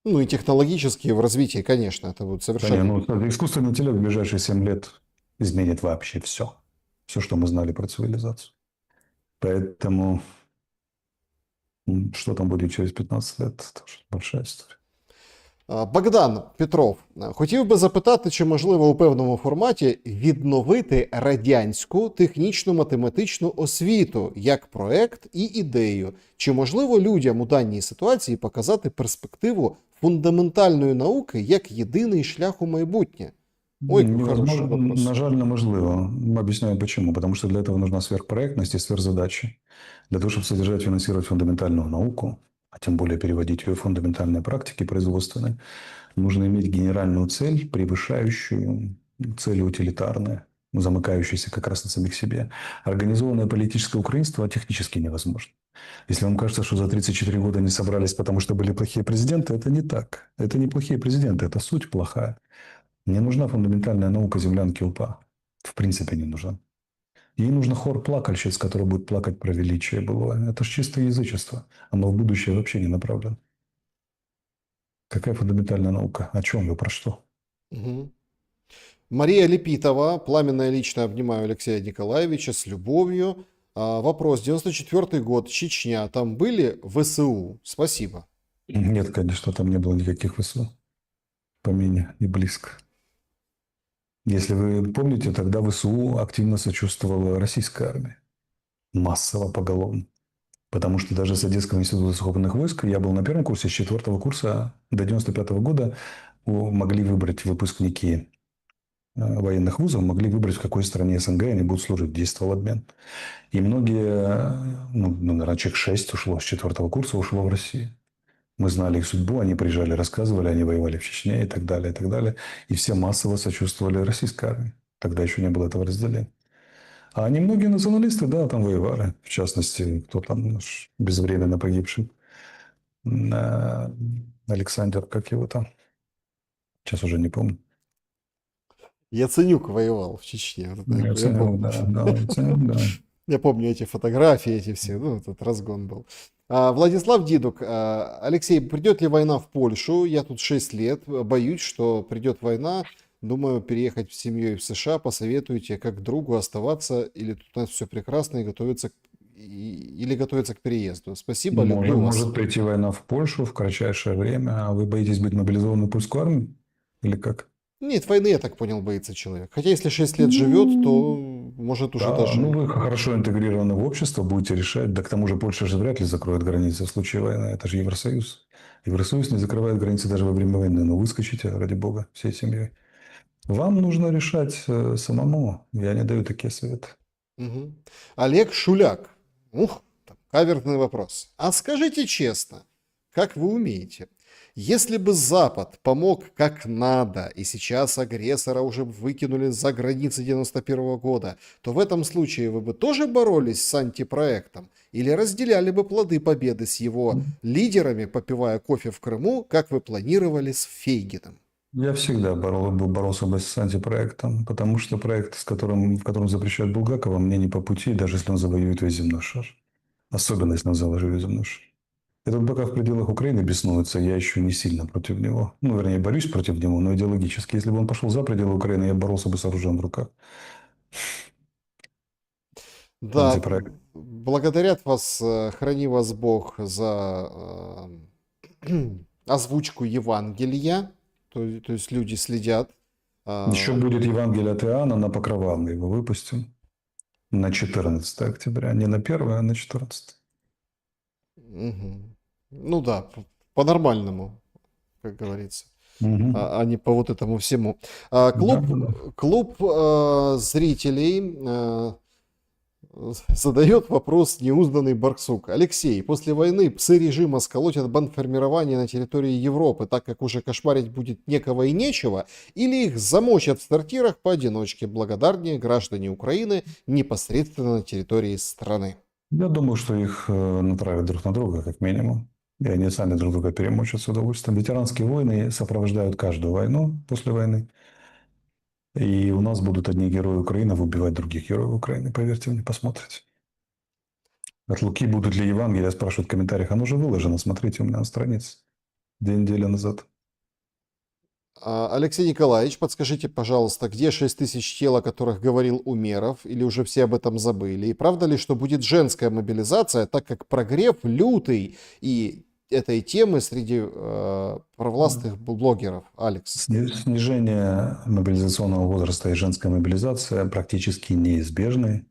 Ну и технологически в развитии, конечно, это будет Да не, совершенно... ну, искусственный интеллект в ближайшие 7 лет изменит вообще все. Все, что мы знали про цивилизацию. Поэтому что там будет через 15 лет, это тоже большая история. Богдан Петров, хотів би запитати, чи можливо у певному форматі відновити радянську технічно-математичну освіту як проект і ідею? Чи можливо людям у даній ситуації показати перспективу фундаментальної науки як єдиний шлях у майбутнє? Ой, який хороший Невозможно, вопрос. на жаль, неможливо. Объясняю почему. Потому что для этого нужна сверхпроектность и сверхзадачи. Для того, чтобы содержать, финансировать фундаментальную науку, а тем более переводить ее в фундаментальные практики производственные, нужно иметь генеральную цель, превышающую цели утилитарные, замыкающиеся как раз на самих себе. Организованное политическое украинство технически невозможно. Если вам кажется, что за 34 года не собрались, потому что были плохие президенты, это не так. Это не плохие президенты, это суть плохая. Не нужна фундаментальная наука землянки УПА. В принципе, не нужна. Ей нужен хор плакальщиц, который будет плакать про величие былое. Это же чистое язычество. Оно в будущее вообще не направлено. Какая фундаментальная наука? О чем вы? Про что? Мгм. Мария Лепитова, пламенно и лично обнимаю Алексея Николаевича с любовью. Вопрос, 94-й год, Чечня, там были ВСУ? Спасибо. Нет, конечно, там не было никаких ВСУ. Помене и близко. Если вы помните, тогда ВСУ активно сочувствовала российской армии. Массово, поголовно. Потому что даже с Одесского института сухопутных войск я был на первом курсе, с 4-го курса до 95-го года могли выбрать выпускники военных вузов, могли выбрать, в какой стране СНГ они будут служить. Действовал обмен. И многие, наверное, человек 6 ушло с 4-го курса, ушло в Россию. Мы знали их судьбу, они приезжали, рассказывали, они воевали в Чечне и так далее, и так далее. И все массово сочувствовали российской армии. Тогда еще не было этого разделения. А немногие националисты, да, там воевали. В частности, кто там наш безвременно погибший. Александр, как его там? Сейчас уже не помню. Яценюк воевал в Чечне. Вот это я помню. Да. Я помню эти фотографии, эти все, ну, этот разгон был. Владислав Дидук, Алексей, придет ли война в Польшу? Я тут 6 лет, боюсь, что придет война. Думаю, переехать с семьей в США. Посоветуйте, как другу оставаться, или тут у нас все прекрасно и готовиться, или готовиться к переезду. Спасибо, люблю вас. Может прийти война в Польшу в кратчайшее время, а вы боитесь быть мобилизованным в польскую армию? Или как? Нет, войны, я так понял, боится человек. Хотя если 6 лет живет, то может уже Да, даже... ну вы хорошо интегрированы в общество, будете решать. Да к тому же Польша же вряд ли закроет границы в случае войны. Это же Евросоюз. Евросоюз не закрывает границы даже во время войны. Но выскочите, ради бога, всей семьей. Вам нужно решать самому. Я не даю такие советы. Мгм. Олег Шуляк. Ух, там каверзный вопрос. А скажите честно, как вы умеете? Если бы Запад помог как надо, и сейчас агрессора уже выкинули за границы 91 года, то в этом случае вы бы тоже боролись с антипроектом? Или разделяли бы плоды победы с его лидерами, попивая кофе в Крыму, как вы планировали с Фейгином? Я всегда боролся бы с антипроектом, потому что проект, в котором запрещают Булгакова, мне не по пути, даже если он завоюет весь земной шар. Особенно, если он завоюет земной шар. И тут пока в пределах Украины беснуется, я еще не сильно против него. Ну, вернее, борюсь против него, но идеологически. Если бы он пошел за пределы Украины, я боролся бы с оружием в руках. Да, Антипроект. благодарят вас, храни вас Бог за озвучку Евангелия, то есть люди следят. Еще будет Евангелие от Иоанна на Покрова, мы его выпустим на 14 октября. Не на 1, а на 14. Мгм. Ну да, по-нормальному, как говорится, Угу. а не по вот этому всему. Да, Клуб, да. клуб зрителей задает вопрос неузнанный Барсук. Алексей, после войны псы режима сколотят бандформирование на территории Европы, так как уже кошмарить будет некого и нечего, или их замочат в сортирах поодиночке, благодарнее граждане Украины непосредственно на территории страны? Я думаю, что их натравят друг на друга, как минимум. И они сами друг друга перемочат с удовольствием. Ветеранские войны сопровождают каждую войну после войны. И у нас будут одни герои Украины убивать других героев Украины. Поверьте мне, посмотрите. От Луки будут ли Евангелия, спрашивают в комментариях. Оно уже выложено, смотрите у меня на странице. 2 недели назад. Алексей Николаевич, подскажите, пожалуйста, где 6000 тел, о которых говорил Умеров, или уже все об этом забыли? И правда ли, что будет женская мобилизация, так как прогрев лютый и этой темы среди провластных блогеров, Алекс? Снижение мобилизационного возраста и женская мобилизация практически неизбежны.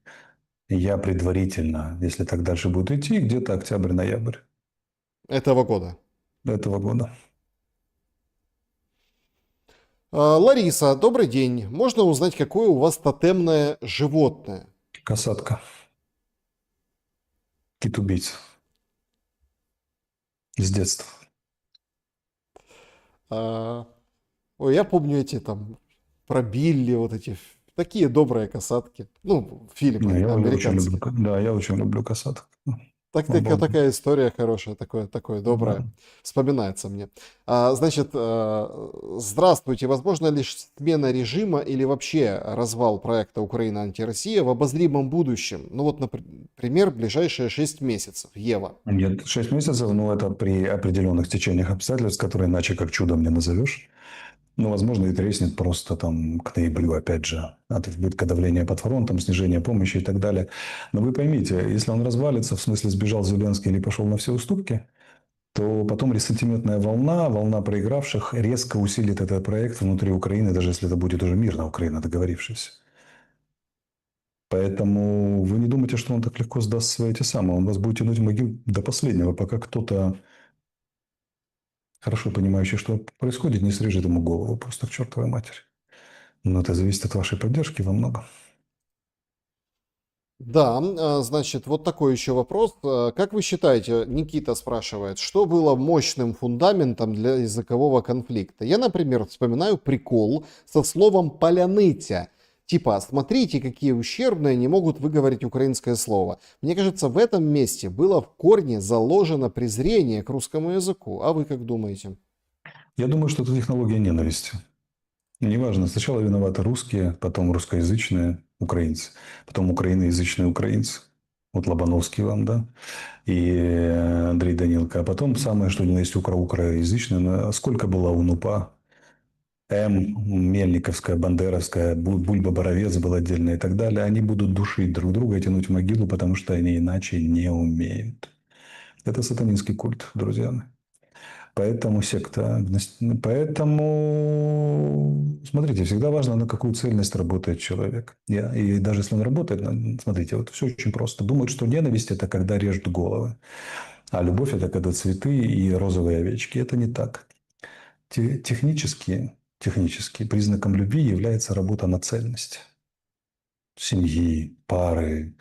Я предварительно, если так дальше будет идти, где-то октябрь-ноябрь Этого года. этого года. Лариса, добрый день. Можно узнать, какое у вас тотемное животное? Касатка. Кит-убийца. С детства. А, Ой, я помню эти там про Билли, вот эти такие добрые касатки. Ну, Ну, фильмы я очень люблю, американские. да, я очень люблю касаток. Обалденно. Такая история хорошая, такое Да. доброе. Вспоминается мне. Значит, здравствуйте. Возможно ли смена режима или вообще развал проекта Украина антироссия в обозримом будущем? Ну вот, например, ближайшие 6 месяцев. Ева. Нет, 6 месяцев, ну, это при определенных течениях обстоятельств, которые иначе как чудом не назовешь. Ну, возможно, и треснет просто там к ноябрю, опять же. Будет давление под фронтом, снижение помощи и так далее. Но вы поймите, если он развалится, в смысле сбежал Зеленский или пошел на все уступки, то потом ресентиментная волна проигравших резко усилит этот проект внутри Украины, даже если это будет уже мирная Украина, договорившаяся. Поэтому вы не думайте, что он так легко сдаст свои эти самые. Он вас будет тянуть в могилу до последнего, пока кто-то, хорошо понимающий, что происходит, не срежет ему голову просто к чертовой матери. Но это зависит от вашей поддержки во многом. Да, значит, вот такой еще вопрос. Как вы считаете, Никита спрашивает, что было мощным фундаментом для языкового конфликта? Я, например, вспоминаю прикол со словом «поляныця». Типа, смотрите, какие ущербные не могут выговорить украинское слово. Мне кажется, в этом месте было в корне заложено презрение к русскому языку. А вы как думаете? Я думаю, что это технология ненависти. Неважно, сначала виноваты русские, потом русскоязычные украинцы, потом украиноязычные украинцы. Вот Лобановский вам, да, и Андрей Данилко. А потом самое, что ни на есть украиноязычное. Сколько было у НУПА? Мельниковская, Бандеровская, Бульба-Боровец был отдельно и так далее. Они будут душить друг друга и тянуть в могилу, потому что они иначе не умеют. Это сатанинский культ, друзья мои. Поэтому секта. Поэтому, смотрите, всегда важно, на какую цельность работает человек. И даже если он работает, смотрите, вот все очень просто. Думают, что ненависть – это когда режут головы, а любовь – это когда цветы и розовые овечки. Это не так. Технически признаком любви является работа на цельность. Семьи, пары,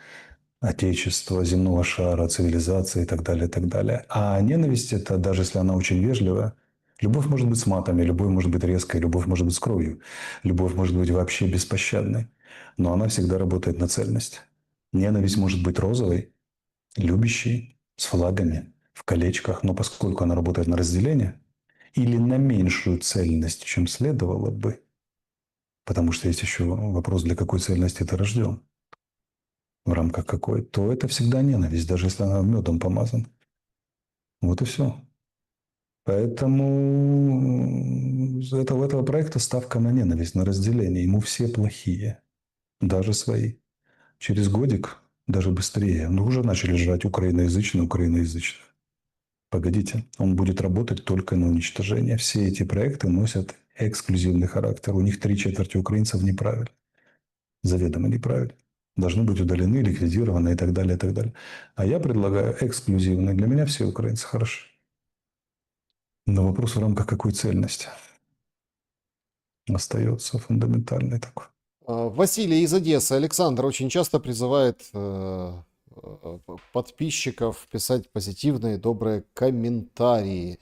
отечества, земного шара, цивилизации и так далее, и так далее. А ненависть – это, даже если она очень вежливая, любовь может быть с матами, любовь может быть резкой, любовь может быть с кровью, любовь может быть вообще беспощадной, но она всегда работает на цельность. Ненависть может быть розовой, любящей, с флагами, в колечках, но поскольку она работает на разделение или на меньшую цельность, чем следовало бы, потому что есть еще вопрос, для какой цельности ты рожден, в рамках какой, то это всегда ненависть, даже если она медом помазана. Вот и все. Поэтому у этого проекта ставка на ненависть, на разделение. Ему все плохие, даже свои. Через годик, даже быстрее, ну уже начали жрать украиноязычных. Погодите, он будет работать только на уничтожение. Все эти проекты носят эксклюзивный характер. У них 3/4 украинцев неправильно. Заведомо неправильно. Должны быть удалены, ликвидированы и так далее, и так далее. А я предлагаю эксклюзивный. Для меня все украинцы хороши. Но вопрос в рамках какой цельности остается фундаментальный такой. Василий из Одессы. Александр очень часто призывает подписчиков писать позитивные, добрые комментарии.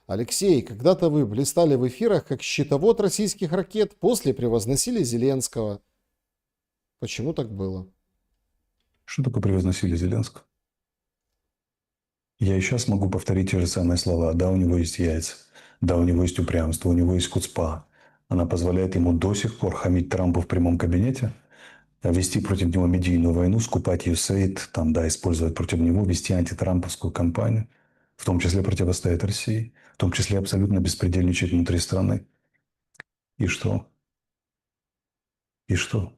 Алексей, когда-то вы блистали в эфирах как щитовод российских ракет, после превозносили Зеленского. Почему так было? Что такое превозносили Зеленского? Я и сейчас могу повторить те же самые слова. Да, у него есть яйца. Да, у него есть упрямство. У него есть куцпа. Она позволяет ему до сих пор хамить Трампу в прямом кабинете, вести против него медийную войну, скупать USAID, там, да, использовать против него, вести антитрамповскую кампанию, в том числе противостоять России, в том числе абсолютно беспредельничать внутри страны. И что? И что?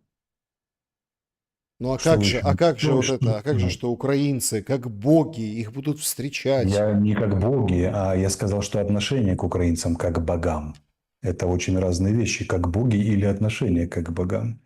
Ну Что вы а еще? как же вот Что? это, а как же, что украинцы, как боги, их будут встречать? Я не как боги, а я сказал, что отношение к украинцам как к богам. Это очень разные вещи, как боги или отношение как к богам.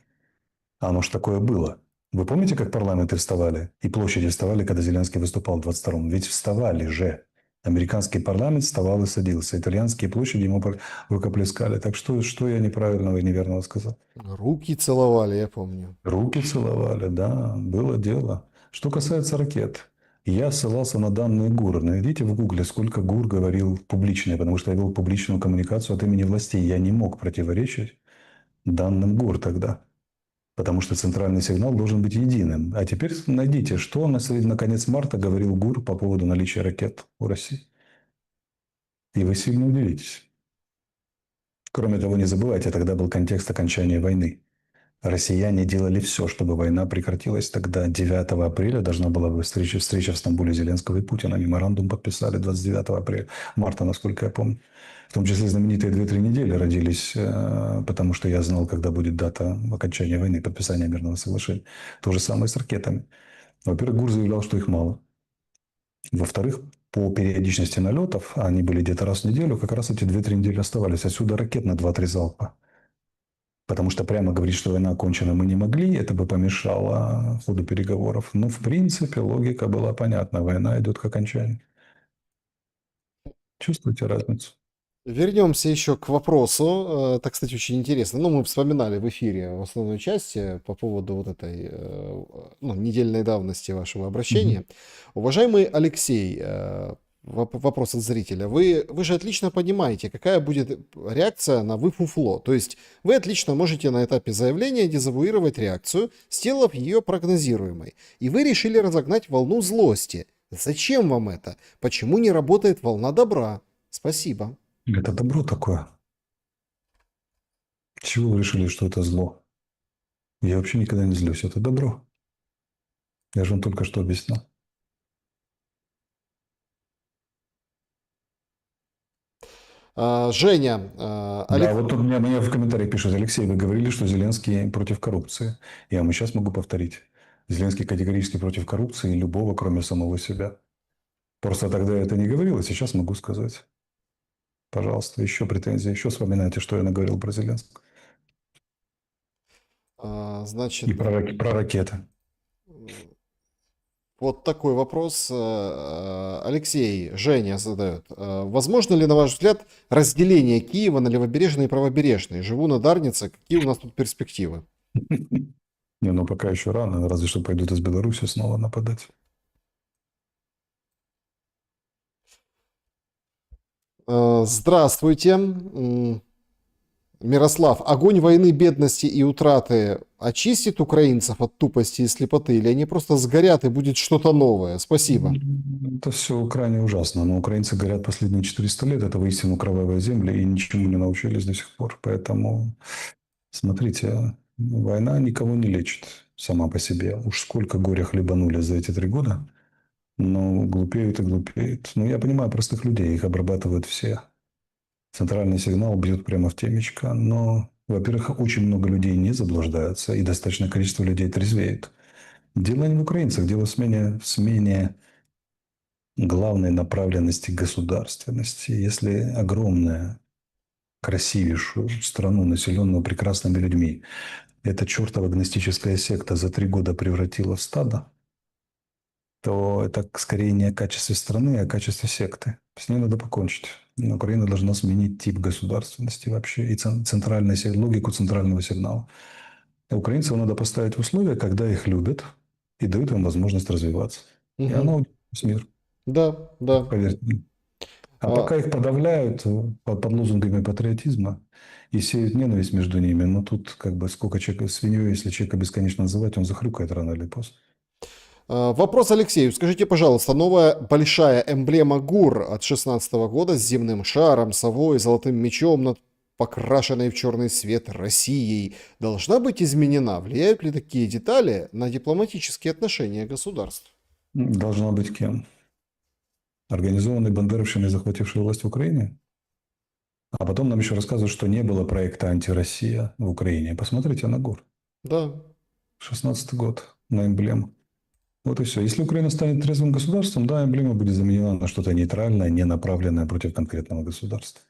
Оно ж такое было. Вы помните, как парламенты вставали и площади вставали, когда Зеленский выступал в 22-м? Ведь вставали же. Американский парламент вставал и садился. Итальянские площади ему рукоплескали. Так что я неправильного и неверного сказал? Руки целовали, я помню. Руки целовали, да, было дело. Что касается ракет, я ссылался на данные ГУР. Найдите в Гугле, сколько ГУР говорил публичное, потому что я вел публичную коммуникацию от имени властей. Я не мог противоречить данным ГУР тогда, потому что центральный сигнал должен быть единым. А теперь найдите, что на конец марта говорил ГУР по поводу наличия ракет у России. И вы сильно удивитесь. Кроме того, не забывайте, тогда был контекст окончания войны. Россияне делали все, чтобы война прекратилась. Тогда 9 апреля должна была быть встреча в Стамбуле Зеленского и Путина. Меморандум подписали 29 апреля, марта, насколько я помню. В том числе знаменитые 2-3 недели родились, потому что я знал, когда будет дата окончания войны, подписания мирного соглашения. То же самое с ракетами. Во-первых, ГУР заявлял, что их мало. Во-вторых, по периодичности налетов, а они были где-то раз в неделю, как раз эти 2-3 недели оставались. Отсюда ракет на 2-3 залпа. Потому что прямо говорить, что война окончена, мы не могли, это бы помешало ходу переговоров. Но, в принципе, логика была понятна. Война идет к окончанию. Чувствуете разницу? Вернемся еще к вопросу. Это, кстати, очень интересно. Ну, мы вспоминали в эфире в основной части по поводу вот этой ну, недельной давности вашего Мгм. обращения. Уважаемый Алексей, вопрос от зрителя. Вы же отлично понимаете, какая будет реакция на «вы фуфло». То есть вы отлично можете на этапе заявления дезавуировать реакцию, сделав ее прогнозируемой. И вы решили разогнать волну злости. Зачем вам это? Почему не работает волна добра? Спасибо. Это добро такое. Чего вы решили, что это зло? Я вообще никогда не злюсь. Это добро. Я же вам только что объяснил. Женя, Да, вот тут мне в комментариях пишут: Алексей, вы говорили, что Зеленский против коррупции. Я вам и сейчас могу повторить. Зеленский категорически против коррупции и любого, кроме самого себя. Просто тогда я это не говорил, а сейчас могу сказать. Пожалуйста, еще претензии, еще вспоминайте, что я наговорил про Зеленского. значит, И про ракеты. вот такой вопрос Алексей, Женя задает. Возможно ли, на ваш взгляд, разделение Киева на левобережный и правобережный? Живу на Дарнице, какие у нас тут перспективы? Не, ну пока еще рано, разве что пойдут из Беларуси снова нападать. Здравствуйте. Мирослав, огонь войны, бедности и утраты очистит украинцев от тупости и слепоты, или они просто сгорят и будет что-то новое? Спасибо. Это все крайне ужасно. Но украинцы говорят последние 400 лет, это воистину кровавая земля, и ничему не научились до сих пор. Поэтому, смотрите, война никого не лечит сама по себе. Уж сколько горя хлебанули за эти 3 года, но глупеют и глупеют. Но я понимаю простых людей, их обрабатывают все. Центральный сигнал бьет прямо в темечко, но, во-первых, очень много людей не заблуждаются, и достаточное количество людей трезвеет. Дело не в украинцах, дело в смене главной направленности государственности. Если огромная, красивейшую страну, населенную прекрасными людьми, эта чертова гностическая секта за 3 года превратила в стадо, то это скорее не о качестве страны, а о качестве секты. С ней надо покончить. Украина должна сменить тип государственности вообще и логику центрального сигнала. А украинцам надо поставить условия, когда их любят и дают им возможность развиваться. И Мгм. она удивит весь мир, Да, да. поверьте мне. А А, пока их подавляют под лозунгами патриотизма и сеют ненависть между ними, ну тут как бы сколько человека, свиньей, если человека бесконечно называть, он захрюкает рано или поздно. Вопрос Алексею. Скажите, пожалуйста, новая большая эмблема ГУР от 2016 года с земным шаром, совой, золотым мечом над покрашенной в черный свет Россией должна быть изменена? Влияют ли такие детали на дипломатические отношения государств? Должна быть кем? Организованной бандеровщиной, захватившей власть в Украине? А потом нам еще рассказывают, что не было проекта «Антироссия» в Украине. Посмотрите на ГУР. Да. 16-й год на эмблему. Вот и все. Если Украина станет трезвым государством, да, эмблема будет заменена на что-то нейтральное, не направленное против конкретного государства.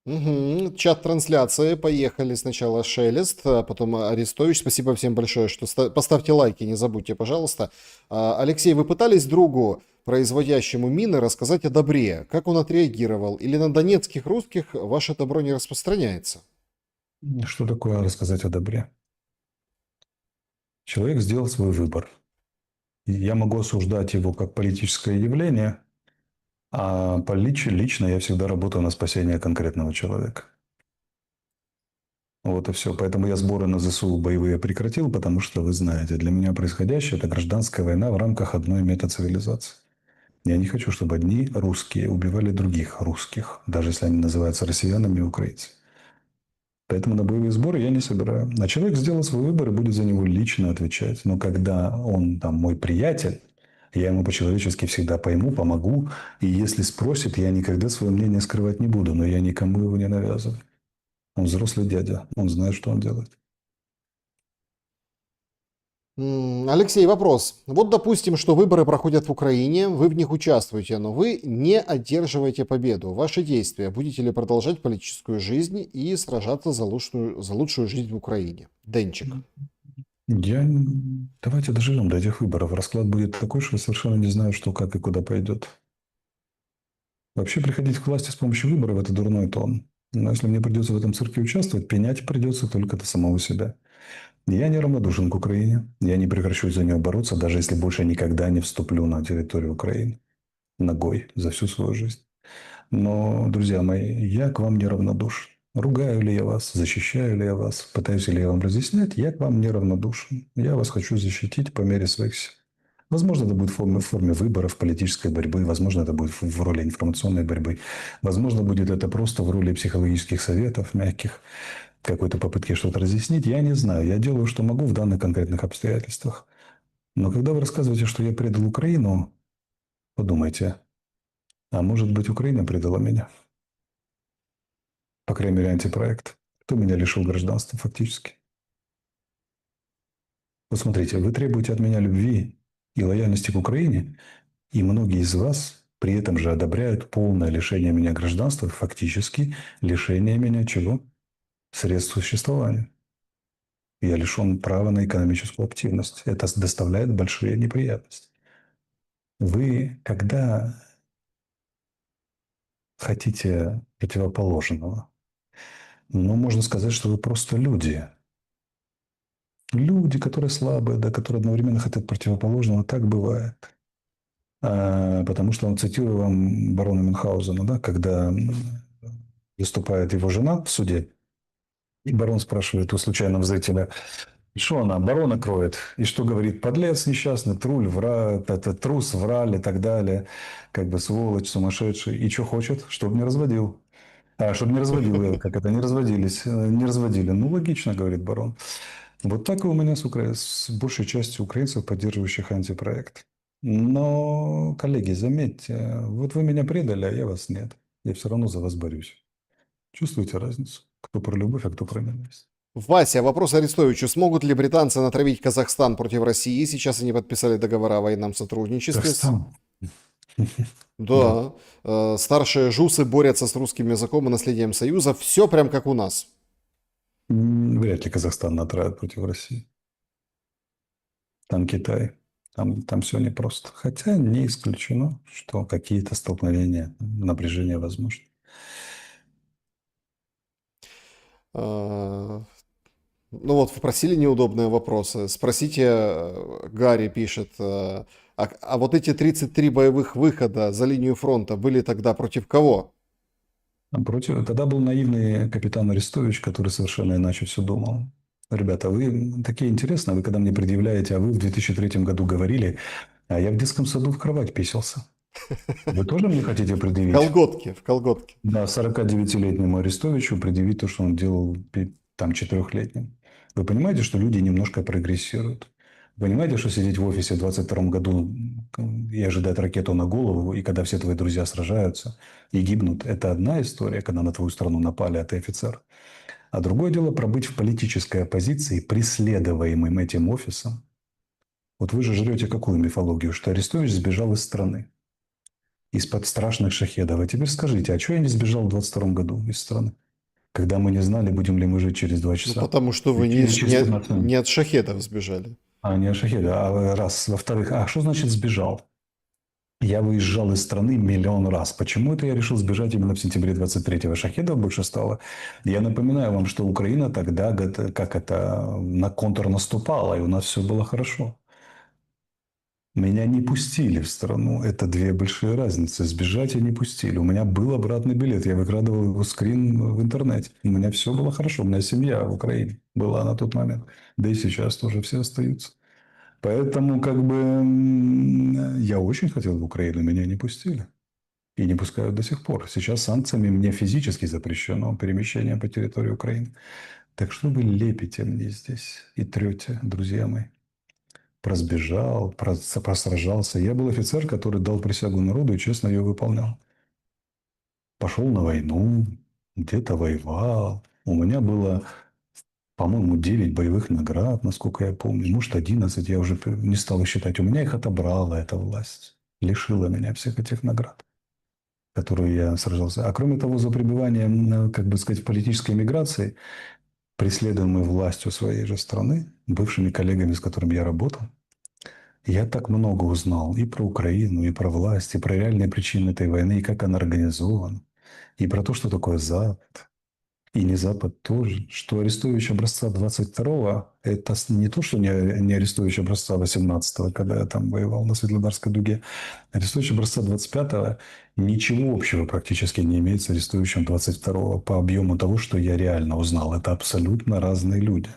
Мгм. Чат трансляции. Поехали. Сначала Шелест, а потом Арестович. Спасибо всем большое, что поставьте лайки, не забудьте, пожалуйста. Алексей, вы пытались другу, производящему мины, рассказать о добре? Как он отреагировал? Или на донецких русских ваше добро не распространяется? Что такое рассказать о добре? Человек сделал свой выбор. Я могу осуждать его как политическое явление, а лично я всегда работаю на спасение конкретного человека. Вот и все. Поэтому я сборы на ЗСУ боевые прекратил, потому что, вы знаете, для меня происходящее – это гражданская война в рамках одной метацивилизации. Я не хочу, чтобы одни русские убивали других русских, даже если они называются россиянами и украинцами. Поэтому на боевые сборы я не собираю. А человек сделал свой выбор и будет за него лично отвечать. Но когда он там мой приятель, я ему по-человечески всегда пойму, помогу. И если спросит, я никогда свое мнение скрывать не буду, но я никому его не навязываю. Он взрослый дядя, он знает, что он делает. Алексей, вопрос. Вот допустим, что выборы проходят в Украине, вы в них участвуете, но вы не одерживаете победу. Ваши действия. Будете ли продолжать политическую жизнь и сражаться за лучшую жизнь в Украине? Денчик. Давайте доживем до этих выборов. Расклад будет такой, что я совершенно не знаю, что, как и куда пойдет. Вообще приходить к власти с помощью выборов – это дурной тон. Но если мне придется в этом цирке участвовать, пенять придется только до самого себя. Я не равнодушен к Украине. Я не прекращу за нее бороться, даже если больше никогда не вступлю на территорию Украины ногой за всю свою жизнь. Но, друзья мои, я к вам не равнодушен. Ругаю ли я вас, защищаю ли я вас, пытаюсь ли я вам разъяснять, я к вам не равнодушен. Я вас хочу защитить по мере своих сил. Возможно, это будет в форме выборов, политической борьбы, возможно, это будет в роли информационной борьбы, возможно, будет это просто в роли психологических советов мягких, какой-то попытки что-то разъяснить. Я не знаю, я делаю, что могу в данных конкретных обстоятельствах. Но когда вы рассказываете, что я предал Украину, подумайте, а может быть, Украина предала меня? По крайней мере, антипроект. Кто меня лишил гражданства фактически? Вот смотрите, вы требуете от меня любви и лояльности к Украине, и многие из вас при этом же одобряют полное лишение меня гражданства, фактически лишение меня чего? Средств существования. Я лишен права на экономическую активность. Это доставляет большие неприятности. Вы, когда хотите противоположного, ну, можно сказать, что вы просто люди. Люди, которые слабые, да, которые одновременно хотят противоположного, так бывает. Потому что, цитирую вам барона Мюнхгаузена, да, когда выступает его жена в суде, и барон спрашивает у случайного зрителя, что она, барона кроет, и что говорит, подлец несчастный, труль, трус, враль и так далее, как бы сволочь, сумасшедший, и что хочет, чтобы не разводил. Чтобы не разводил, как это, не разводились, не разводили. Ну, логично, говорит барон. Вот так и у меня с большей частью украинцев, поддерживающих антипроект. Но, коллеги, заметьте, вот вы меня предали, а я вас нет. Я все равно за вас борюсь. Чувствуете разницу? Кто про любовь, а кто про ненависть? Вася, вопрос Арестовичу. Смогут ли британцы натравить Казахстан против России? Сейчас они подписали договор о военном сотрудничестве. Казахстан. Да. Да. Старшие жусы борются с русским языком и наследием Союза. Все прям как у нас. Вряд ли Казахстан натравят против России. Там Китай. Там все непросто. Хотя не исключено, что какие-то столкновения, напряжения возможны. Ну вот, попросили неудобные вопросы. Спросите, Гарри пишет, а вот эти 33 боевых выхода за линию фронта были тогда против кого? Тогда был наивный капитан Арестович, который совершенно иначе все думал. Ребята, вы такие интересные. Вы когда мне предъявляете, а вы в 2003 году говорили, а я в детском саду в кровать писался. Вы тоже мне хотите В предъявить? колготке, в колготке. Да, 49-летнему Арестовичу предъявить то, что он делал там 4-летним. Вы понимаете, что люди немножко прогрессируют? Вы понимаете, что сидеть в офисе в 22 году и ожидать ракету на голову, и когда все твои друзья сражаются и гибнут, это одна история, когда на твою страну напали, а ты офицер. А другое дело пробыть в политической оппозиции, преследуемым этим офисом. Вот вы же жрете какую мифологию, что Арестович сбежал из страны, из-под страшных шахедов. А теперь скажите, а что я не сбежал в 22 году из страны? Когда мы не знали, будем ли мы жить через 2 Ну, часа. потому что вы Или через 15 минут. не от шахедов сбежали. А, не шахеды. А раз. Во-вторых, а что значит сбежал? Я выезжал из страны миллион раз. Почему это я решил сбежать именно в сентябре 23-го? Шахедов больше стало. Я напоминаю вам, что Украина тогда, как это, на контур наступала, и у нас все было хорошо. Меня не пустили в страну. Это две большие разницы. Сбежать и не пустили. У меня был обратный билет. Я выкладывал его скрин в интернете. У меня все было хорошо. У меня семья в Украине была на тот момент. Да и сейчас тоже все остаются. Поэтому как бы я очень хотел в Украину. Меня не пустили. И не пускают до сих пор. Сейчас санкциями мне физически запрещено перемещение по территории Украины. Так что вы лепите мне здесь и трете, друзья мои? Просбежал, просражался. Я был офицер, который дал присягу народу и честно ее выполнял. Пошел на войну, где-то воевал. У меня было, по-моему, 9 боевых наград, насколько я помню. Может, 11, я уже не стал их считать. У меня их отобрала эта власть. Лишила меня всех этих наград, которые я сражался. А кроме того, за пребывание, как бы сказать, в политической миграции, преследуемый властью своей же страны, бывшими коллегами, с которыми я работал, я так много узнал и про Украину, и про власть, и про реальные причины этой войны, и как она организована, и про то, что такое Запад, и не Запад тоже, что Арестович образца 22-го, это не то, что не Арестович образца 18-го, когда я там воевал на Светлодарской дуге. Арестович образца 25-го ничего общего практически не имеет с Арестовичем 22-го по объему того, что я реально узнал. Это абсолютно разные люди.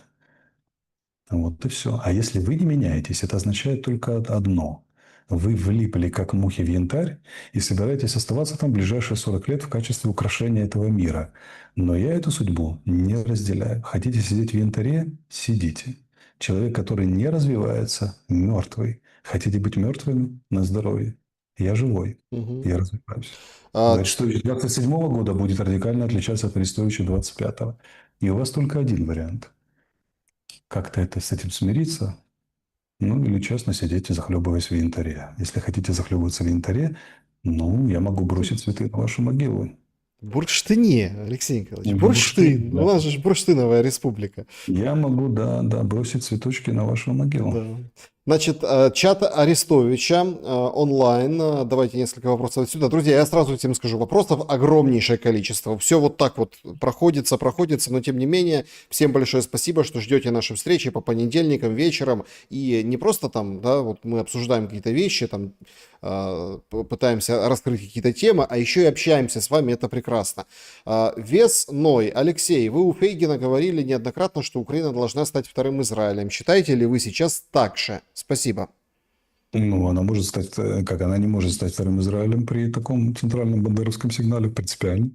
Вот и все. А если вы не меняетесь, это означает только одно. Вы влипли, как мухи в янтарь, и собираетесь оставаться там ближайшие 40 лет в качестве украшения этого мира. Но я эту судьбу не разделяю. Хотите сидеть в янтаре – сидите. Человек, который не развивается, мертвый. Хотите быть мертвым – на здоровье. Я живой. Мгм. Я развиваюсь. А, Арестович 27-го года будет радикально отличаться от Арестовича 25-го. И у вас только один вариант – как-то это с этим смириться, ну, или честно сидеть и захлебываясь в янтаре. Если хотите захлебываться в янтаре, ну, я могу бросить цветы на вашу могилу. Бурштыне, Алексей Николаевич, В бурштин, бурштын. У да. нас же бурштыновая республика. Я могу, да, да, бросить цветочки на вашу могилу. Да. Значит, чат Арестовича онлайн. Давайте несколько вопросов отсюда. Друзья, я сразу всем скажу, вопросов огромнейшее количество. Все вот так вот проходится, но тем не менее, всем большое спасибо, что ждете наши встречи по понедельникам вечером. И не просто там, да, вот мы обсуждаем какие-то вещи, там пытаемся раскрыть какие-то темы, а еще и общаемся с вами, это прекрасно. Весной, Алексей, вы у Фейгина говорили неоднократно, что Украина должна стать вторым Израилем. Считаете ли вы сейчас так же? Спасибо. Ну, она может стать, как она не может стать вторым Израилем при таком центральном бандеровском сигнале принципиально.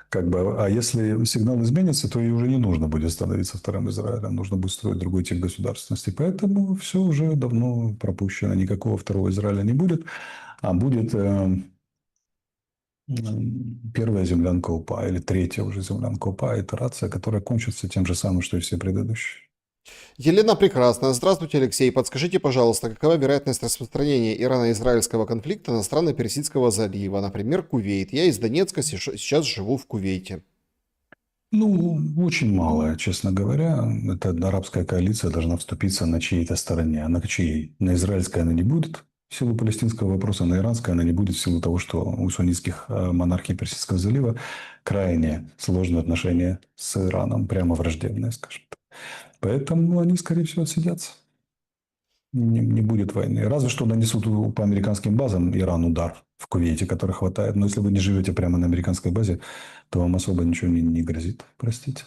Как бы, а если сигнал изменится, то ей уже не нужно будет становиться вторым Израилем, нужно будет строить другой тип государственности. Поэтому все уже давно пропущено, никакого второго Израиля не будет, а будет первая землянка УПА или третья уже землянка УПА, итерация, которая кончится тем же самым, что и все предыдущие. Елена Прекрасная. Здравствуйте, Алексей. Подскажите, пожалуйста, какова вероятность распространения Ирано-Израильского конфликта на страны Персидского залива, например, Кувейт? Я из Донецка, сейчас живу в Кувейте. Ну, очень малая, честно говоря. Эта арабская коалиция должна вступиться на чьей-то стороне. А на чьей? На израильской она не будет в силу палестинского вопроса, на иранской она не будет в силу того, что у суннитских монархий Персидского залива крайне сложные отношения с Ираном, прямо враждебные, скажем так. Поэтому они, скорее всего, отсидятся. Не будет войны. Разве что нанесут по американским базам Иран удар в Кувейте, который хватает. Но если вы не живете прямо на американской базе, то вам особо ничего не грозит. Простите.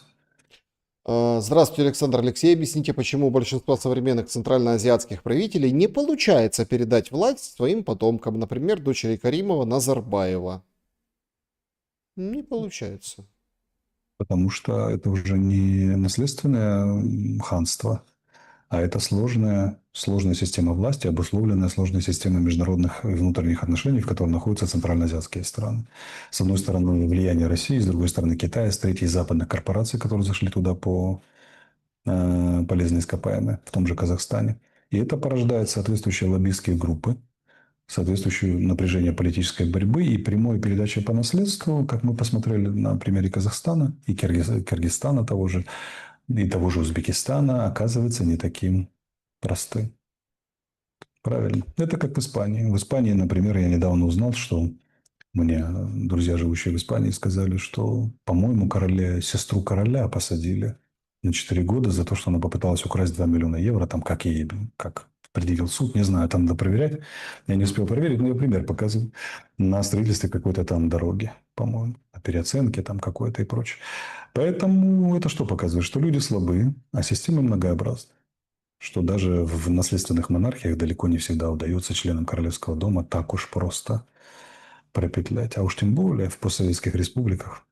Здравствуйте, Александр Алексей. Объясните, почему у большинства современных центральноазиатских правителей не получается передать власть своим потомкам, например, дочери Каримова Назарбаева? Не получается. Потому что это уже не наследственное ханство, а это сложная система власти, обусловленная сложной системой международных и внутренних отношений, в которой находятся центральноазиатские страны. С одной стороны, влияние России, с другой стороны, Китая, с третьей западных корпораций, которые зашли туда по полезные ископаемые, в том же Казахстане. И это порождает соответствующие лоббистские группы, соответствующее напряжение политической борьбы и прямой передачи по наследству, как мы посмотрели на примере Казахстана и Киргизстана и того же Узбекистана, оказывается не таким простым. Правильно. Это как в Испании. В Испании, например, я недавно узнал, что мне друзья, живущие в Испании, сказали, что, по-моему, сестру короля посадили на 4 года за то, что она попыталась украсть 2 миллиона евро, там, как предъявил суд, не знаю, там надо проверять. Я не успел проверить, но я пример показываю. На строительстве какой-то там дороги, по-моему, на переоценке там какой-то и прочее. Поэтому это что показывает? Что люди слабы, а система многообразна. Что даже в наследственных монархиях далеко не всегда удается членам королевского дома так уж просто пропетлять. А уж тем более в постсоветских республиках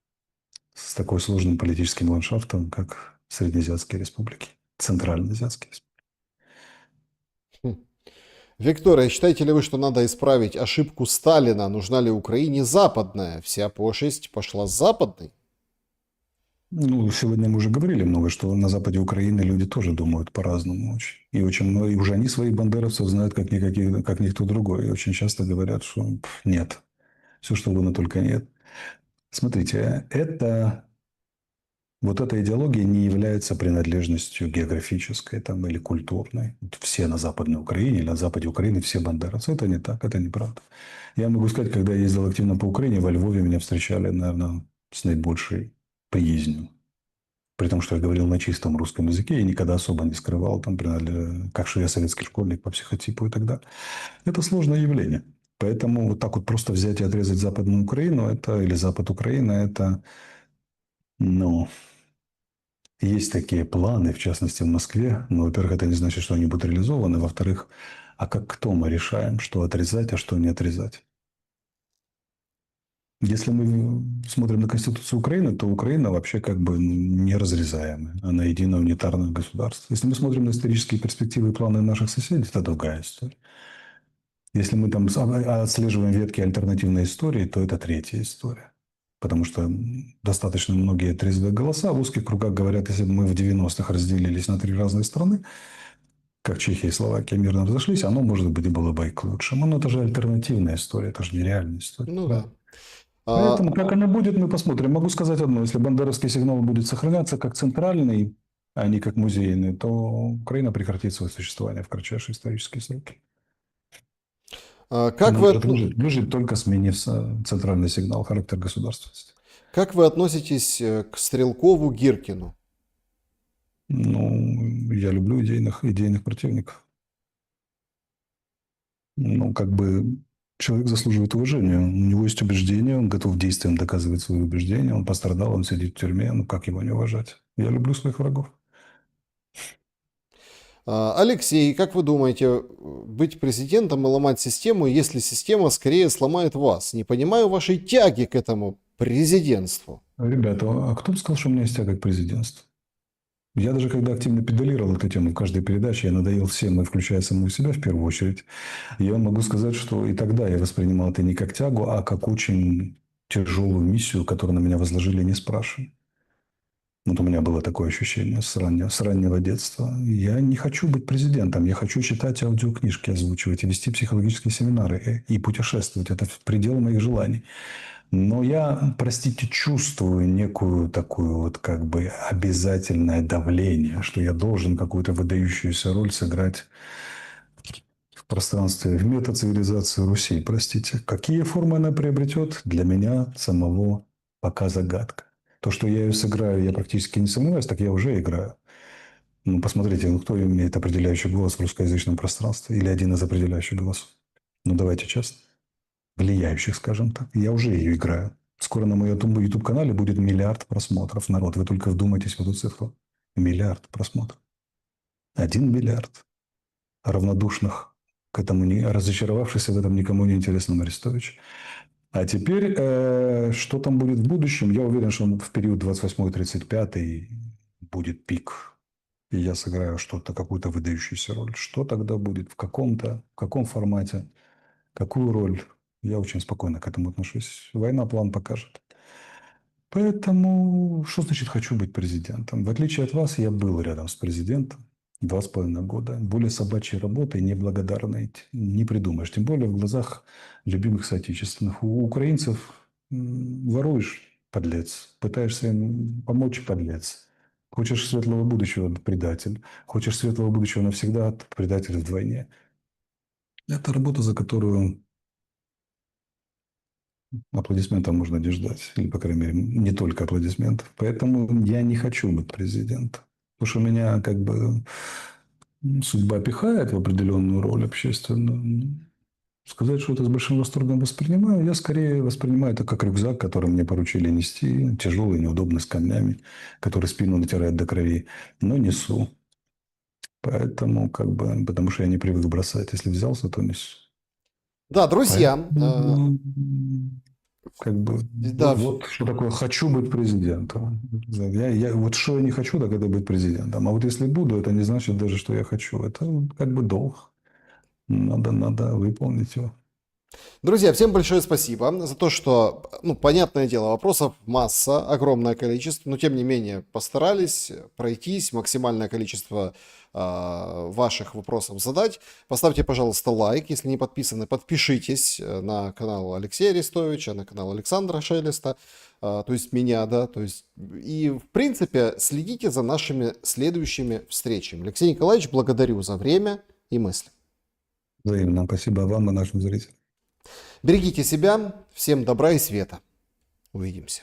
с такой сложным политическим ландшафтом, как Среднеазиатские республики, Центральноазиатские республики. Хм. Виктория, считаете ли вы, что надо исправить ошибку Сталина? Нужна ли Украине западная? Вся пошесть пошла с западной? Ну, сегодня мы уже говорили много, что на западе Украины люди тоже думают по-разному очень. И очень много, и уже они своих бандеровцев знают как никто другой. И очень часто говорят, что нет, все что угодно, только нет. Смотрите, вот эта идеология не является принадлежностью географической там, или культурной. Вот все на Западной Украине или на Западе Украины все бандеровцы. Это не так, это неправда. Я могу сказать, когда я ездил активно по Украине, во Львове меня встречали, наверное, с наибольшей приязнью. При том, что я говорил на чистом русском языке и никогда особо не скрывал, там, как что я советский школьник по психотипу и так далее. Это сложное явление. Поэтому вот так вот просто взять и отрезать Западную Украину или Запад Украины, это, ну, есть такие планы, в частности в Москве, но, во-первых, это не значит, что они будут реализованы, во-вторых, а кто мы решаем, что отрезать, а что не отрезать? Если мы смотрим на Конституцию Украины, то Украина вообще как бы неразрезаемая. Она единое унитарное государство. Если мы смотрим на исторические перспективы и планы наших соседей, это другая история. Если мы там отслеживаем ветки альтернативной истории, то это третья история. Потому что достаточно многие трезвые голоса в узких кругах говорят, если бы мы в 90-х разделились на 3 разные страны, как Чехия и Словакия мирно разошлись, оно, может быть, и было бы и к лучшему. Но это же альтернативная история, это же нереальная история. Ну Правильно? да. А, Поэтому, как оно будет, мы посмотрим. Могу сказать одно. Если бандеровский сигнал будет сохраняться как центральный, а не как музейный, то Украина прекратит свое существование в кратчайшие исторические сроки. как Она вы, может выжить только сменив центральный сигнал, характер государственности. как вы относитесь к Стрелкову Гиркину? Ну, я люблю идейных противников. Ну, как бы человек заслуживает уважения. У него есть убеждения, он готов действием доказывать свои убеждения. Он пострадал, он сидит в тюрьме. Ну, как его не уважать? Я люблю своих врагов. Алексей, как вы думаете, быть президентом и ломать систему, если система скорее сломает вас? Не понимаю вашей тяги к этому президентству. Ребята, а кто бы сказал, что у меня есть тяга к президентству? Я даже когда активно педалировал эту тему в каждой передаче, я надоел всем, и включая саму себя в первую очередь, я вам могу сказать, что и тогда я воспринимал это не как тягу, а как очень тяжелую миссию, которую на меня возложили, не спрашивая. Вот у меня было такое ощущение с раннего детства. Я не хочу быть президентом, я хочу читать аудиокнижки, озвучивать и вести психологические семинары и путешествовать. Это предел моих желаний. Но я, простите, чувствую некую такую вот как бы обязательное давление, что я должен какую-то выдающуюся роль сыграть в пространстве, в метацивилизации Руси. Простите, какие формы она приобретет, для меня самого пока загадка. То, что я ее сыграю, я практически не сомневаюсь, так я уже играю. Ну, посмотрите, ну, кто имеет определяющий голос в русскоязычном пространстве или один из определяющих голосов. Ну, давайте честно. Влияющих, скажем так. Я уже ее играю. Скоро на моем YouTube-канале будет 1 миллиард просмотров. Народ, вы только вдумайтесь в эту цифру. Миллиард просмотров. 1 миллиард равнодушных к этому, разочаровавшихся в этом никому не интересном Арестовиче. А теперь, что там будет в будущем? Я уверен, что в период 28-35 будет пик. И я сыграю что-то, какую-то выдающуюся роль. Что тогда будет? В каком формате? Какую роль? Я очень спокойно к этому отношусь. Война план покажет. Поэтому, что значит «хочу быть президентом»? В отличие от вас, я был рядом с президентом 2,5 года. Более собачьей работы, неблагодарной, не придумаешь. Тем более в глазах любимых соотечественных. У украинцев воруешь — подлец. Пытаешься им помочь — подлец. Хочешь светлого будущего — предатель. Хочешь светлого будущего навсегда — предатель вдвойне. Это работа, за которую аплодисментов можно не ждать. Или, по крайней мере, не только аплодисментов. Поэтому я не хочу быть президентом. Потому что меня как бы судьба пихает в определенную роль общественную. Сказать, что это с большим восторгом воспринимаю, я скорее воспринимаю это как рюкзак, который мне поручили нести, тяжелый, неудобный, с камнями, который спину натирает до крови, но несу. Поэтому, как бы, потому что я не привык бросать. Если взялся, то несу. Да, друзья, Поэтому, как бы, да, вот что такое «хочу быть президентом». Вот что я не хочу, так это быть президентом. А вот если буду, это не значит даже, что я хочу. Это как бы долг. Надо выполнить его. друзья, всем большое спасибо за то, что, ну, понятное дело, вопросов масса, огромное количество, но тем не менее постарались пройтись, максимальное количество ваших вопросов задать. Поставьте, пожалуйста, лайк, если не подписаны, подпишитесь на канал Алексея Арестовича, на канал Александра Шелеста, то есть меня, да, то есть, и, в принципе, следите за нашими следующими встречами. Алексей Николаевич, благодарю за время и мысли. Взаимно. Спасибо вам и нашим зрителям. Берегите себя, всем добра и света. Увидимся.